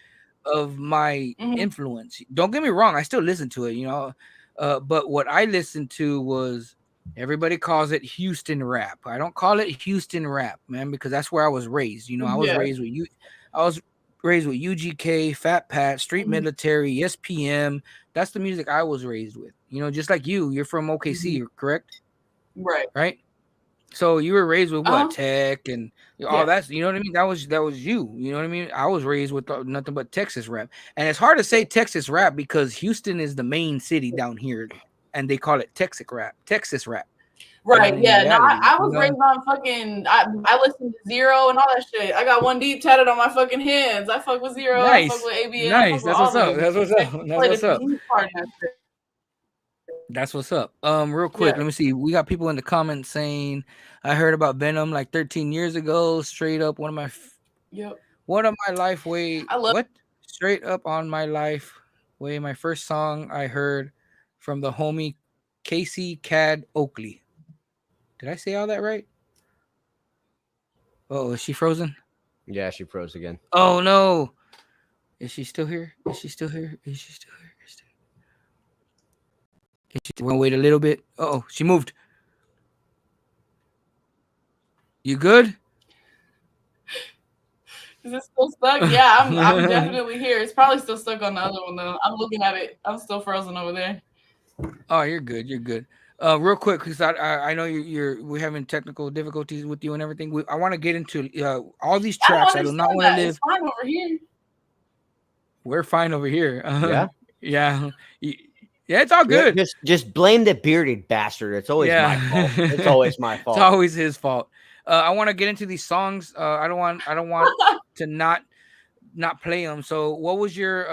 of my influence. Don't get me wrong, I still listen to it, but what I listened to was everybody calls it Houston rap. I don't call it Houston rap, man, because that's where I was raised. I was raised with you. I was raised with UGK, Fat Pat, Street Military, Yes PM. That's the music I was raised with. Just like you're from OKC, correct? Right. Right. So you were raised with what? Tech and all that. You know what I mean? That was you. You know what I mean? I was raised with nothing but Texas rap. And it's hard to say Texas rap because Houston is the main city down here and they call it Texas rap. Right. Yeah. Reality, no, I was raised on fucking. I listened to Zero and all that shit. I got One Deep tatted on my fucking hands. I fuck with Zero. Nice. I fuck with ABN. Nice. That's what's up. That's what's up. That's what's up. Real quick, let me see. We got people in the comments saying, "I heard about Venom like 13 years ago. Straight up, one of my life way. What? Straight up on my life way. My first song I heard from the homie Casey Cad Oakley. Did I say all that right? Oh, is she frozen? Yeah, she froze again. Oh no! Is she still here? We're gonna wait a little bit. Oh, she moved. You good? Is it still stuck? Yeah, I'm definitely here. It's probably still stuck on the other one though. I'm looking at it. I'm still frozen over there. Oh, you're good. Real quick, because I know we're having technical difficulties with you and everything. I want to get into all these tracks. I do not want to live. It's fine over here. We're fine over here. Yeah. Yeah, it's all good. Just blame the bearded bastard. It's always my fault. It's always my fault. It's always his fault. I want to get into these songs. I don't want to not play them. So, what was your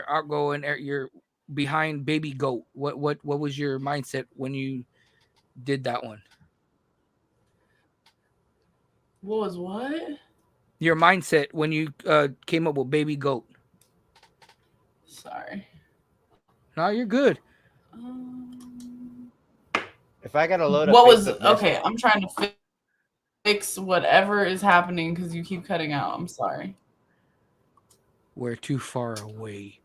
outgo and your behind Baby Goat? What was your mindset when you did that one? What was what? Your mindset when you came up with Baby Goat. Sorry. No, you're good. If I got to load up. What was okay? I'm trying to fix whatever is happening because you keep cutting out. I'm sorry. We're too far away.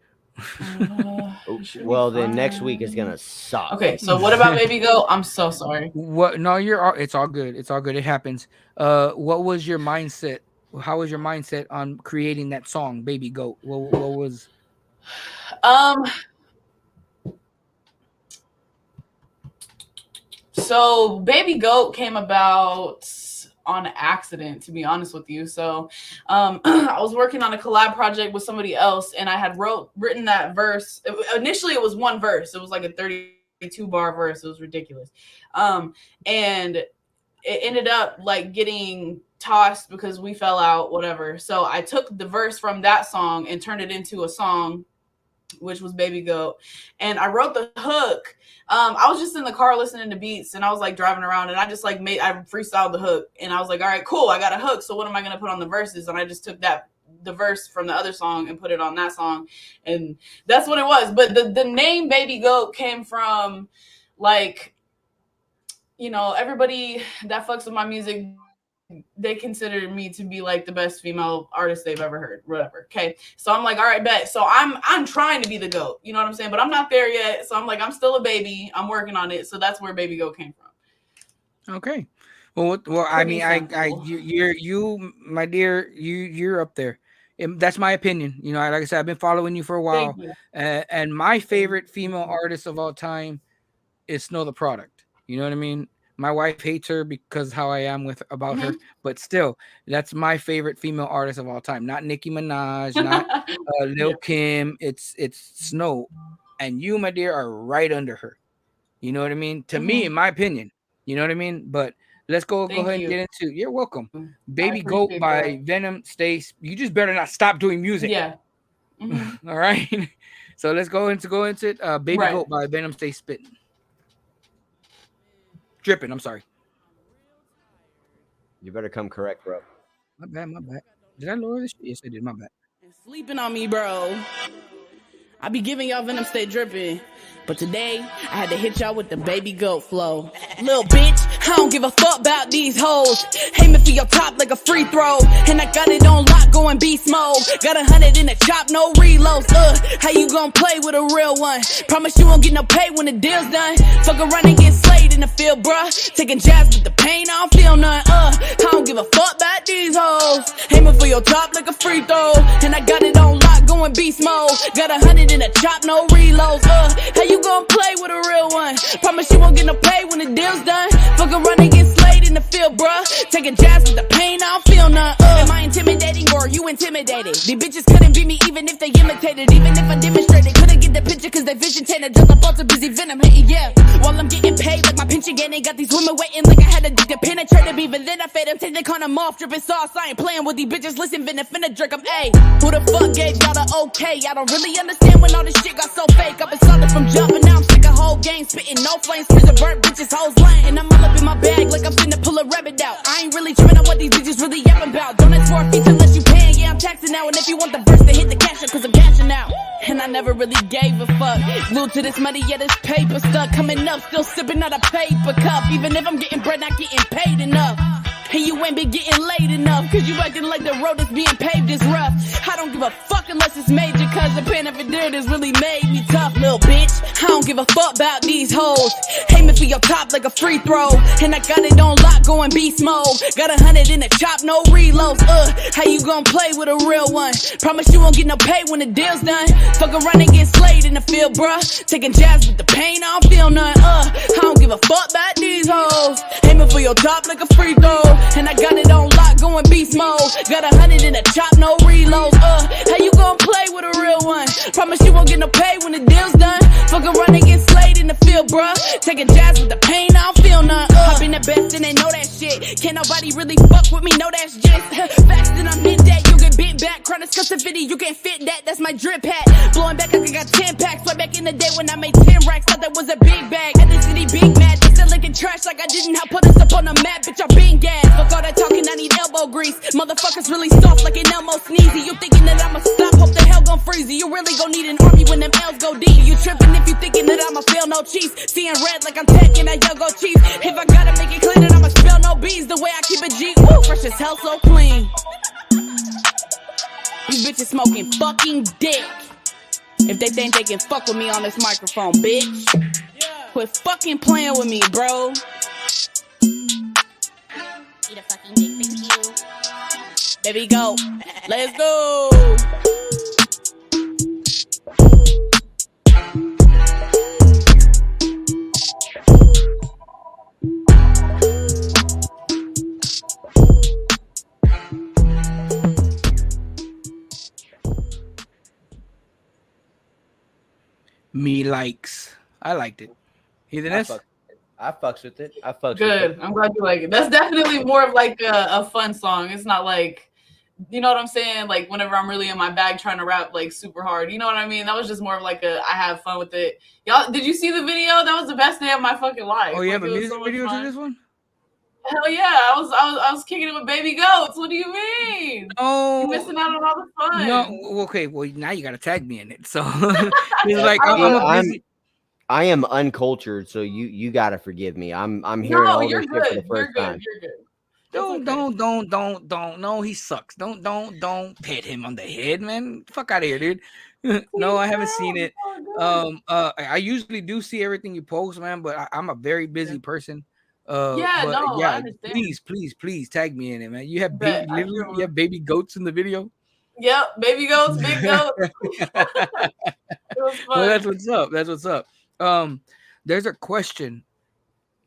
Well, then next week is gonna suck. Okay, so what about Baby Goat? I'm so sorry. What? No, it's all good. It's all good. It happens. What was your mindset? How was your mindset on creating that song, Baby Goat? What was? So Baby Goat came about on accident, to be honest with you. So I was working on a collab project with somebody else and I had written that verse. Initially it was one verse. It was like a 32 bar verse. It was ridiculous. And it ended up like getting tossed because we fell out, whatever. So I took the verse from that song and turned it into a song which was Baby Goat. And I wrote the hook. I was just in the car listening to beats, and I was like driving around, and I just like I freestyled the hook, and I was like, all right, cool, I got a hook. So what am I gonna put on the verses? And I just took the verse from the other song and put it on that song, and that's what it was. But the name Baby Goat came from, like, you know, everybody that fucks with my music, they consider me to be like the best female artist they've ever heard, whatever. Okay. So I'm like, all right, bet. So I'm trying to be the GOAT, you know what I'm saying? But I'm not there yet. So I'm like, I'm still a baby. I'm working on it. So that's where Baby Goat came from. Okay. Well, I mean, you, my dear, you're up there. That's my opinion. You know, like I said, I've been following you for a while, and my favorite female artist of all time is Snow the Product. You know what I mean? My wife hates her because how I am about her, but still, that's my favorite female artist of all time. Not Nicki Minaj, not Lil Kim. It's Snow, and you, my dear, are right under her. You know what I mean? To me, in my opinion, you know what I mean. But let's go ahead and get into. You're welcome. Baby Goat by Venom. You just better not stop doing music. Yeah. All right. So let's go into it. Baby Goat by Venom. Stay spitting. Drippin, I'm sorry. You better come correct, bro. My bad. Did I lower this? Yes, I did. My bad. Sleeping on me, bro. I be giving y'all Venom Stay Drippin', but today I had to hit y'all with the Baby Goat flow. Little bitch, I don't give a fuck about these hoes. Aiming for your top like a free throw, and I got it on lock going beast mode. Got 100 in the chop, no reloads. How you gon' play with a real one? Promise you won't get no pay when the deal's done. Fuck around and get slayed in the field, bruh. Taking jabs with the pain, I don't feel none. I don't give a fuck about these hoes. Aiming for your top like a free throw, and I got it on lock going beast mode. Got 100 in the chop, no reloads. How you gon' play with a real one? Promise you won't get no pay when the deal's done. Fuck around and get slayed in the field, bruh. Taking jabs with the pain, I don't feel none. Am I intimidating or are you intimidated? These bitches couldn't beat me even if they imitated. Even if I demonstrated, couldn't get the picture cause they vision tainted. Just a bunch of busy Venom hating, yeah. While I'm getting paid like my pension getting. Got these women waiting like I had a dick to penetrate them. Even then I fade them, take the condom off, dripping sauce. I ain't playing with these bitches, listen, Venom finna drink them, ayy. Who the fuck gave y'all the okay? I don't really understand when all this shit got so fake. I've been solid from jump, and now I'm sick of whole game. Spitting no flames, prison burnt bitches, hoes lame. And I'm all up in my bag like I'm finna pull a rabbit out. I ain't really tripping on what these bitches really yapping about. Don't ask for a feature unless you paying, yeah, I'm taxing now. And if you want the verse, then hit the cash out, cause I'm cashing out. And I never really gave a fuck. Glued to this money, yeah, this paper stuck. Coming up, still sipping out a paper cup. Even if I'm getting bread, not getting paid enough. And you ain't been getting laid enough, cause you acting like the road that's being paved is rough. I don't give a fuck unless it's major, cause the pain of it there has really made me tough, little bitch. I don't give a fuck about these hoes. Aiming for your top like a free throw, and I got it on lock going beast mode. Got 100 in the chop, no reloads. How you gon' play with a real one? Promise you won't get no pay when the deal's done. Fuck around and get slayed in the field, bruh. Taking jabs with the pain, I don't feel none. I don't give a fuck about these hoes. Aiming for your top like a free throw, and I got it on lock going beast mode. Got 100 in the chop, no reloads. How you gon' play with a real one? Promise you won't get no pay when the deal's done. Fuck around and get slayed in the field, bruh. Taking jabs with the pain, I don't feel none. I've been the best and they know that shit. Can't nobody really fuck with me, know that's just facts that I'm in that. You get bit back, chronic custom you can't fit that. That's my drip hat. Blowing back like I got 10 packs. Way back in the day when I made 10 racks, thought that was a big bag. At the city, big mad. They still licking trash like I didn't help put us up on the map. Bitch, I'm being gas. Fuck all that talking, I need elbow grease. Motherfuckers really soft like an Elmo sneezy. You thinking that I'ma stop? Hope the hell gon' freeze you. You really gon' need an army when them L's go deep. You tripping if you thinking that I'ma fail no cheese. Seeing red like I'm taking that yogo cheese. If I gotta make it clear that I'ma spell no B's. The way I keep it G, woo, fresh as hell, so clean. These bitches smoking fucking dick. If they think they can fuck with me on this microphone, bitch. Quit fucking playing with me, bro. Eat a fucking dick, thank you. Baby, go. Let's go. Me likes. I liked it. Heatheness? I fucks with it. I fucks Good. with it. I'm glad you like it. That's definitely more of like a fun song. It's not like you know what I'm saying? Like whenever I'm really in my bag trying to rap like super hard, you know what I mean? That was just more of like I have fun with it. Y'all, did you see the video? That was the best day of my fucking life. Oh, you Like have a it was music so much video to fun. this one? Hell yeah, I was kicking it with baby goats. What do you mean? Oh, You missing out on all the fun. no. Okay, well now you gotta tag me in it. So he's like, I'm Dude, a busy. I am uncultured, so you gotta forgive me. I'm hearing No, all you're this shit for the good. You're first good. time. You're good. It's Don't, okay. don't. No, he sucks. Don't pat him on the head, man. Fuck out of here, dude. No, Please I haven't seen don't. it. It's all good. I usually do see everything you post, man, but I'm a very busy person. Yeah, But no, I yeah, understand. please tag me in it, man. You have Bet, I literally sure you will. have baby goats in the video. Yep, baby goats, big goats. It was Well, that's fun. what's up. That's what's up. There's a question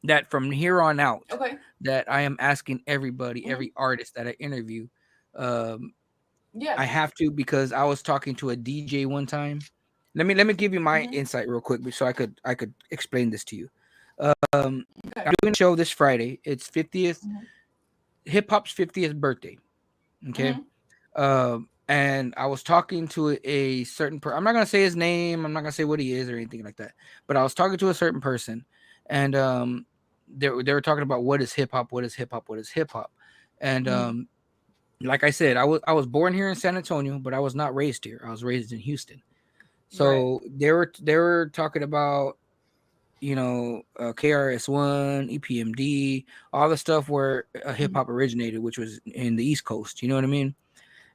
that from here on out Okay. that I am asking everybody, Mhm. every artist that I interview. Um, Yeah. I have to because I was talking to a DJ one time. Let me give you my Mhm. insight real quick, so I could explain this to you. Okay. I'm doing a show this Friday. It's 50th Mhm. hip hop's 50th birthday. Okay. Mhm. And I was talking to a certain person. I'm not gonna say his name. I'm not gonna say what he is or anything like that. But I was talking to a certain person, and they were talking about what is hip hop, what is hip hop, what is hip hop, and Mhm. like I said, I was born here in San Antonio, but I was not raised here. I was raised in Houston. Right. So they were talking about KRS-One, EPMD, all the stuff where hip Mhm. hop originated, which was in the East Coast. You know what I mean?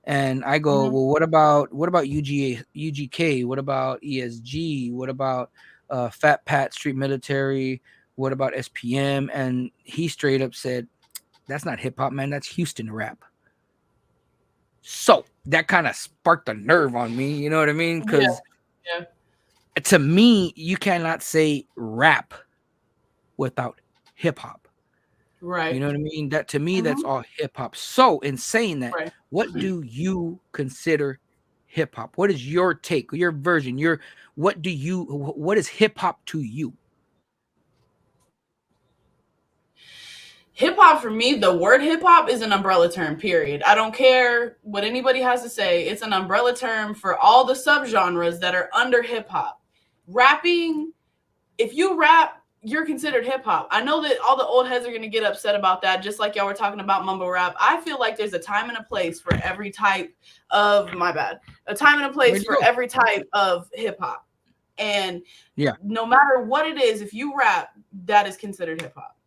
And I go, Mhm. well, what about UGK? What about ESG? What about Fat Pat Street Military? What about SPM? And he straight up said, that's not hip hop, man. That's Houston rap. So that kind of sparked a nerve on me. You know what I mean? Yeah. Because Yeah. to me, you cannot say rap without hip hop. You Right. know what I mean? That to me, that's Mhm. all hip hop. So, in saying that, Right. what do you consider hip hop? What is your take, your version? What is hip hop to you? Hip hop for me, the word hip hop is an umbrella term, period. I don't care what anybody has to say. It's an umbrella term for all the subgenres that are under hip hop. Rapping, if you rap, you're considered hip hop. I know that all the old heads are going to get upset about that, just like y'all were talking about mumble rap. I feel like there's a time and a place for every type of, my bad, a time and a place Where'd you for go? every type of hip hop. And Yeah, no matter what it is, if you rap, that is considered hip hop.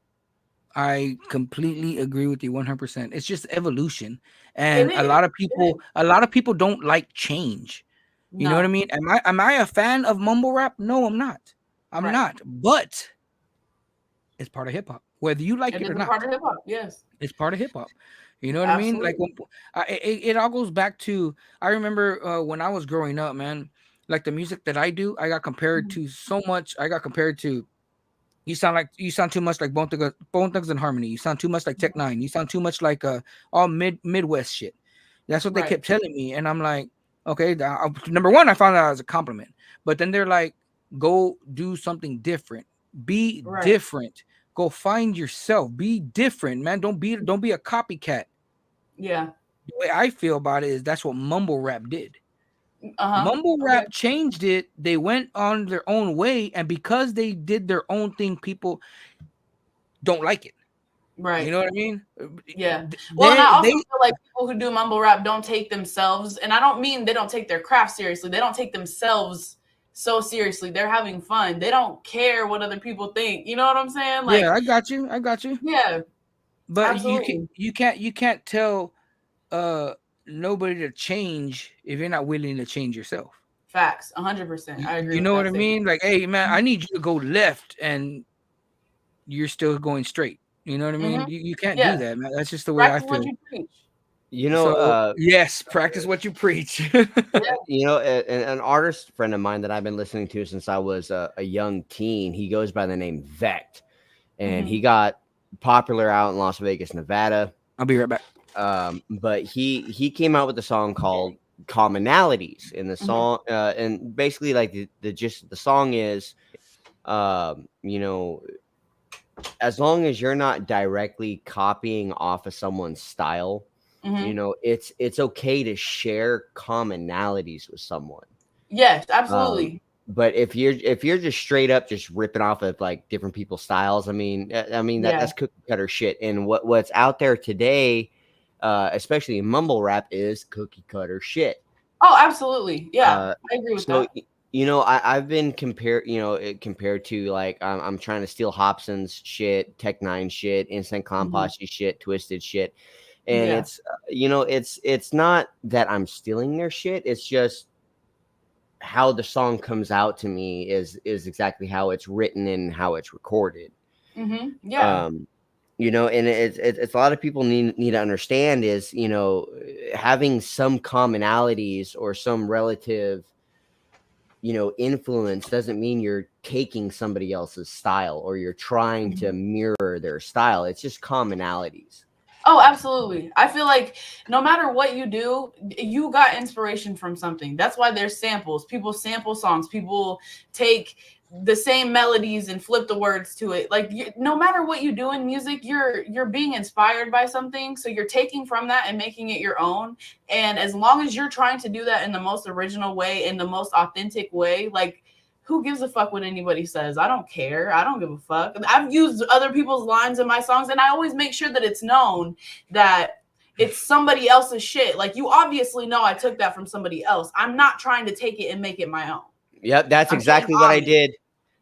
I completely agree with you 100%. It's just evolution, It and is. It is. a lot of people don't like change. You know what I No. mean? Am I a fan of mumble rap? No, I'm not. I'm Right. not. But it's part of hip hop, whether you like It it is or a part not. of hip hop. Yes. It's part of hip hop. You know what I mean? Like Absolutely. it all goes back to I remember when I was growing up, man. Like the music that I do, I got compared Mhm. to so much. I got compared to you sound too much like Bone Thugs and Harmony. You sound too much like Tech Nine. You sound too much like all Midwest shit. That's what they Right. kept telling me, and I'm like, okay. Number one, I found out as a compliment, but then they're like, go do something different. Be Right. different. Go find yourself. Be different, man. Don't be a copycat. Yeah. The way I feel about it is that's what mumble rap did. Uh-huh. Mumble Okay. rap changed it. They went on their own way, and because they did their own thing, people don't like it. You Right. know what I mean? Yeah. Well, and I They also feel like people who do mumble rap don't take themselves, and I don't mean they don't take their craft seriously. They don't take themselves so seriously. They're having fun. They don't care what other people think. You know what I'm saying? yeah, Like, I got you. I got you. yeah, But absolutely. you can't tell uh nobody to change if you're not willing to change yourself. Facts. 100%. I agree You with know what that I statement. mean? Like, hey man, I need you to go left and you're still going straight. You know what I mean? Mm-hmm. You can't do Yeah. that, man. That's just the way I Practice what feel. you preach. You know, So yes, practice what you preach. an artist friend of mine that I've been listening to since I was a young teen. He goes by the name Vect, and Mm-hmm. he got popular out in Las Vegas, Nevada. I'll be right back. But he came out with a song called Commonalities, and the Mm-hmm. song and basically like the just the song is, you know, as long as you're not directly copying off of someone's style, Mhm. You know, it's okay to share commonalities with someone. Yes, absolutely. But if you're just straight up just ripping off of like different people's styles, I mean Yeah. that's cookie cutter shit. And what's out there today, especially in mumble rap, is cookie cutter shit. Oh, absolutely. Yeah, I agree with So that. you know, I've been compared to like I'm trying to steal Hobson's shit, Tech Nine shit, Instant Clown Posse shit, Twisted shit, and Yeah. it's it's not that I'm stealing their shit. It's just how the song comes out to me is exactly how it's written and how it's recorded. Yeah. You know, and it's a lot of people need to understand is, you know, having some commonalities or some relative, you know, influence doesn't mean you're taking somebody else's style or you're trying to mirror their style. It's just commonalities. Oh, absolutely. I feel like no matter what you do, you got inspiration from something. That's why there's samples. People sample songs. People take the same melodies and flip the words to it. Like no matter what you do in music, you're being inspired by something. So you're taking from that and making it your own. And as long as you're trying to do that in the most original way, in the most authentic way, like who gives a fuck what anybody says? I don't care. I don't give a fuck. I've used other people's lines in my songs, and I always make sure that it's known that it's somebody else's shit. Like you obviously know I took that from somebody else. I'm not trying to take it and make it my own. Yep, that's exactly what I did.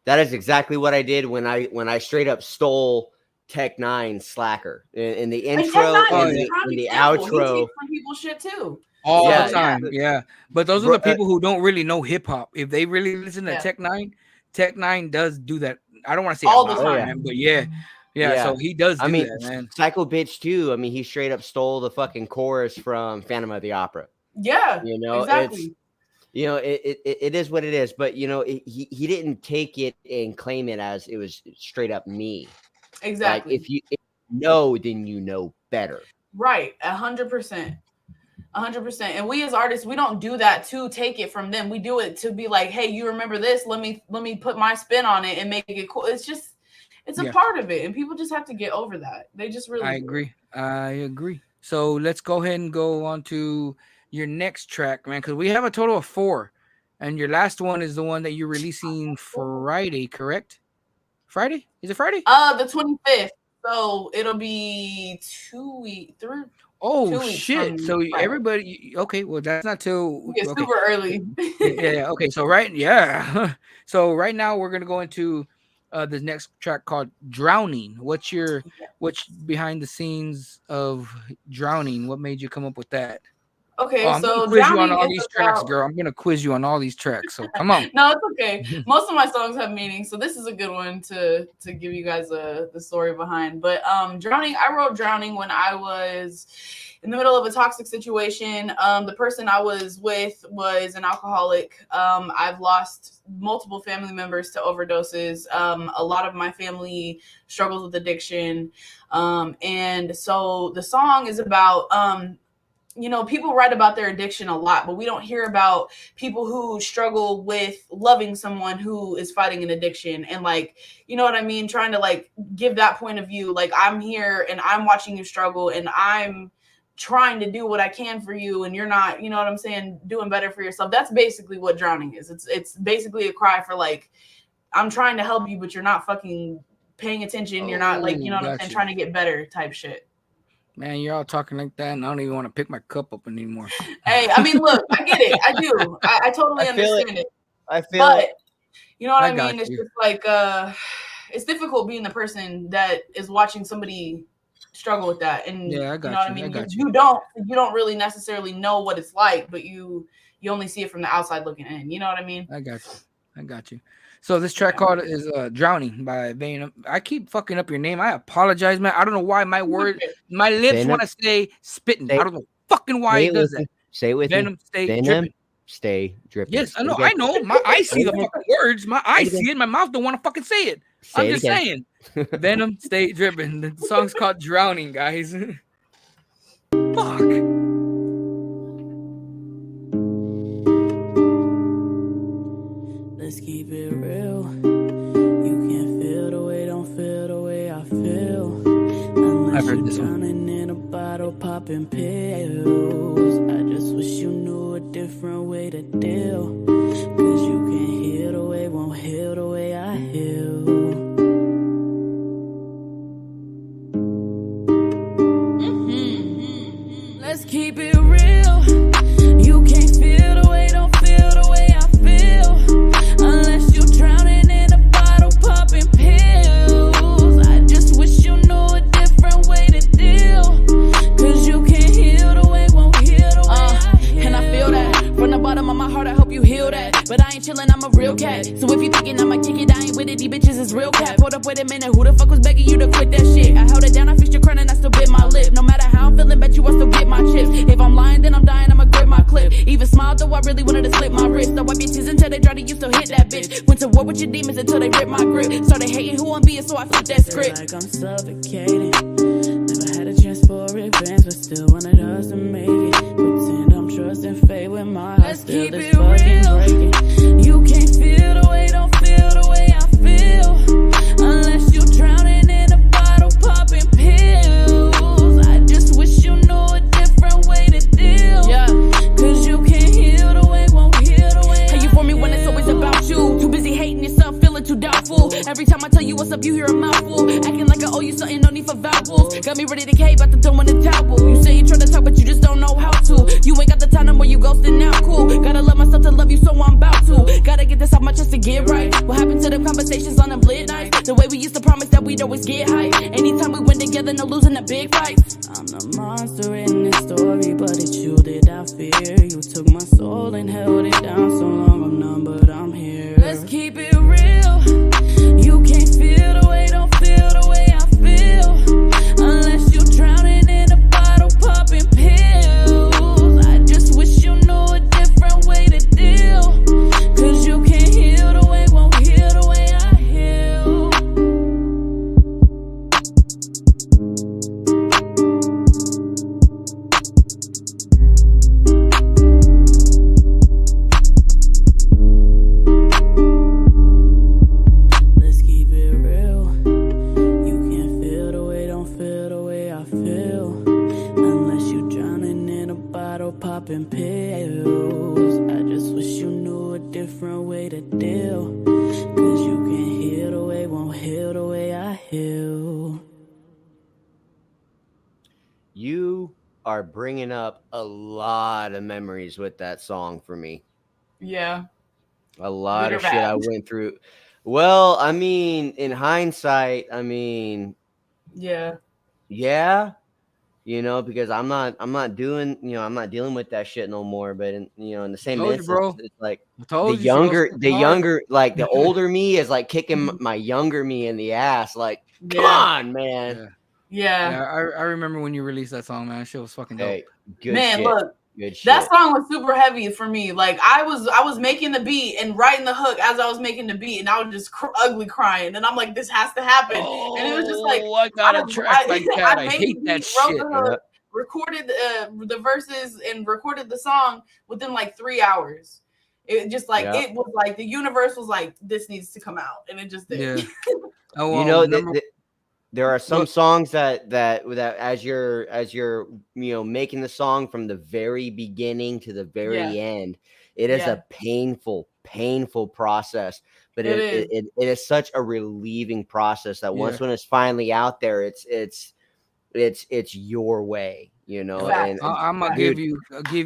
That is exactly what I did when I straight up stole Tech Nine Slacker in the intro and the outro. He takes from people's shit too. All the time, yeah. But those are the people who don't really know hip hop. If they really listen to Tech Nine does do that. I don't want to say all the time, but yeah. So he does do that, man. Psycho Bitch too. I mean, he straight up stole the fucking chorus from Phantom of the Opera. Yeah, you know, exactly. You know, it is what it is. But you know, he didn't take it and claim it as it was straight up me. Exactly. Like if you know, then you know better. Right, 100%. 100%. And we as artists, we don't do that to take it from them. We do it to be like, hey, you remember this? Let me put my spin on it and make it cool. It's a part of it, and people just have to get over that. They just really I agree. So let's go ahead and go on to your next track, man, because we have a total of 4, and your last one is the one that you're releasing Friday, correct? Friday? Is it Friday? The 25th. So it'll be 2 weeks through. Oh shit! So Friday. Everybody, okay? Well, that's not till super early. yeah. Okay. So so right now we're gonna go into the next track called "Drowning." What's behind the scenes of "Drowning"? What made you come up with that? Okay, I'm so gonna quiz you on all these tracks, girl. I'm gonna quiz you on all these tracks. So come on. No, it's okay. Most of my songs have meaning, so this is a good one to give you guys the story behind. But Drowning, I wrote Drowning when I was in the middle of a toxic situation. The person I was with was an alcoholic. I've lost multiple family members to overdoses. A lot of my family struggles with addiction. And so the song is about you know, people write about their addiction a lot, but we don't hear about people who struggle with loving someone who is fighting an addiction. And like, you know what I mean? Trying to like give that point of view. Like I'm here and I'm watching you struggle and I'm trying to do what I can for you. And you're not, you know what I'm saying? Doing better for yourself. That's basically what Drowning is. It's basically a cry for like, I'm trying to help you, but you're not fucking paying attention. You're not like, you know what I'm saying? Trying to get better type shit. Man, you're all talking like that, and I don't even want to pick my cup up anymore. Hey, I mean, look, I get it. I do. I totally understand it. I feel but, it. You know what I mean? It's just like, it's difficult being the person that is watching somebody struggle with that. And yeah, I got you know what I mean? You don't really necessarily know what it's like, but you only see it from the outside looking in. You know what I mean? I got you. So this track called is "Drowning" by Venom. I keep fucking up your name. I apologize, man. I don't know why my lips want to say spitting. I don't know fucking why it does that. Say it with Venom, me. Stay dripping. Stay dripping. Yes, I know. I know. My eyes see the fucking words. My eyes see it. My mouth don't want to fucking say it. I'm just saying. Venom, stay dripping. The song's called "Drowning," guys. Fuck. Let's keep it real. You can't feel the way, don't feel the way I feel. I've heard this one. In a bottle popping pills. I just wish you knew a different way to deal. Cause you can't heal the way, won't heal the way I heal. Let's keep it real. You can't feel the way, don't feel the way I feel. Unless you're drowning in a bottle popping pills. I just wish you knew a different way to deal. Cause you can't heal the way, won't heal the way I heal. And I feel that from the bottom of my heart, I hope you heal that. But I ain't chillin', I'm a real cat. So if you thinking I'ma kick it, I ain't with it. These bitches is real cat. Hold up, wait a minute, who the fuck was begging you to quit that shit? I held it down, I fixed your crown and I still bit my lip. No matter how I'm feeling, bet you I still get my chips. If I'm lying, then I'm dying, I'ma grip my clip. Even smile, though I really wanted to slip my wrist. I wipe your tears until they dry, you still hit that bitch. Went to war with your demons until they ripped my grip. Started hating who I'm being, so I flipped that script. Like I'm suffocating. Never had a chance for revenge, but still wanted us to make it. Pretend I'm trusting fate with my heart. Let's keep it real. Breaking. You can't feel the way, don't feel the way I feel. Unless you're drowning in a bottle popping pills. I just wish you knew a different way to deal. Yeah. Cause you can't heal the way, won't heal the way. How you for me when it's always about you? Too busy hating yourself, feeling too doubtful. Every time I tell you what's up, you hear a mouthful. Acting like I owe you something, no need for vowels. Got me ready to cave, about to throw in the towel. You say you try to talk, but you just don't know how to. You ain't got the time, no more you ghosting now, cool. Gotta love myself to love you, so I'm about to. Gotta get this off my chest to get right. What happened to them conversations on them lit nights? The way we used to promise that we'd always get high. Anytime we went together, no losing the big fights. I'm the monster in this story, but it's you that I fear. You took my soul and held it down so long, I'm numb, but I'm here. Let's keep it real. You can't feel the way, don't feel the way I feel. Unless you're drowning in a bottle popping pills. I just wish you knew a different way to deal. Cause you can't heal the way, won't heal the way I heal. Let's keep it real. You can't feel the way, don't feel the way I feel. Unless you're drowning in a bottle popping pills. I just wish you knew a different way to deal. Cause you can't heal the way, won't heal the way I heal. You are bringing up a lot of memories with that song for me. Yeah. A lot Good or of shit bad? I went through. Well, I mean, in hindsight, I mean, Yeah. yeah, because I'm not doing, I'm not dealing with that shit no more. But in the same Told you, instance, bro. it's like I told the you, she goes younger, fucking hard. like the older me is like kicking my younger me in the ass. Like, come Yeah. on, man. Yeah. Yeah. Yeah, I remember when you released that song, man. Shit was fucking dope. Hey, good Man, shit. look, Good shit. that song was super heavy for me. Like I was making the beat and writing the hook as I was making the beat, and I was just ugly crying. And I'm like, this has to happen. And it was just like, I got a track like that. I made hate the that beat, wrote shit. the hook, recorded the verses, and recorded the song within like 3 hours. It just like it was like the universe was like, this needs to come out, and it just did. Yeah. Oh, well, there are some songs that as you're making the song from the very beginning to the very end, it is a painful process, but it is such a relieving process that when it's finally out there, it's your way, and I'm gonna give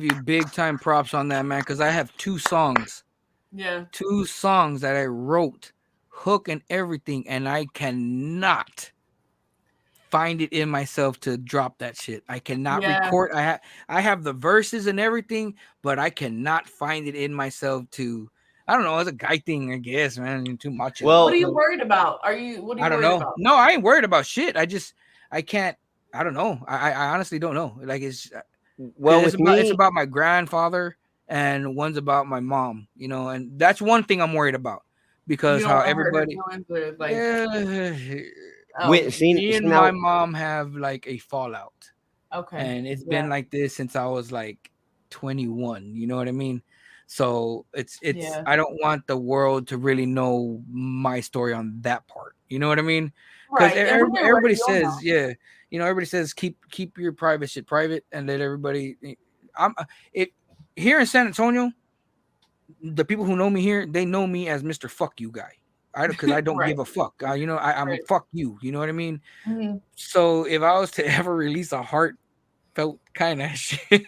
you big time props on that, man, because I have 2 songs. Yeah. 2 songs that I wrote, hook and everything, and I cannot find it in myself to drop that shit. I cannot record. I have the verses and everything, but I cannot find it in myself to. I don't know. It's a guy thing, I guess, man. Too much. Well, what are you worried about? What are you I don't worried know. about? No, I ain't worried about shit. I can't. I don't know. I honestly don't know. Like it's about my grandfather and one's about my mom. And that's one thing I'm worried about because how everybody. Me and my mom have like a fallout. Okay. And it's been like this since I was like 21. You know what I mean? So it's Yeah. I don't want the world to really know my story on that part. You know what I mean? Because Right. And when you're ready, everybody you'll know. says, yeah, everybody says keep your private shit private and let everybody. I'm it here in San Antonio. The people who know me here, they know me as Mr. Fuck You guy. Because I don't Right. give a fuck. I'm a Right. fuck you. You know what I mean? Mhm. So if I was to ever release a heartfelt kind of shit,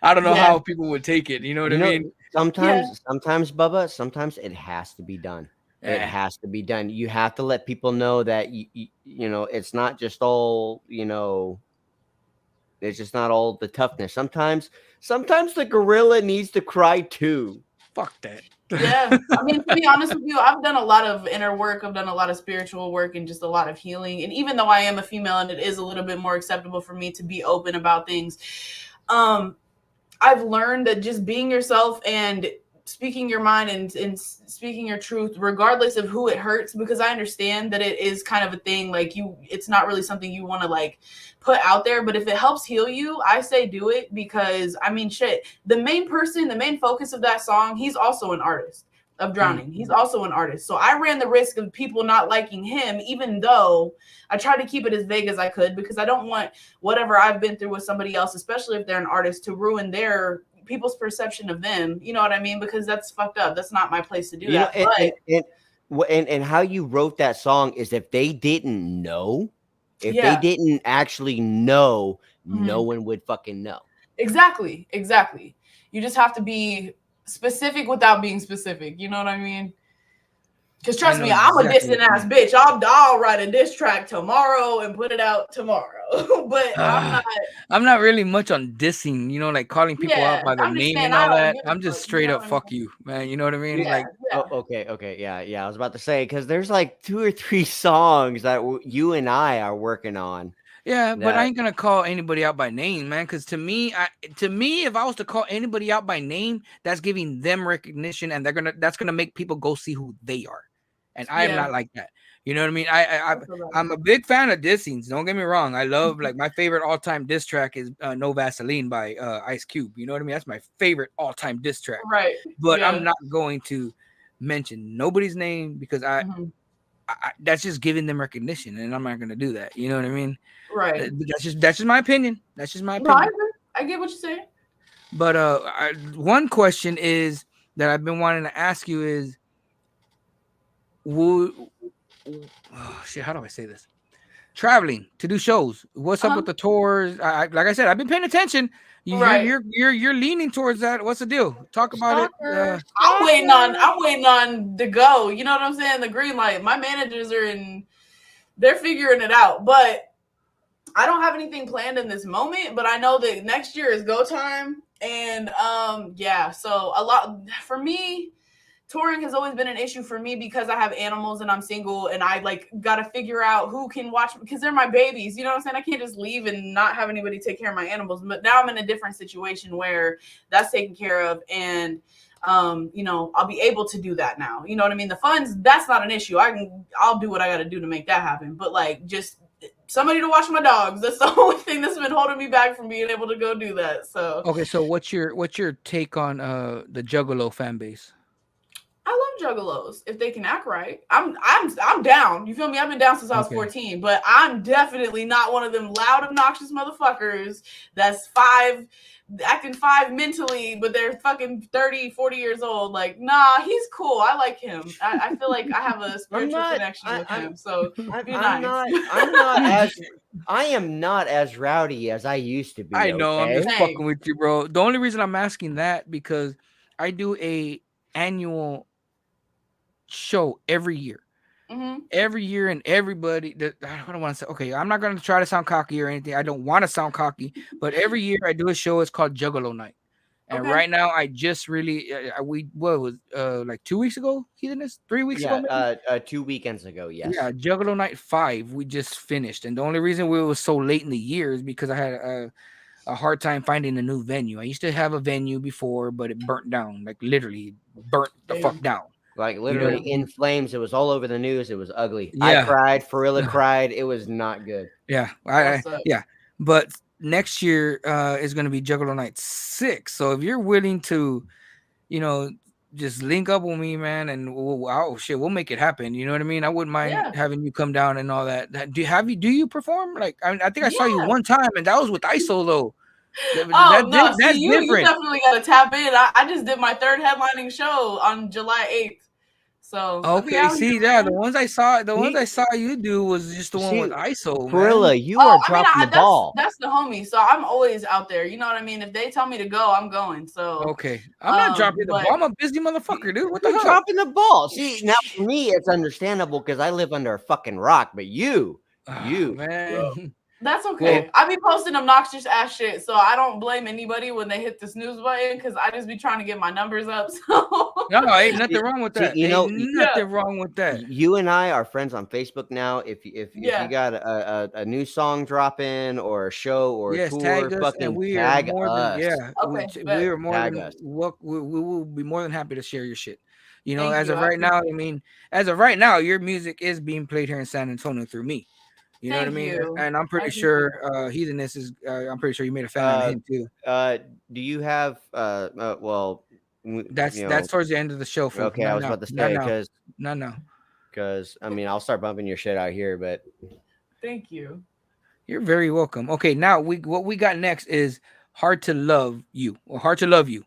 I don't know Yeah. how people would take it. You know what You I know, mean? Yeah. sometimes, Bubba, sometimes it has to be done. It Eh. has to be done. You have to let people know that you know it's not just all it's just not all the toughness. Sometimes the gorilla needs to cry too. Fuck that. Yeah. I mean, to be honest with you, I've done a lot of inner work. I've done a lot of spiritual work and just a lot of healing. And even though I am a female and it is a little bit more acceptable for me to be open about things, I've learned that just being yourself and speaking your mind and speaking your truth, regardless of who it hurts, because I understand that it is kind of a thing. Like it's not really something you want to like put out there, but if it helps heal you, I say do it because I mean, shit, the main focus of that song, he's also an artist of Drowning. He's also an artist. So I ran the risk of people not liking him, even though I tried to keep it as vague as I could because I don't want whatever I've been through with somebody else, especially if they're an artist, to ruin their people's perception of them. You know what I mean? Because that's fucked up. That's not my place to do You know, that. and how you wrote that song is if they didn't know, if they Yeah. didn't actually know, no Mhm. one would fucking know. Exactly. You just have to be specific without being specific. You know what I mean? Because trust me, I'm a dissing ass bitch. I'll write a diss track tomorrow and put it out tomorrow. But I'm not really much on dissing, like calling people out by their I'm just name saying and I all don't that. give a I'm just fuck, straight up fuck you, man. You know what I mean? Yeah, Like, yeah. Oh, okay, yeah. I was about to say because there's like 2 or 3 songs that you and I are working on. yeah, but I That ain't gonna call anybody out by name, man. Because to me, if I was to call anybody out by name, that's giving them recognition, and that's gonna make people go see who they are. And I am Yeah. not like that. You know what I mean? I feel that. I'm a big fan of dissings. Don't get me wrong. I love like my favorite all time diss track is No Vaseline by Ice Cube. You know what I mean? That's my favorite all time diss track. Right. But Yeah. I'm not going to mention nobody's name because Mhm. that's just giving them recognition, and I'm not gonna do that. You know what I mean? Right. That's just my opinion. That's just my No, I opinion. agree. I get what you're saying. But one question is that I've been wanting to ask you is, shit, how do I say this? Traveling to do shows. What's up with the tours? Like I said, I've been paying attention. Right. You're leaning towards that. What's the deal? Talk about it. I'm waiting on the go. You know what I'm saying? The green light. My managers they're figuring it out. But I don't have anything planned in this moment, but I know that next year is go time. And yeah, so a lot for me, touring has always been an issue for me because I have animals and I'm single and I like got to figure out who can watch because they're my babies. You know what I'm saying? I can't just leave and not have anybody take care of my animals. But now I'm in a different situation where that's taken care of and I'll be able to do that now. You know what I mean? The funds, that's not an issue. I'll do what I got to do to make that happen. But like just somebody to watch my dogs. That's the only thing that's been holding me back from being able to go do that. So Okay, so what's your take on the Juggalo fan base? I love juggalos if they can act right. I'm down. You feel me? I've been down since I was 14, but I'm definitely not one of them loud, obnoxious motherfuckers that's acting 5 mentally, but they're fucking 30, 40 years old. Like, nah, he's cool. I like him. I feel like I have a spiritual connection with him. So be nice. I am not as rowdy as I used to be. I know, I'm just Same. fucking with you, bro. The only reason I'm asking that because I do a annual show every year. Mhm. Every year, and everybody I don't want to say, okay, I'm not going to try to sound cocky or anything. I don't want to sound cocky, but every year I do a show. It's called Juggalo Night. And Okay. right now I just really what was like 2 weeks ago, Heathenist? 3 weeks ago, maybe? 2 weekends ago, yes. Yeah, Juggalo Night 5 we just finished, and the only reason we were so late in the year is because I had a hard time finding a new venue. I used to have a venue before, but it burnt down, like literally burnt the fuck down. Like literally in flames. It was all over the news. It was ugly. Yeah. I cried. Forilla cried. It was not good. Yeah, yeah. But next year is going to be Juggalo Night 6. So if you're willing to you know, just link up with me, man, and we'll make it happen. You know what I mean? I wouldn't mind Yeah. having you come down and all that. Do you perform? Like, I think I saw you Yeah. one time, and that was with ISO though. Oh no! See, That's you different. definitely got to tap in. I just did my 3rd headlining show on July 8th. So Okay, see, yeah, the ones I saw you do was just the one See, with ISO, Forilla, man. you are dropping the ball. That's the homie. So I'm always out there. You know what I mean? If they tell me to go, I'm going. So Okay, I'm not dropping the ball. I'm a busy motherfucker, dude. What the You're hell? dropping the ball. See, now for me, it's understandable because I live under a fucking rock. But you, man. That's okay. Well, I be posting obnoxious ass shit, so I don't blame anybody when they hit the snooze button because I just be trying to get my numbers up. So no, ain't nothing wrong with that. You know, ain't nothing wrong with that. You and I are friends on Facebook now. If you got a new song drop in or a show or a tour, tag us, fucking and we tag are more us. we are more tag than us. we will be more than happy to share your shit. You know, Thank as you. of right now, I mean, as of right now, your music is being played here in San Antonio through me. You know what I mean? you. And I'm pretty sure Heatheness is. I'm pretty sure you made a fan out of him too. Do you have? Well, that's towards the end of the show. Folks. Okay, I was about to say because because I mean I'll start bumping your shit out here, but thank you. You're very welcome. Okay, now what we got next is "Hard to Love You" or "Hard to Love You,"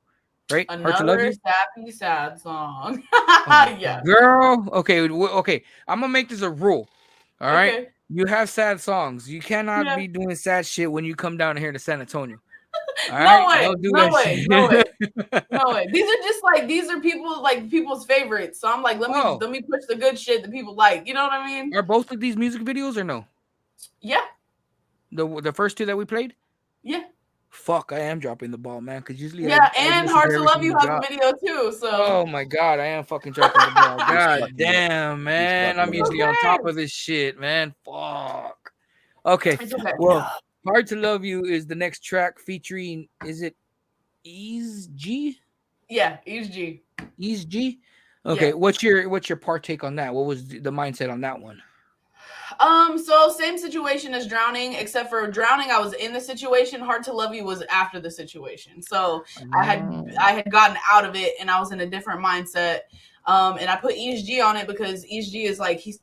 right? Another Hard to Love You. sappy, sad song. Yeah, girl. Okay, okay. I'm gonna make this a rule. All right. Okay. You have sad songs. You cannot be doing sad shit when you come down here to San Antonio. All right? Don't do that shit. No way. These are people's favorites. So I'm like, let me push the good shit that people like. You know what I mean? Are both of these music videos or no? Yeah. The first two that we played? Yeah. Fuck, I am dropping the ball, man. Because usually, and "Hard to Love You" has a video too. So, oh my god, I am fucking dropping the ball. God damn, man, I'm usually on top of this shit, man. Fuck. Okay, well, "Hard to Love You" is the next track featuring. Is it Ease G? Yeah, Ease G. Ease G. Okay, what's your partake on that? What was the mindset on that one? So same situation as Drowning, except for Drowning, I was in the situation. "Hard to Love You" was after the situation. So I had gotten out of it and I was in a different mindset. And I put Ease G on it because Ease G is like, he's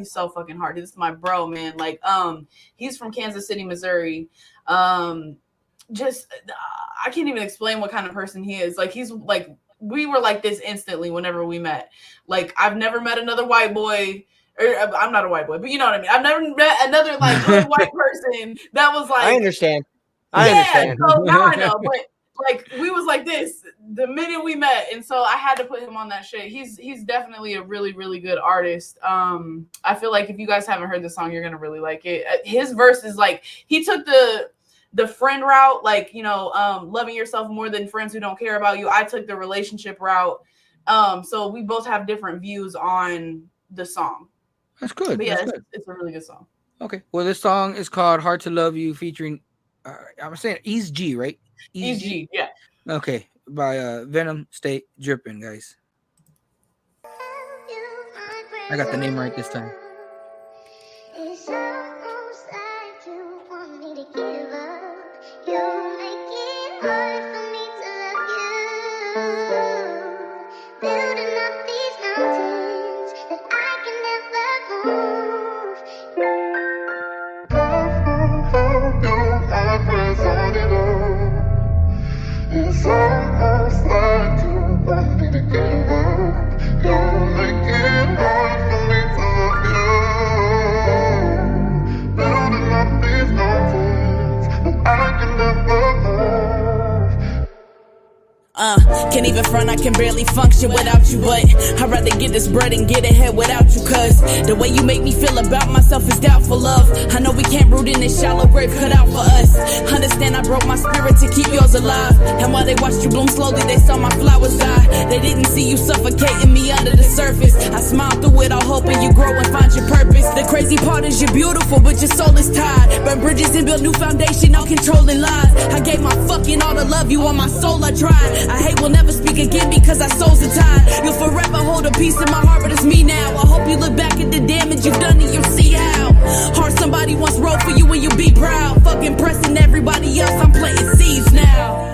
so fucking hard. This is my bro, man. Like, he's from Kansas City, Missouri. I can't even explain what kind of person he is. Like, he's like, we were like this instantly whenever we met. Like, I've never met another white boy. I'm not a white boy, but you know what I mean. I've never met another like good white person that was like. I understand. I understand. So now I know, but like we was like this the minute we met, and so I had to put him on that shit. He's definitely a really, really good artist. I feel like if you guys haven't heard the song, you're gonna really like it. His verse is like he took the friend route, like, you know, loving yourself more than friends who don't care about you. I took the relationship route. So we both have different views on the song. That's good. But yeah, That's good. It's a really good song. Okay. Well, this song is called "Hard to Love You," featuring I'm saying Ease G, right? Ease G, yeah. Okay. By Venom, Stay Drippin, guys. I got the name right this time. It's almost like you want me to give up. You make it hard for me to love you. Building up these mountains that I can never move. It's almost like you want me to give up. You make it hard for me to love you. Building up these mountains that I can never move. Can't even front, I can barely function without you. But I'd rather get this bread and get ahead without you. Cause the way you make me feel about myself is doubtful love. I know we can't root in this shallow grave cut out for us. Understand I broke my spirit to keep yours alive. And while they watched you bloom slowly, they saw my flowers die. They didn't see you suffocating me under the surface. I smiled through it all, hoping you grow and find your purpose. The crazy part is you're beautiful, but your soul is tied. Burn bridges and build new foundation, no controlling lies. I gave my fucking all to love you, on my soul I tried. I hate we'll never speak again because our souls are tied. You'll forever hold a piece in my heart, but it's me now. I hope you look back at the damage you've done and you'll see how hard somebody once wrote for you and you'll be proud. Fuck impressing everybody else, I'm planting seeds now.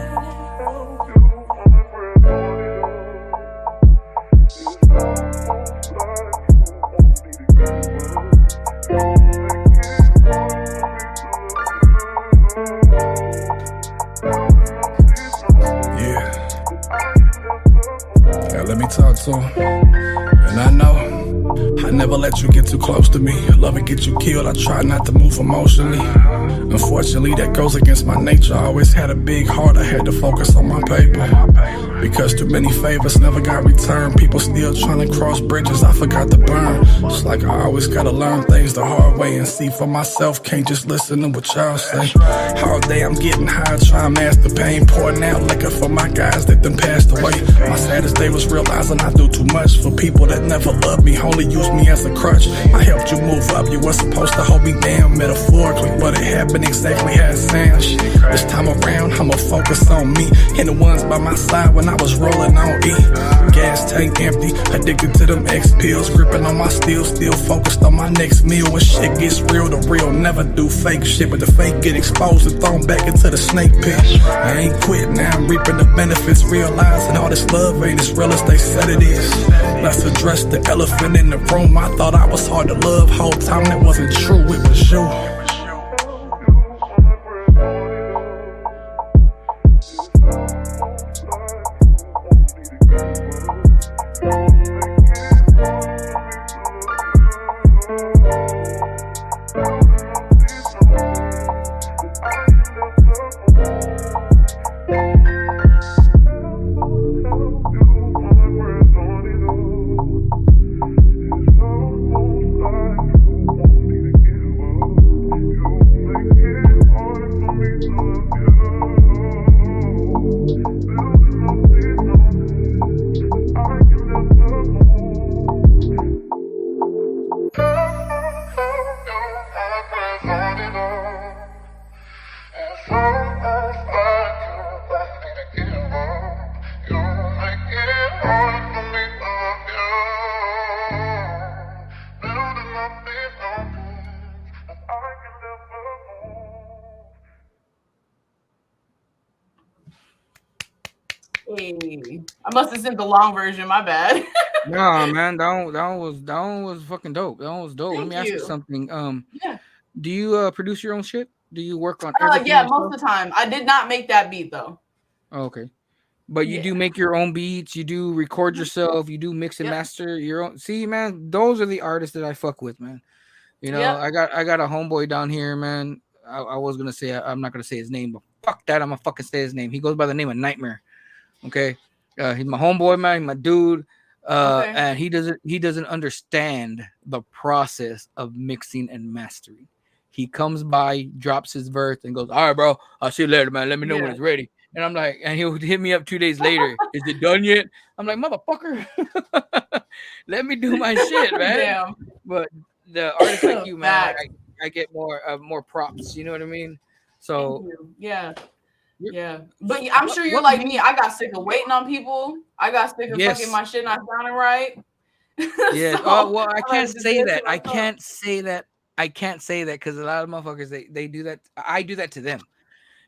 me talk to him. And I know I never let you get too close to me. Love it get you killed, I try not to move emotionally. Unfortunately, that goes against my nature. I always had a big heart, I had to focus on my paper. Because too many favors never got returned. People still trying to cross bridges I forgot to burn. It's like I always gotta learn things the hard way and see for myself. Can't just listen to what y'all say. All day I'm getting high, trying to mask the pain. Pouring out liquor for my guys that done passed away. My saddest day was realizing I do too much for people that never loved me, only used me as a crutch. I helped you move up, you were supposed to hold me down metaphorically, but it happened exactly how it sounds. This time around, I'ma focus on me and the ones by my side when I was rolling on E. Gas tank empty, addicted to them X pills, gripping on my steel, still focused on my next meal. When shit gets real, the real never do fake shit, but the fake get exposed and thrown back into the snake pit. I ain't quit, now I'm reaping the benefits, realizing all this love ain't as real as they said it is. Let's address the elephant in the room. I thought I was hard to love, whole time that wasn't true, it was you. Hey, I must have sent the long version. My bad. Nah, man, that one was fucking dope. That one was dope. Let Thank me ask you you. something. Yeah. Do you produce your own shit? Do you work on everything Yeah, most yourself? of the time. I did not make that beat though. Oh, okay. But you Yeah. do make your own beats, you do record yourself, you do mix and Yep. master your own. See, man, those are the artists that I fuck with, man. You know, Yep. I got a homeboy down here, man. I was gonna say I'm not gonna say his name, but fuck that, I'm gonna fucking say his name. He goes by the name of Nightmare. Okay, he's my homeboy, man. He's my dude. Okay. And he doesn't understand the process of mixing and mastering. He comes by, drops his verse, and goes, "All right, bro, I'll see you later, man. Let me know when Yeah. it's ready." And I'm like, and he'll hit me up 2 days later. Is it done yet? I'm like, motherfucker, let me do my shit, man. Damn. But the artists like you, man, Facts. I get more props. You know what I mean? Thank So you. Yeah. you're- Yeah. But I'm sure you're what like made me. I got sick of waiting on people. I got sick of fucking yes. my shit not sounding right. Yeah. So Oh well, I I can't like to say do it that. to I myself. can't say that. I can't say that because a lot of motherfuckers they do that. I do that to them.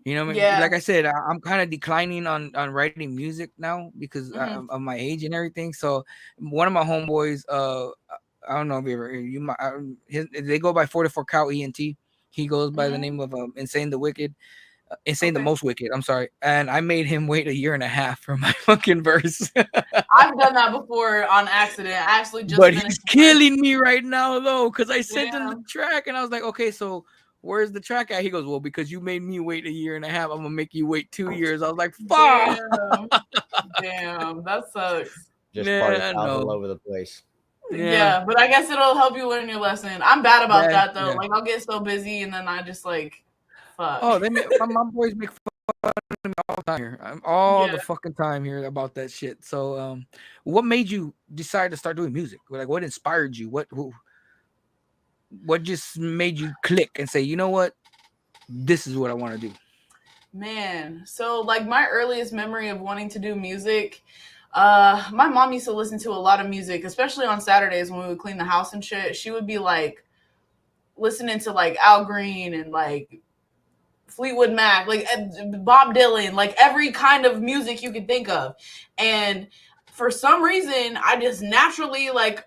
You know, what I mean? Yeah. Like I said, I'm kind of declining on writing music now because Mhm. of my age and everything. So one of my homeboys, I don't know if you might, they go by 44 Cow ENT. He goes by the Mhm. name of Insane the Wicked. Insane the Okay. Most Wicked. I'm sorry, and I made him wait 1.5 years for my fucking verse. I've done that before on accident. I actually just But finished he's the verse. killing me right now though, because I sent him the Damn. track and I was like, okay, so where's the track at? He goes, well, because you made me wait 1.5 years, I'm gonna make you wait 2 years. I was like, fuck. Damn. Damn. That sucks. Just Yeah, party I fouls all know. over the place. Yeah, Yeah, but I guess it'll help you learn your lesson. I'm bad about yeah, that though. yeah. Like I'll get so busy and then I just like fuck. Oh, my boys make fun of me all the time here. I'm all the Yeah. fucking time here about that shit. So, what made you decide to start doing music? Like, what inspired you? What just made you click and say, you know what, this is what I want to do? Man, so like my earliest memory of wanting to do music, my mom used to listen to a lot of music, especially on Saturdays when we would clean the house and shit. She would be like listening to like Al Green and like Fleetwood Mac, like Bob Dylan, like every kind of music you could think of. And for some reason, I just naturally like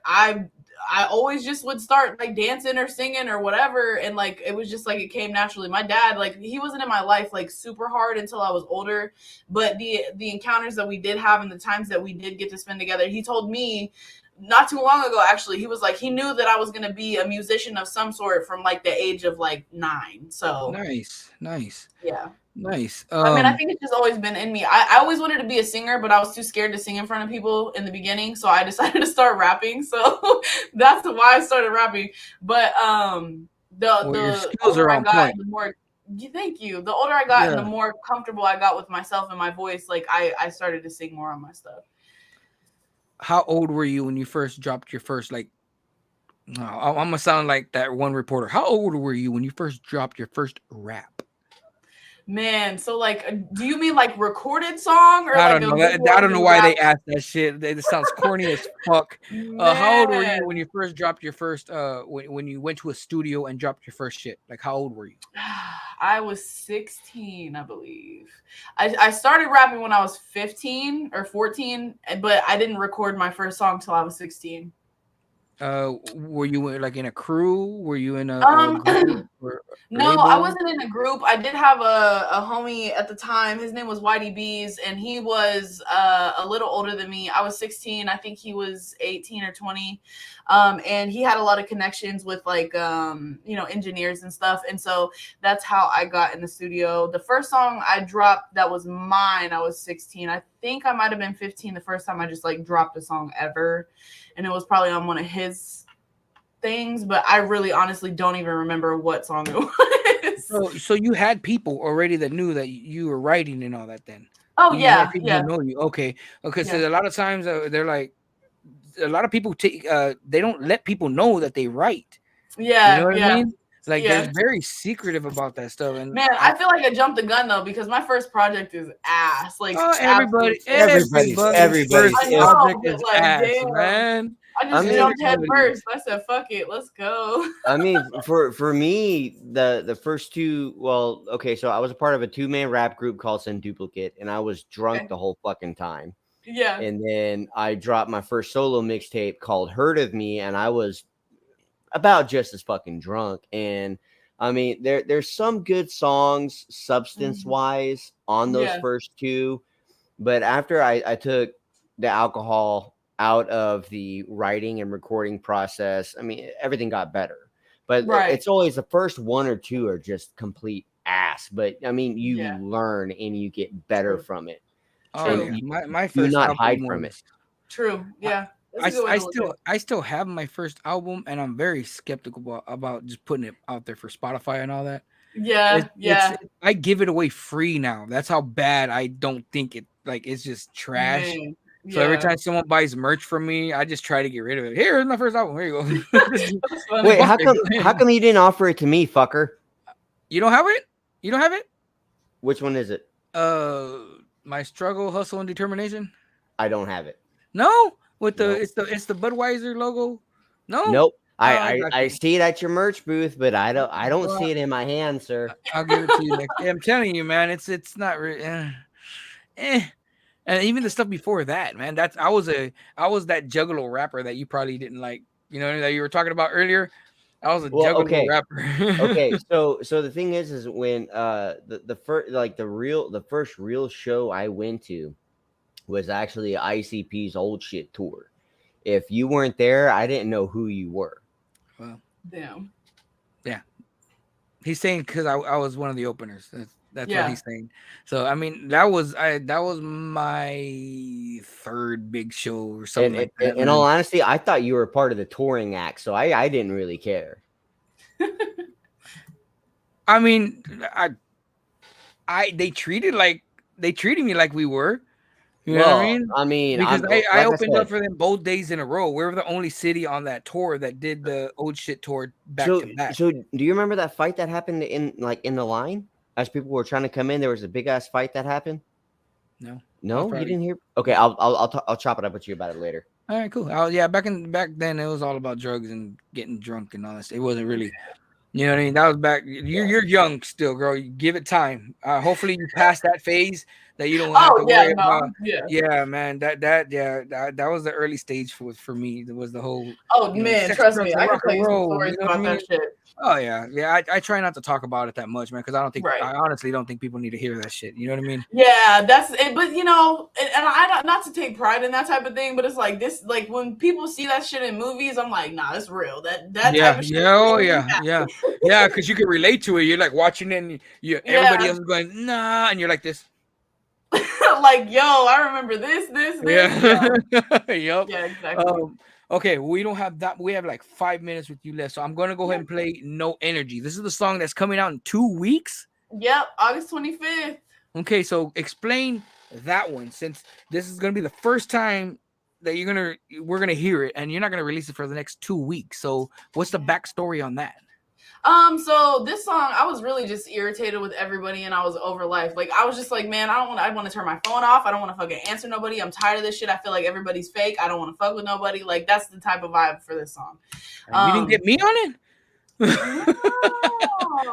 I always just would start like dancing or singing or whatever, and like it was just like it came naturally. My dad, like he wasn't in my life like super hard until I was older, but the encounters that we did have and the times that we did get to spend together, he told me not too long ago actually, he was like he knew that I was going to be a musician of some sort from like the age of like 9. So Nice. yeah. Nice. I mean, I think it's just always been in me. I always wanted to be a singer, but I was too scared to sing in front of people in the beginning, so I decided to start rapping. So that's why I started rapping. But Well, your the skills older are I on got, point. the more thank you. The older I got and the Yeah. more comfortable I got with myself and my voice, like I started to sing more on my stuff. How old were you when you first dropped your first like? No, I'm gonna sound like that one reporter. How old were you when you first dropped your first rap? Man, so like, do you mean like recorded song or I like don't a know. good I don't know quality why rap? they asked that shit. It sounds corny as fuck. How old were you Man. when you first dropped your first? When you went to a studio and dropped your first shit? Like, how old were you? I was 16, I believe. I started rapping when I was 15 or 14, but I didn't record my first song till I was 16. Were you like in a crew? Were you in a Um, group or No, I label? wasn't in a group. I did have a homie at the time. His name was Whitey Bees, and he was a little older than me. I was 16. I think he was 18 or 20. And he had a lot of connections with like engineers and stuff. And so that's how I got in the studio. The first song I dropped that was mine, I was 16. I think I might have been 15 the first time I just like dropped a song ever. And it was probably on one of his things, but I really honestly don't even remember what song it was. So you had people already that knew that you were writing and all that. Then Oh you had yeah, people yeah, who know you. Okay. So yeah, a lot of times they're like, a lot of people take they don't let people know that they write. You know yeah, what I yeah, mean? Like they're yeah. very secretive about that stuff. And Man, I feel like I jumped the gun though because my first project is ass, like absolute shit. Everybody's I Yeah. know, project but is like, ass, damn, man. I just mean, jumped head Everybody. first. I said, "Fuck it, let's go." I mean, for me, the first two. Well, okay, so I was a part of a 2-man rap group called Sin Duplicate, and I was drunk Okay. the whole fucking time. Yeah, And then I dropped my first solo mixtape called "Heard of Me," and I was about just as fucking drunk. And I mean, there's some good songs substance wise on those yeah, first two, but after I took the alcohol out of the writing and recording process, I mean, everything got better. But right, it's always the first one or two are just complete ass. But I mean, you yeah, learn and you get better true, from it, Oh and true, yeah, my do first not album hide from it. was. true. I, Yeah, that's a good way to look at it. I still have my first album, and I'm very skeptical about just putting it out there for Spotify and all that. Yeah, It's yeah, I give it away free now. That's how bad I don't think it. Like it's just trash. man, So every yeah. time someone buys merch from me, I just try to get rid of it. Here's my first album. Here you go. That's funny. Wait, Fuck how it. come how come you didn't offer it to me, fucker? You don't have it? You don't have it? Which one is it? My struggle, hustle, and determination. I don't have it. No, with the Nope. it's the Budweiser logo. No. Nope. Oh, I got I you. see it at your merch booth, but I don't Well, see it in my hand, sir. I'll give it to you next. Yeah, I'm telling you, man. It's not really. And even the stuff before that, man. I was that juggalo rapper that you probably didn't like. You know that you were talking about earlier. I was a Well, juggalo okay. rapper. Okay, so the thing is when the first like the first real show I went to was actually ICP's old shit tour. If you weren't there, I didn't know who you were. Well, Damn. yeah. He's saying because I was one of the openers. That's what Yeah. he's saying. So I mean that was my third big show or something And like that. in all Man. honesty, I thought you were part of the touring act, so I didn't really care. I mean, they treated me like we were. You know what I mean? I mean, Because I'm I like I opened up said. for them both days in a row. We were the only city on that tour that did the old shit tour back So to back. so do you remember that fight that happened in the line as people were trying to come in? There was a big ass fight that happened. No, No, you probably. didn't hear. Okay, I'll chop it up with you about it later. All right, cool. Yeah, back then it was all about drugs and getting drunk and all that. It wasn't really You know what I mean? That was back. You're young still, girl. You give it time. Hopefully you pass that phase that you don't have to worry about. Yeah, man. That was the early stage for me. It was the whole. Oh man, sex, trust drugs, me, and I can rock tell and you some roll. stories You know what about I mean? that shit. Oh yeah. I try not to talk about it that much, man, because I don't think Right. I honestly don't think people need to hear that shit. You know what I mean? Yeah, that's it. But you know, and I don't, not to take pride in that type of thing, but it's like this, like when people see that shit in movies, I'm like, nah, it's real. That type of shit. Yeah, because you can relate to it. You're like watching it, and everybody else is going nah, and you're like this. Like, yo, I remember this. Yeah. Yep. Yeah, exactly. Okay, we don't have that. We have like 5 minutes with you left, so I'm gonna go ahead and play "No Energy." This is the song that's coming out in 2 weeks. Yep, August 25th. Okay, so explain that one, since this is gonna be the first time that we're gonna hear it, and you're not gonna release it for the next 2 weeks. So, what's the backstory on that? So this song, I was really just irritated with everybody, and I was over life. Like, I was just like, man, I want to turn my phone off. I don't want to fucking answer nobody. I'm tired of this shit. I feel like everybody's fake. I don't want to fuck with nobody. Like, that's the type of vibe for this song. You didn't get me on it? No.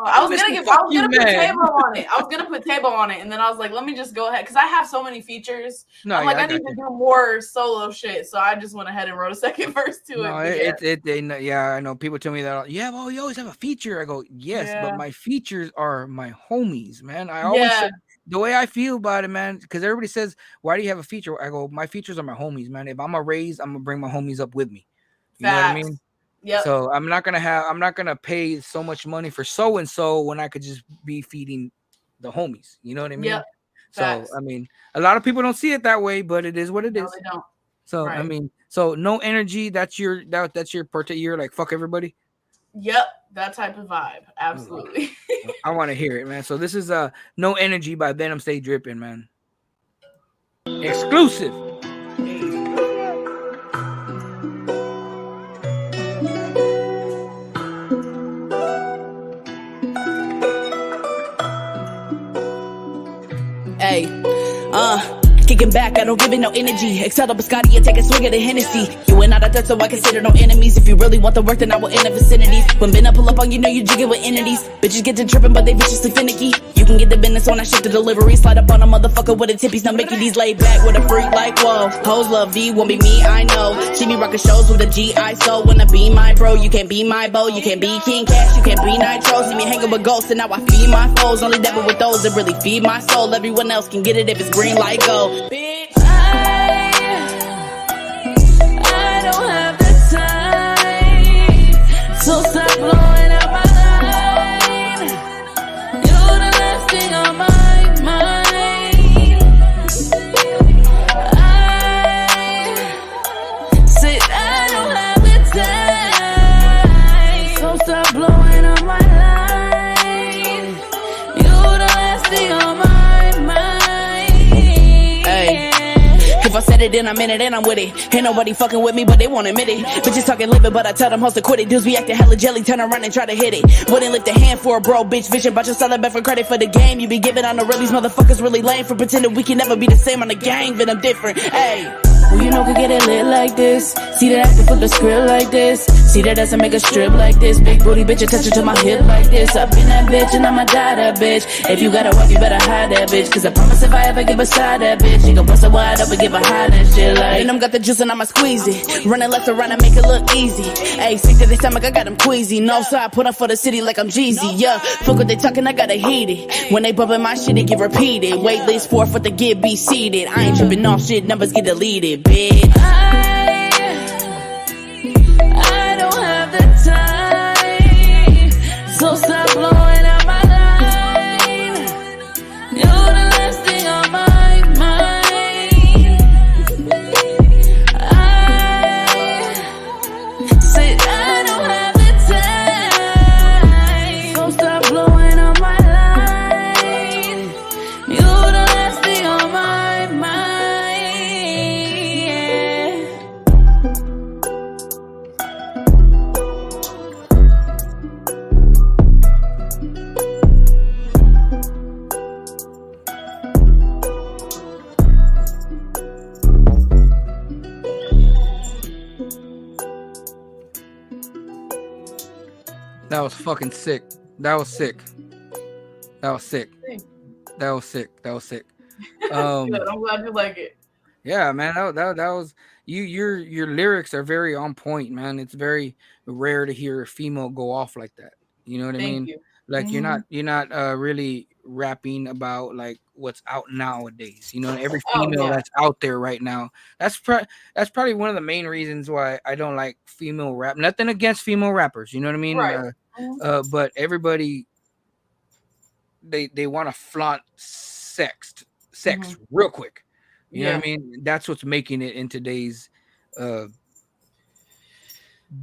I was gonna put Table on it. I was gonna put Table on it, and then I was like, let me just go ahead, because I have so many features. I'm like, I need to do more solo shit, so I just went ahead and wrote a second verse to it. Yeah, I know people tell me that. Yeah, well, you always have a feature. I go, yes, but my features are my homies, man. I always said the way I feel about it, man, because everybody says, why do you have a feature? I go, my features are my homies, man. If I'm a raise, I'm gonna bring my homies up with me. You know what I mean? Yep. So I'm not gonna pay so much money for so and so when I could just be feeding the homies. You know what I mean? Yep. So I mean, a lot of people don't see it that way, but it is what it is. No, they don't. So I mean, so No Energy. That's your you're like fuck everybody. Yep, that type of vibe. Absolutely. I want to hear it, man. So this is No Energy by Venom Stay Drippin', man. Exclusive. Hey, kicking back, I don't give it no energy. Excel up a Scotty and take a swig of the Hennessy. You and not a threat, so I consider no enemies. If you really want the work, then I will in the vicinities. When Ben pull up on you, know you jigging with entities. Bitches get to tripping, but they viciously finicky. You can get the business on that shit to delivery. Slide up on a motherfucker with a tippies. Now Mickey D's laid back with a freak like whoa. Hoes love V, won't be me, I know. She be rocking shows with a G.I. So wanna be my bro, you can't be my beau. You can't be King Cash, you can't be Nitro. See me hanging with ghosts, and now I feed my foes. Only devil with those that really feed my soul. Everyone else can get it if it's green like gold. Bitch, I don't have the time, so stop blowing up my line. You're the last thing on my mind. I said I don't have the time, so stop blowing up my line. You're the last thing on my mind. Hey. If I said it, then I meant it, and I'm with it. Ain't nobody fucking with me, but they won't admit it. Bitches talking living, but I tell them hoes to quit it. Dudes be acting hella jelly, turn around and try to hit it. Wouldn't lift a hand for a bro, bitch. Vision, but you're selling back for credit for the game. You be giving on the real, these motherfuckers really lame for pretending we can never be the same on the gang, but I'm different. Hey. Well, you know, could get it lit like this. See that I can flip the script like this. See that ass and make a strip like this. Big booty bitch, attach it to my hip like this. I've been that bitch and I'ma die that bitch. If you got a wife, you better hide that bitch. Cause I promise if I ever get beside that bitch, she gon' bust it wide up and give her high that shit like. And I'm got the juice and I'ma squeeze it. Running left or right and make it look easy. Ayy, sick to the stomach, I got them queasy. No, so I put up for the city like I'm Jeezy. Yeah, fuck what they talking, I gotta heat it. When they bumpin' my shit, it get repeated. Wait list 4 for the get be seated. I ain't tripping off shit, numbers get deleted, bitch. I don't have the time, so stop blowing up my line. You're the last thing on my mind. I said I don't have the time, so stop blowing up my line. You're the last thing on my mind. That was fucking sick. That was sick. That was sick. That was sick. That was sick. Good. I'm glad you like it. Yeah, man. That was you. Your lyrics are very on point, man. It's very rare to hear a female go off like that. You know what I Thank mean? you. Like Hmm. you're not really rapping about like what's out nowadays. You know, every Oh female yeah. that's out there right now. That's probably one of the main reasons why I don't like female rap. Nothing against female rappers. You know what I mean? Right. Mhm. But everybody they want to flaunt sex Mhm. real quick. You know what Yeah. I mean? That's what's making it in today's uh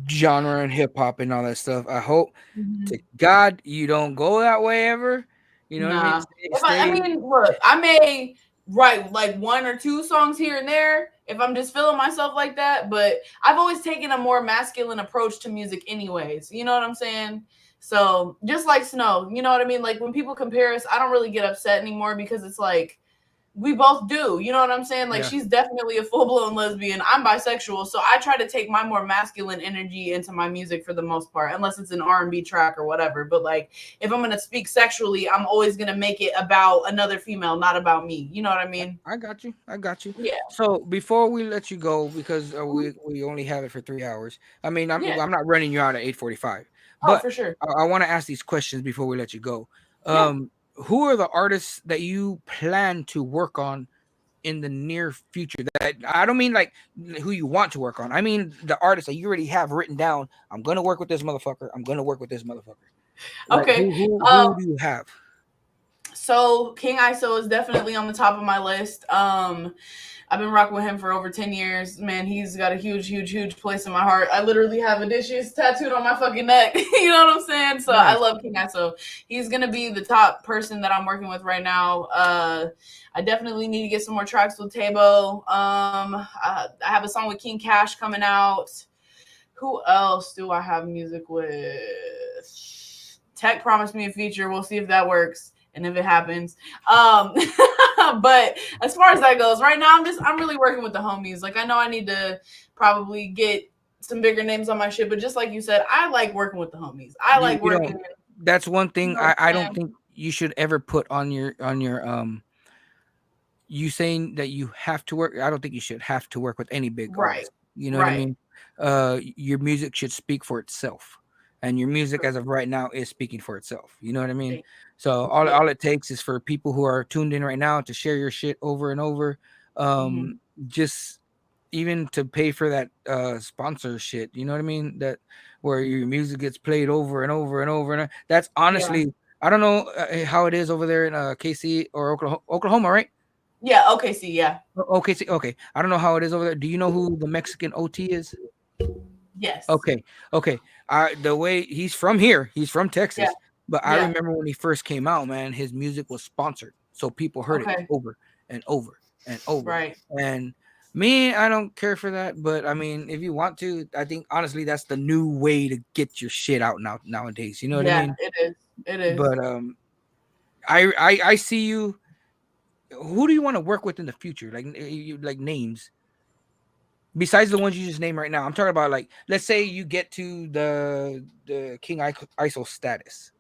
genre and hip hop and all that stuff. I hope Mhm. to God you don't go that way ever. You know what I mean? Nah. I Stay. mean, look, I may write like one or two songs here and there if I'm just feeling myself like that, but I've always taken a more masculine approach to music, anyways. You know what I'm saying? So just like Snow, you know what I mean? Like when people compare us, I don't really get upset anymore because it's like we both do. You know what I'm saying? Like Yeah, she's definitely a full blown lesbian. I'm bisexual, so I try to take my more masculine energy into my music for the most part, unless it's an R&B track or whatever. But like, if I'm gonna speak sexually, I'm always gonna make it about another female, not about me. You know what I mean? I got you. I got you. Yeah. So before we let you go, because Mhm. we only have it for 3 hours. I mean, I'm Yeah. I'm not running you out at 8:45, Oh, but for sure. I want to ask these questions before we let you go. Yeah. Who are the artists that you plan to work on in the near future? That I don't mean like who you want to work on. I mean the artists that you already have written down. I'm gonna work with this motherfucker. I'm gonna work with this motherfucker. Like Okay. who do you have? So King ISO is definitely on the top of my list. I've been rocking with him for over 10 years. Man, he's got a huge, huge, huge place in my heart. I literally have Odysseus tattooed on my fucking neck. You know what I'm saying? So I Nice. love King ISO. He's gonna be the top person that I'm working with right now. I definitely need to get some more tracks with Tabo. I have a song with King Cash coming out. Who else do I have music with? Tech promised me a feature. We'll see if that works and if it happens. Um, but as far as that goes, right now I'm really working with the homies. Like I know I need to probably get some bigger names on my shit, but just like you said, I like working with the homies. I like You know working. that's one You thing know what I I'm don't saying? think you should ever put on your you saying that you have to work. I don't think you should have to work with any big Right, artist. You know what I right. mean? Your music should speak for itself, and your music as of right now is speaking for itself. You know what I mean? So Yeah. all it takes is for people who are tuned in right now to share your shit over and over. Hmm. Just even to pay for that sponsor shit. You know what I mean? That where your music gets played over and over and over and that's Yeah. honestly. I don't know how it is over there in KC or Oklahoma, right? Yeah. Okay. See. Yeah. Okay, okay. I don't know how it is over there. Do you know who the Mexican OT is? Yes. Okay, okay. The way he's from here, he's from Yeah. Texas. But I Yeah. remember when he first came out, man, his music was sponsored, so people heard it Okay. over and over and over. Right. And me, I don't care for that. But I mean, if you want to, I think honestly, that's the new way to get your shit out nowadays. You know what I Yeah. mean? It is. It is. But I see you. Who do you want to work with in the future? Like you like names besides the ones you just named right now. I'm talking about like let's say you get to the ISO status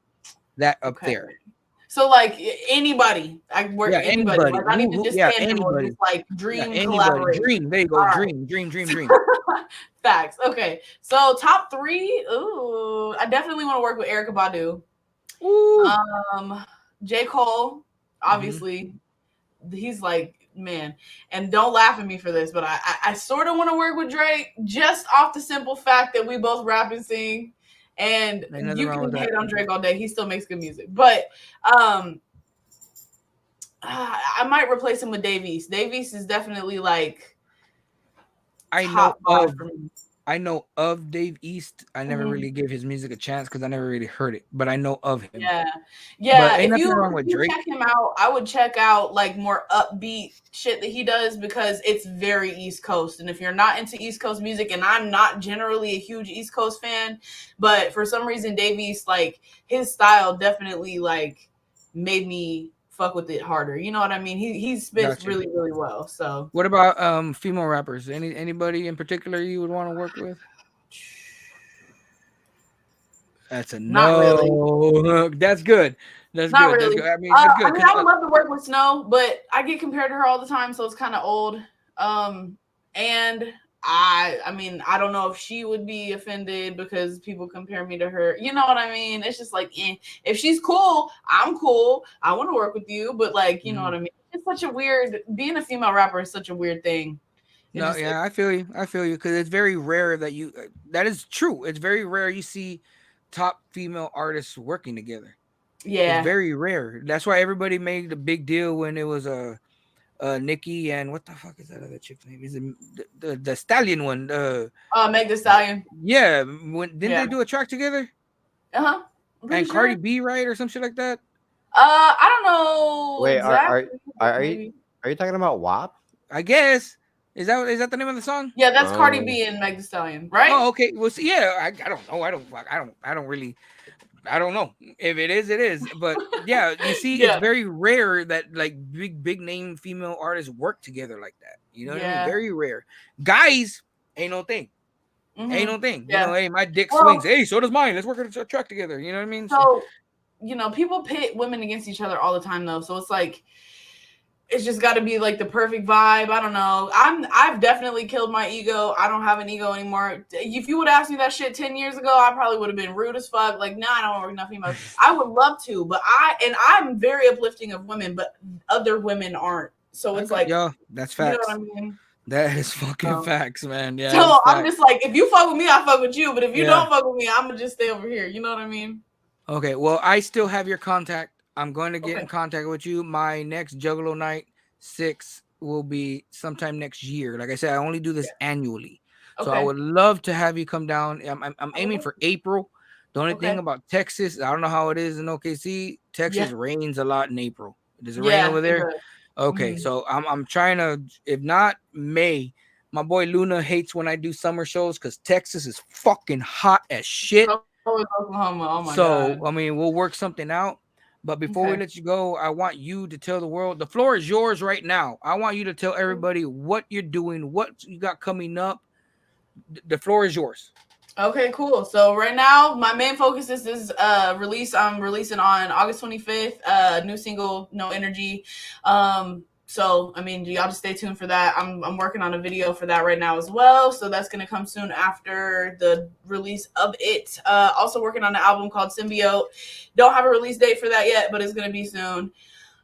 that up Okay. there. So like anybody, I work Yeah, anybody. anybody. Like I need to just Yeah, tangible, anybody. just like Yeah, dream anybody. collaboration. Dream. There you go. All right. Dream. Facts. Okay. So top three. Ooh, I definitely want to work with Erica Badu. Ooh. J. Cole, Mhm. obviously. He's like, man, and don't laugh at me for this, but I sort of want to work with Drake just off the simple fact that we both rap and sing. And Ain't nothing you wrong with can that. hate on Drake all day. He still makes good music. But I might replace him with Dave East. Dave East is definitely like I know top five of for me. I know of Dave East. I never Mhm. really gave his music a chance because I never really heard it, but I know of him. Yeah. But Yeah. ain't nothing wrong with If you Drake. check him out, I would check out like more upbeat shit that he does because it's very East Coast. And if you're not into East Coast music, and I'm not generally a huge East Coast fan, but for some reason Dave East, like his style definitely like made me fuck with it harder. You know what I mean? He spits Gotcha. really, really well. So What about female rappers? Anybody in particular you would want to work with? That's a Not really. no. That's good. That's Not good. That's really. good. I mean, that's good. I would love to work with Snow, but I get compared to her all the time, so it's kind of old. And I mean, I don't know if she would be offended because people compare me to her. You know what I mean? It's just like, if she's cool, I'm cool. I want to work with you, but like, you know what I mean? It's such a weird. Being a female rapper is such a weird thing. It No, just, yeah, I feel you. I feel you because it's very rare that you. That is true. It's very rare you see top female artists working together. It's yeah. very rare. That's why everybody made a big deal when it was Nikki and what the fuck is that other chick's name? Is it the stallion one? Meg Thee Stallion. Yeah, when didn't Yeah. they do a track together? I'm pretty And sure. Cardi B, right, or some shit like that? I don't know Wait, exactly. are you Maybe. are you talking about WAP? I guess is that the name of the song? Yeah, that's Cardi Oh. B and Meg Thee Stallion, right? Oh, okay. Well, see, yeah, I don't know. I don't really. I don't know if it is. It is, but yeah, you see, it's Yeah. very rare that like big name female artists work together like that. You know what I mean? Yeah. Very rare. Guys ain't no thing. Mhm. Ain't no thing. Yeah. You know, hey, my dick Well- swings. Hey, so does mine. Let's work on a track together. You know what I mean? So, people pit women against each other all the time, though. So it's like, it's just got to be like the perfect vibe. I don't know. I've definitely killed my ego. I don't have an ego anymore. If you would ask me that shit 10 years ago, I probably would have been rude as fuck. Like, nah, I don't work enough females. I would love to, but I'm very uplifting of women, but other women aren't. So it's like, yo, that's you know facts. what I mean? That is fucking facts, man. Yeah. So that's I'm facts. just like, if you fuck with me, I fuck with you. But if you Yeah. don't fuck with me, I'm gonna just stay over here. You know what I mean? Okay, well, I still have your contact. I'm going to get Okay. in contact with you. My next Juggalo Night 6 will be sometime next year. Like I said, I only do this annually. So I Okay. would love to have you come down. I'm aiming for April. The only thing Okay. about Texas, I don't know how it is in OKC. Texas rains a lot in April. Does it rain Yeah, over it there? does. Okay, Mhm. so I'm trying to, if not May. My boy Luna hates when I do summer shows because Texas is fucking hot as shit. So is Oklahoma. Oh my So, god. I mean, we'll work something out. But before we Okay. let you go, I want you to tell the world, the floor is yours right now. I want you to tell everybody what you're doing, what you got coming up. The floor is yours. Okay, cool. So right now, my main focus is this release. I'm releasing on August 25th. New single, No Energy. So I mean, y'all just stay tuned for that. I'm working on a video for that right now as well. So that's gonna come soon after the release of it. Also working on an album called Symbiote. Don't have a release date for that yet, but it's gonna be soon.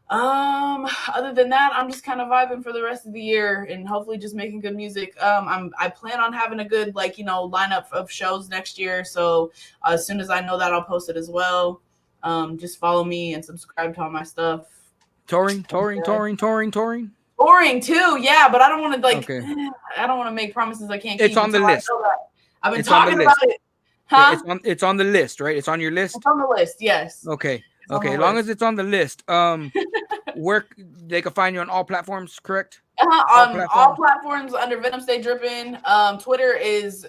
Other than that, I'm just kind of vibing for the rest of the year and hopefully just making good music. I plan on having a good lineup of shows next year. So as soon as I know that, I'll post it as well. Just follow me and subscribe to all my stuff. Touring. Touring too, yeah, but I don't want to Okay. I don't want to make promises I can't It's keep. on the until I list. know that. I've been It's on the talking about list. it, huh? It's on the list, right? It's on your list. It's on the list, yes. Okay. It's on Okay. the As long list. as it's on the list, where they can find you on all platforms, correct? All platforms under Venom Stay Drippin. Twitter is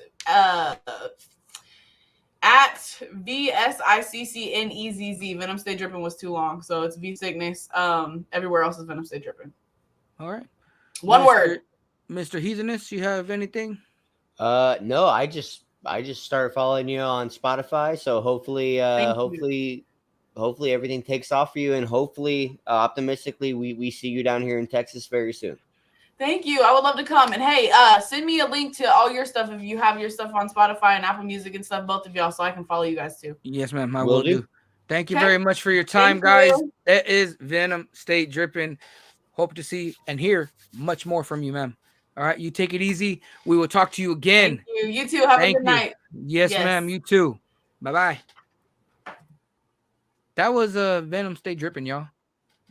at VSICCNEZZ. Venom Stay Drippin was too long, so it's V Sickness. Everywhere else is Venom Stay Drippin. All right. One word. Mr. Heathenist, you have anything? No, I just started following you on Spotify, so hopefully hopefully everything takes off for you, and hopefully optimistically we see you down here in Texas very soon. Thank you. I would love to come. And hey, send me a link to all your stuff if you have your stuff on Spotify and Apple Music and stuff, both of y'all, so I can follow you guys too. Yes, ma'am. I Will will do. do. Thank you Okay. very much for your time, Thank guys. you. That is Venom Stay Drippin'. Hope to see and hear much more from you, ma'am. All right, you take it easy. We will talk to you again. Thank you. You too. Have Thank a good you. night. Yes, Yes. ma'am. You too. Bye-bye. That was Venom Stay Drippin', y'all.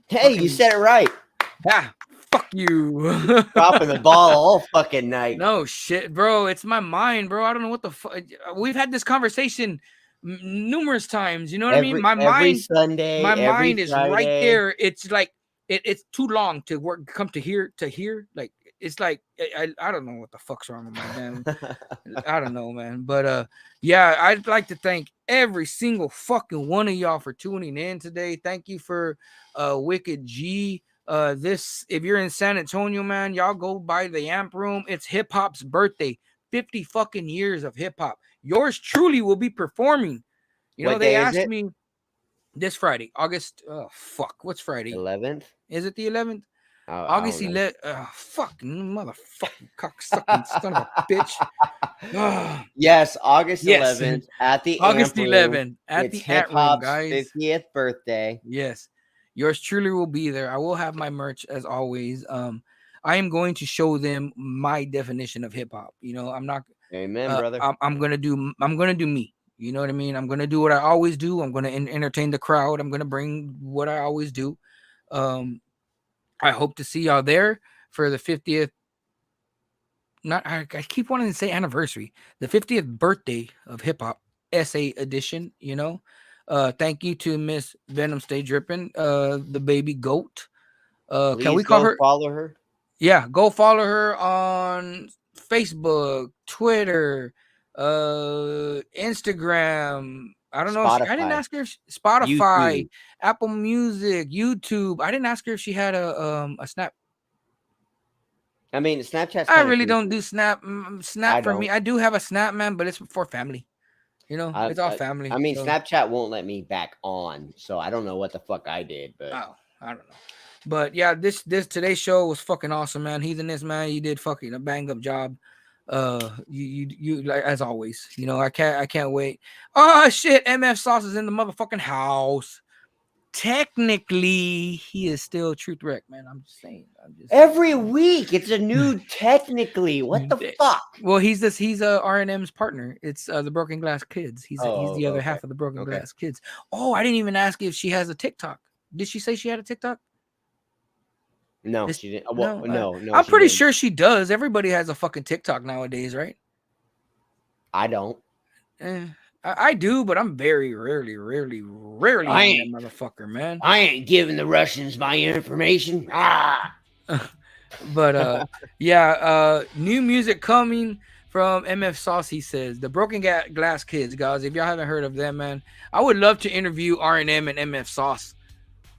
Hey, you said it right. Yeah. Fuck you. Dropping the ball all fucking night. No shit, bro. It's my mind, bro. I don't know what the fuck. We've had this conversation numerous times. You know what I mean? My Every mind, Sunday, my every mind is right Friday. there. It's like it's too long to work. Come to here. Like it's like I don't know what the fuck's wrong with my damn. I don't know, man. But yeah, I'd like to thank every single fucking one of y'all for tuning in today. Thank you for Wicked G. This, if you're in San Antonio, man, y'all go by the Amp Room. It's hip hop's birthday. 50 fucking years of hip hop. Yours truly will be performing You know, What they day is asked it? me this Friday, August. Oh fuck, what's Friday? 11th. Is it the 11th? I August don't know. 11th. Fucking motherfucking cocksucking son of a bitch. Ah, Yes, August yes, 11th at the August Amp Room. 11th at It's the Hip Ant Room, Hop's guys. 50th birthday. Yes, yours truly will be there. I will have my merch as always. I am going to show them my definition of hip hop. You know, I'm not. Amen, brother. I'm gonna do. I'm gonna do me. You know what I mean? I'm gonna do what I always do. I'm gonna entertain the crowd. I'm gonna bring what I always do. Um, I hope to see y'all there for the 50th. I keep wanting to say anniversary, the 50th birthday of hip hop SA edition. You know, thank you to Miss Venom Stay Drippin, the baby goat. Can we Please call go her? follow her. Yeah, go follow her on Facebook, Twitter, Instagram. I don't know if I didn't Spotify, ask her if Spotify, YouTube. Apple Music, YouTube. I didn't ask her if she had a Snap. I mean, Snapchat's I kind of really don't creepy. do Snap. I Snap for me. don't. I do have a Snap, man, but it's for family. You know, I, it's all I, family. I mean, So, Snapchat won't let me back on, so I don't know what the fuck I did, but oh, I don't know. But yeah, this today's show was fucking awesome, man. Heathenist, man, you did fucking a bang up job. You like as always. You know, I can't wait. Oh shit, MF Sauce is in the motherfucking house. Technically, he is still Truth Wreck, man. I'm just saying. every week it's a new technically. What the fuck? Well, he's R&M's partner. It's the Broken Glass Kids. He's the other Okay. half of the Broken Okay. Glass Kids. Oh, I didn't even ask if she has a TikTok. Did she say she had a TikTok? No, she didn't. Well, no, I'm she pretty didn't. sure she does. Everybody has a fucking TikTok nowadays, right? I don't. I do, but I'm very rarely on that motherfucker, man. I ain't giving the Russians my information. Ah. But yeah, new music coming from MF Sauce. He says the Broken Glass Kids, guys. If y'all haven't heard of them, man, I would love to interview R&M and MF Sauce.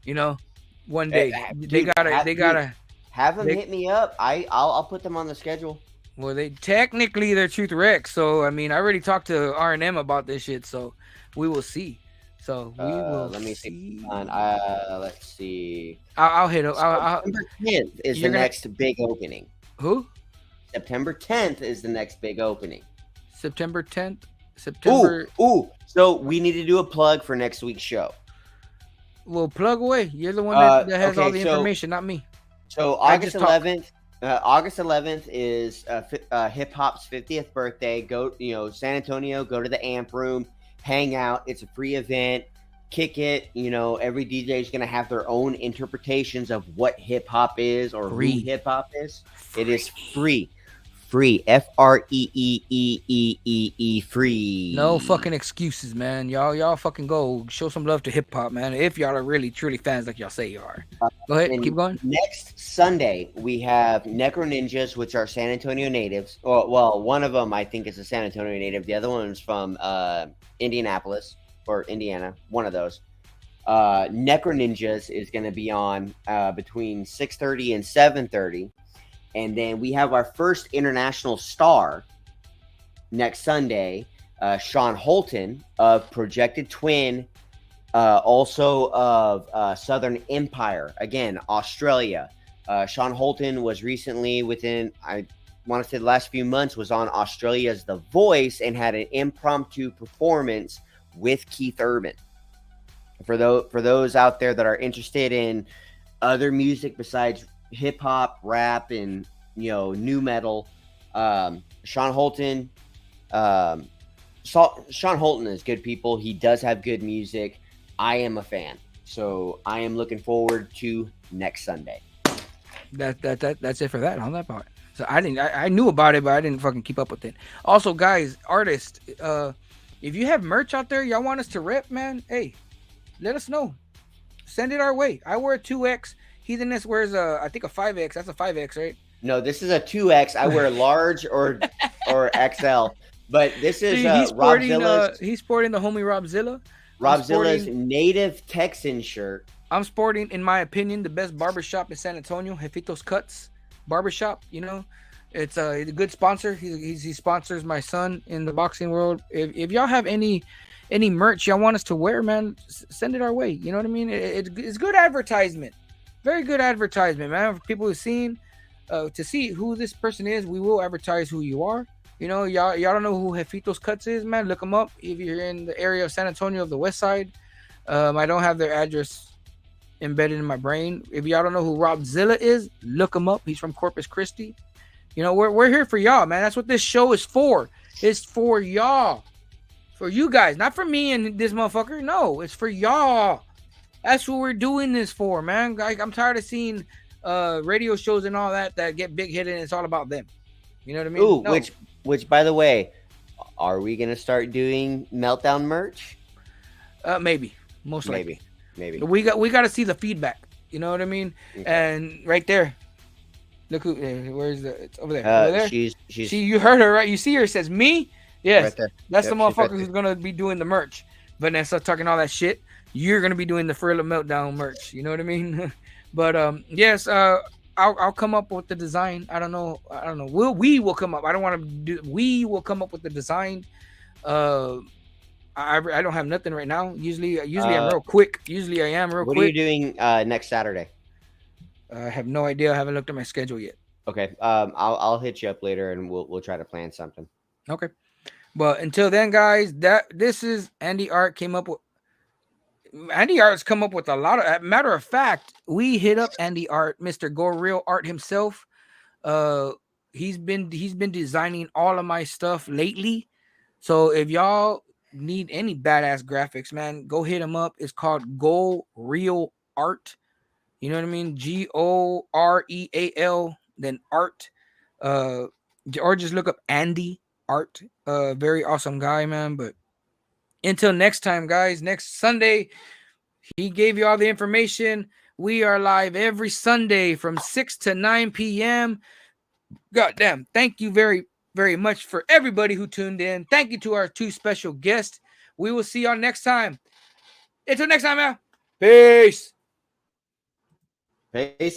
You know, one day they gotta have them hit me up. I'll put them on the schedule. Well, they're Truth Rex, so I mean, I already talked to R&M about this shit, so we will see. So we will. Let me see. Let's see. I'll hit. September 10th is the next big opening. Who? September 10th is the next big opening. September 10th. September. Ooh. So we need to do a plug for next week's show. Well, plug away. You're the one that has all the information, not me. So August 11th. August 11th is hip hop's 50th birthday. Go, San Antonio. Go to the Amp Room, hang out. It's a free event. Kick it. Every DJ is gonna have their own interpretations of what hip hop is or who hip hop is. It is free. Free. FREEEEEE. Free. No fucking excuses, man. Y'all fucking go show some love to hip hop, man. If y'all are really truly fans like y'all say you are. Go ahead, keep going. Next Sunday we have Necro Ninjas, which are San Antonio natives. Well, one of them I think is a San Antonio native. The other one's from Indianapolis or Indiana. One of those. Necro Ninjas is going to be on between 6:30 and 7:30. And then we have our first international star next Sunday, Sean Holton of Projected Twin, also of Southern Empire, again, Australia. Sean Holton was recently I want to say the last few months, was on Australia's The Voice and had an impromptu performance with Keith Urban. For those out there that are interested in other music besides hip hop, rap, and new metal, Sean Holton is good people. He does have good music. I am a fan, so I am looking forward to next Sunday. That's it for that on that part. So I knew about it, but I didn't fucking keep up with it. Also, guys, artists, if you have merch out there y'all want us to rep, man, hey, let us know. Send it our way. I wear a 2X. Heathenist wears I think a 5X. That's a 5X, right? No, this is a 2X. I wear large or XL. But this is Robzilla's. He's sporting the homie Robzilla. Robzilla's native Texan shirt. I'm sporting, in my opinion, the best barbershop in San Antonio, Jefito's Cuts Barbershop. It's a good sponsor. He sponsors my son in the boxing world. If y'all have any any merch y'all want us to wear, man, send it our way. You know what I mean? It's good advertisement, very good advertisement, man. For people who've seen, to see who this person is, we will advertise who you are. You know, y'all don't know who Jefito's Cuts is, man. Look them up if you're in the area of San Antonio of the West Side. I don't have their address embedded in my brain. If y'all don't know who Rob Zilla is, look him up. He's from Corpus Christi. You know, we're here for y'all, man. That's what this show is for. It's for y'all, for you guys, not for me and this motherfucker. No, it's for y'all. That's what we're doing this for, man. Like, I'm tired of seeing radio shows and all that get big hit and it's all about them. You know what I mean? Ooh, No. which by the way, are we gonna start doing Meltdown merch? Maybe, most likely. Maybe. We got to see the feedback. You know what I mean? Okay. And right there, look who. Where's the? It's over there. Over there. She's. You heard her, right? You see her. It says me. Yes, right there. That's the motherfucker who's gonna be doing the merch. Vanessa talking all that shit. You're gonna be doing the Forilla Meltdown merch. You know what I mean? But yes. I'll come up with the design. I don't know. We will come up. I don't want to do. We will come up with the design. I don't have nothing right now. Usually I'm real quick. What are you doing next Saturday? I have no idea. I haven't looked at my schedule yet. Okay. I'll hit you up later and we'll try to plan something. Okay. But until then, guys, this is Andy Art Andy Art's come up with a lot of. Matter of fact, we hit up Andy Art, Mr. Go Real Art himself. He's been designing all of my stuff lately. So if y'all need any badass graphics, man, go hit him up. It's called Go Real Art. You know what I mean? GOREAL, then art. Or just look up Andy Art. Very awesome guy, man. But until next time, guys, next Sunday, he gave you all the information. We are live every Sunday from 6 to 9 p.m. Goddamn. Thank you very, very much for everybody who tuned in. Thank you to our two special guests. We will see y'all next time. Until next time, man. Peace. Peace.